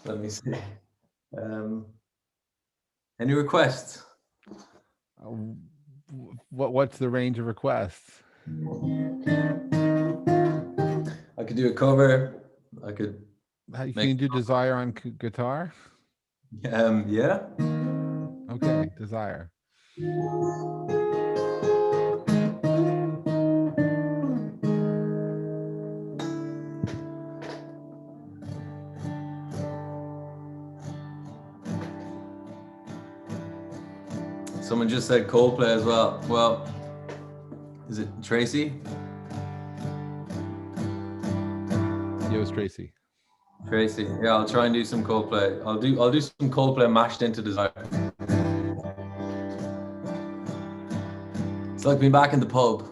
Let me see. Any requests? What's the range of requests? I could do a cover. I could. Can you do Desire on guitar? Yeah. Okay, Desire. Someone just said Coldplay as well. Well, is it Tracy? Yeah, it was Tracy. Tracy. Yeah, I'll try and do some Coldplay. I'll do some Coldplay mashed into Desire. It's like being back in the pub.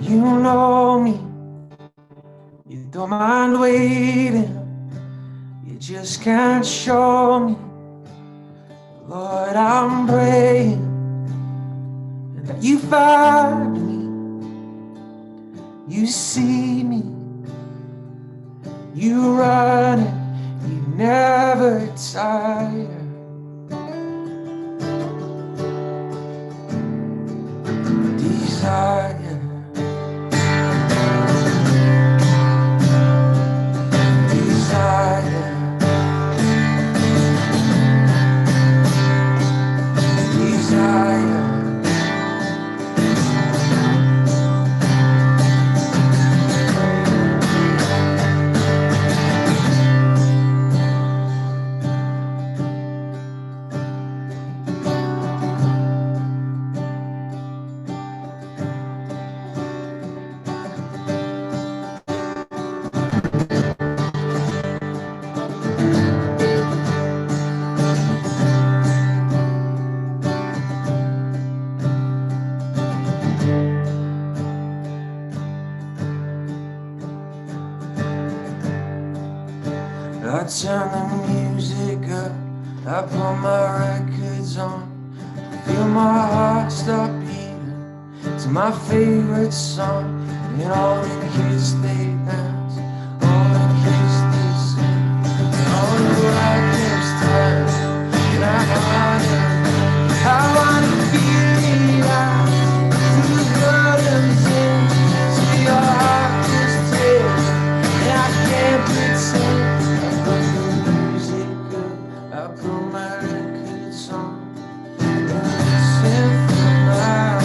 You know me, you don't mind waiting, you just can't show me. Lord, I'm praying that you find me, you see me, you run it, you never tire. Desire. I turn the music up, I put my records on, feel my heart stop beating to my favorite song. And all the kids they dance, all the kids they sing, all the records dance. And I wanna feel it out through the burdens in, so your heart just tears, and I can't pretend. I put my records on and listen for my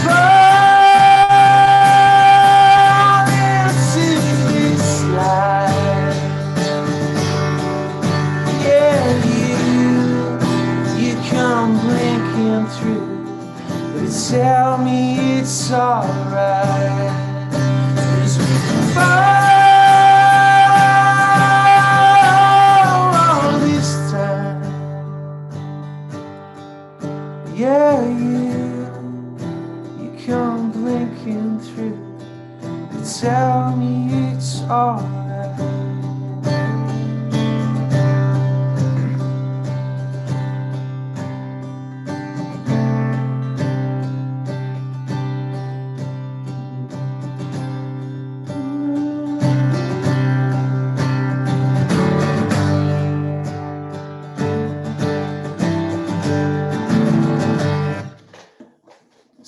fall into this life. Yeah, you come blinking through, but tell me it's alright. 'Cause we fall all this time. Yeah, you come blinking through, but tell me it's alright.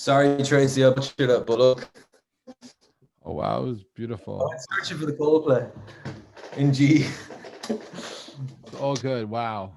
Sorry, Tracy, I butchered that, but look. Oh wow, it was beautiful. I'm searching for the Coldplay in G. It's all good. Wow.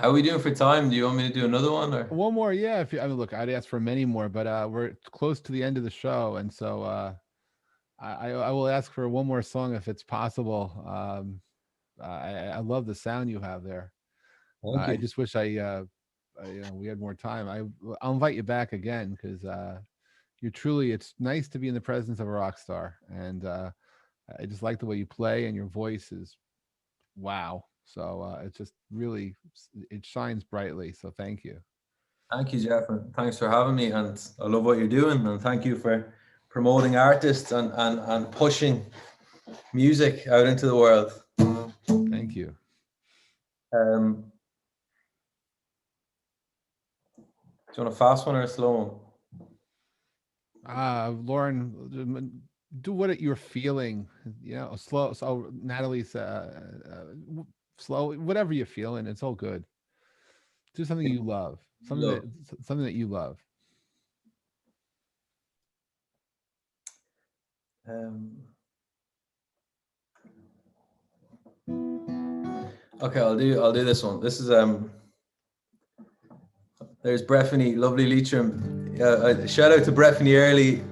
How are we doing for time? Do you want me to do another one or one more? Yeah. If you, I mean, look, I'd ask for many more, but we're close to the end of the show, and so I will ask for one more song if it's possible. I love the sound you have there. I just wish we had more time. I'll invite you back again because you're truly. It's nice to be in the presence of a rock star, and I just like the way you play, and your voice is wow. So it just really it shines brightly. So thank you. Thank you, Jeff, and thanks for having me. And I love what you're doing, and thank you for promoting artists and pushing music out into the world. Thank you. Do you want a fast one or a slow one? Lauren, do what you're feeling. You know, slow. So Natalie's slow. Whatever you're feeling, it's all good. Do something you love. Something that you love. Okay, I'll do this one. This is there's Breffany, lovely Leitrim. Shout out to Breffany early.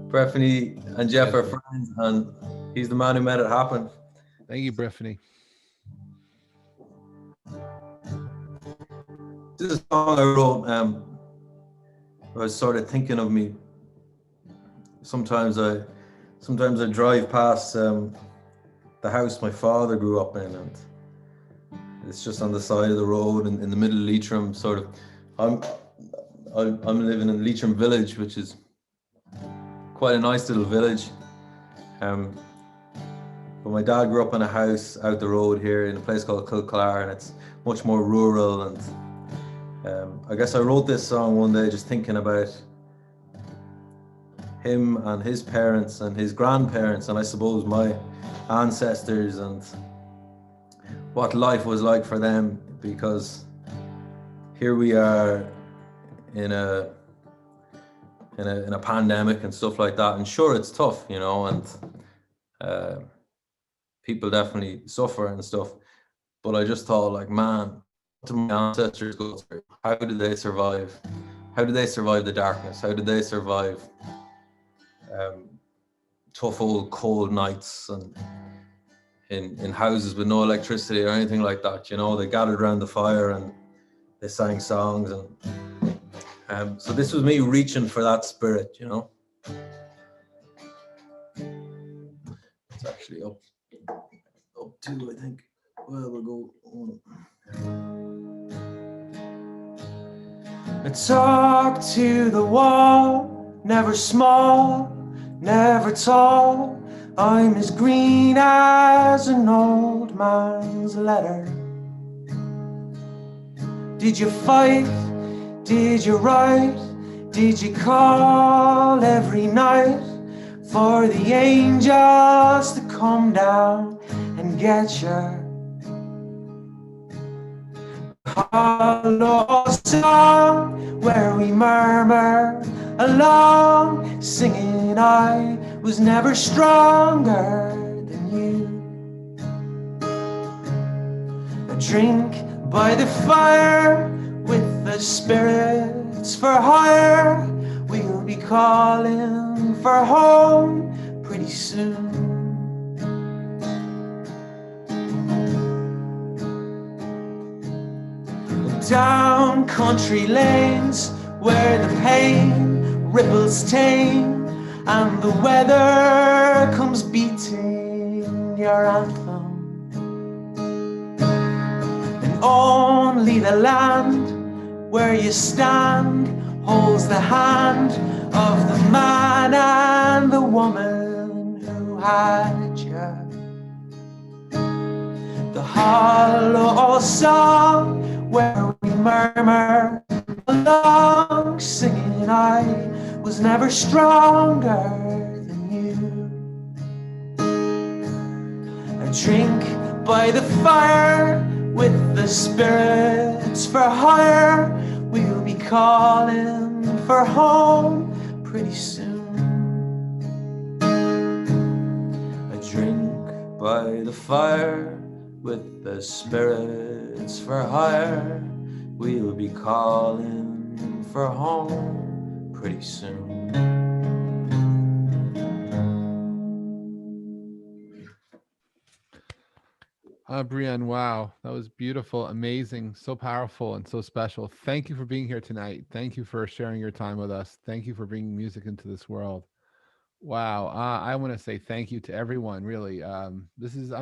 Breffany and Jeff are friends, and he's the man who made it happen. Thank you, Breffany. This is a song I wrote. I was sort of thinking of me. Sometimes I drive past the house my father grew up in, and it's just on the side of the road in the middle of Leitrim. Sort of, I'm living in Leitrim Village, which is quite a nice little village. But my dad grew up in a house out the road here in a place called Kilclar, and it's much more rural. And I guess I wrote this song one day just thinking about him and his parents and his grandparents, and I suppose my ancestors, and what life was like for them, because here we are in a pandemic and stuff like that, and sure, it's tough, you know, and people definitely suffer and stuff, but I just thought, like, man, what did my ancestors go through? How did they survive? How did they survive the darkness? How did they survive tough old cold nights and in houses with no electricity or anything like that? You know, they gathered around the fire and they sang songs, and so this was me reaching for that spirit, you know. It's actually up two, I think. Well, we'll go on. I talk to the wall, never small, never tall. I'm as green as an old man's letter. Did you fight? Did you write? Did you call every night for the angels to come down and get you? Hollow song where we murmur along, singing I was never stronger than you. A drink by the fire with the spirits for hire. We'll be calling for home pretty soon. Down country lanes where the pain ripples tame and the weather comes beating your anthem, and only the land where you stand holds the hand of the man and the woman who had you. The hollow song where we murmur along, singing I was never stronger than you. I drink by the fire with the spirits for hire. We'll be calling for home pretty soon. I drink by the fire with the spirits for hire. We'll be calling for home pretty soon. Brienne, wow, that was beautiful, amazing, so powerful, and so special. Thank you for being here tonight. Thank you for sharing your time with us. Thank you for bringing music into this world. Wow, I want to say thank you to everyone. Really, I'm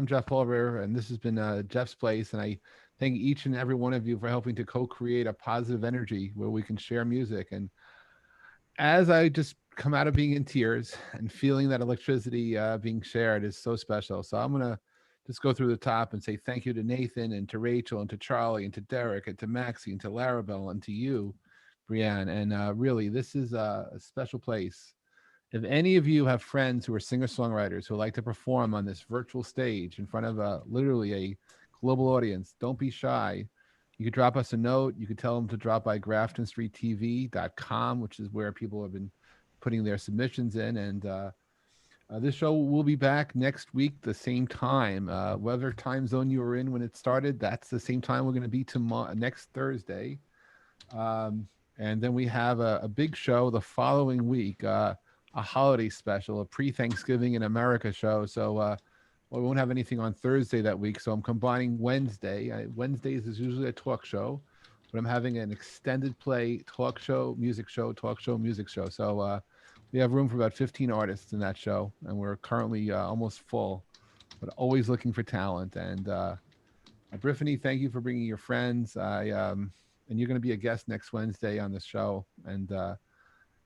Jeff Pulver, and this has been Jeff's Place, and I thank each and every one of you for helping to co-create a positive energy where we can share music. And as I just come out of being in tears and feeling that electricity being shared is so special, so I'm gonna just go through the top and say thank you to Nathan and to Rachel and to Charlie and to Derek and to Maxie and to Larabelle and to you, Brienne. And really, this is a special place. If any of you have friends who are singer-songwriters who like to perform on this virtual stage in front of literally a global audience, don't be shy. You could drop us a note. You could tell them to drop by graftonstreettv.com, which is where people have been putting their submissions in. And this show will be back next week, the same time. Whatever time zone you were in when it started, that's the same time we're going to be next Thursday. And then we have a big show the following week, a holiday special, a pre-Thanksgiving in America show. So we won't have anything on Thursday that week. So I'm combining Wednesday. Wednesdays is usually a talk show, but I'm having an extended play talk show, music show, talk show, music show. So we have room for about 15 artists in that show, and we're currently almost full, but always looking for talent. And Brittany, thank you for bringing your friends. And you're going to be a guest next Wednesday on this show. And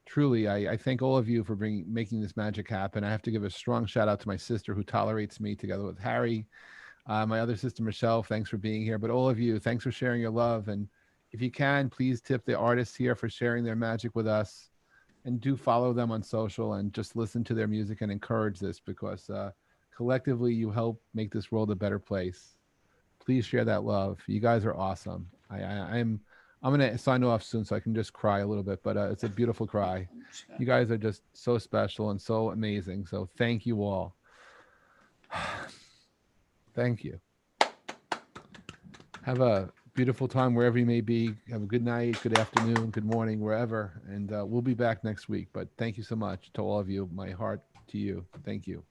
truly, I thank all of you for making this magic happen. I have to give a strong shout out to my sister who tolerates me together with Harry. My other sister, Michelle, thanks for being here. But all of you, thanks for sharing your love. And if you can, please tip the artists here for sharing their magic with us. And do follow them on social and just listen to their music and encourage this, because collectively you help make this world a better place. Please share that love. You guys are awesome. I'm going to sign off soon so I can just cry a little bit, but it's a beautiful cry. You guys are just so special and so amazing. So thank you all. Thank you. Have a beautiful time wherever you may be. Have a good night, good afternoon, good morning, wherever. And we'll be back next week. But thank you so much to all of you. My heart to you. Thank you.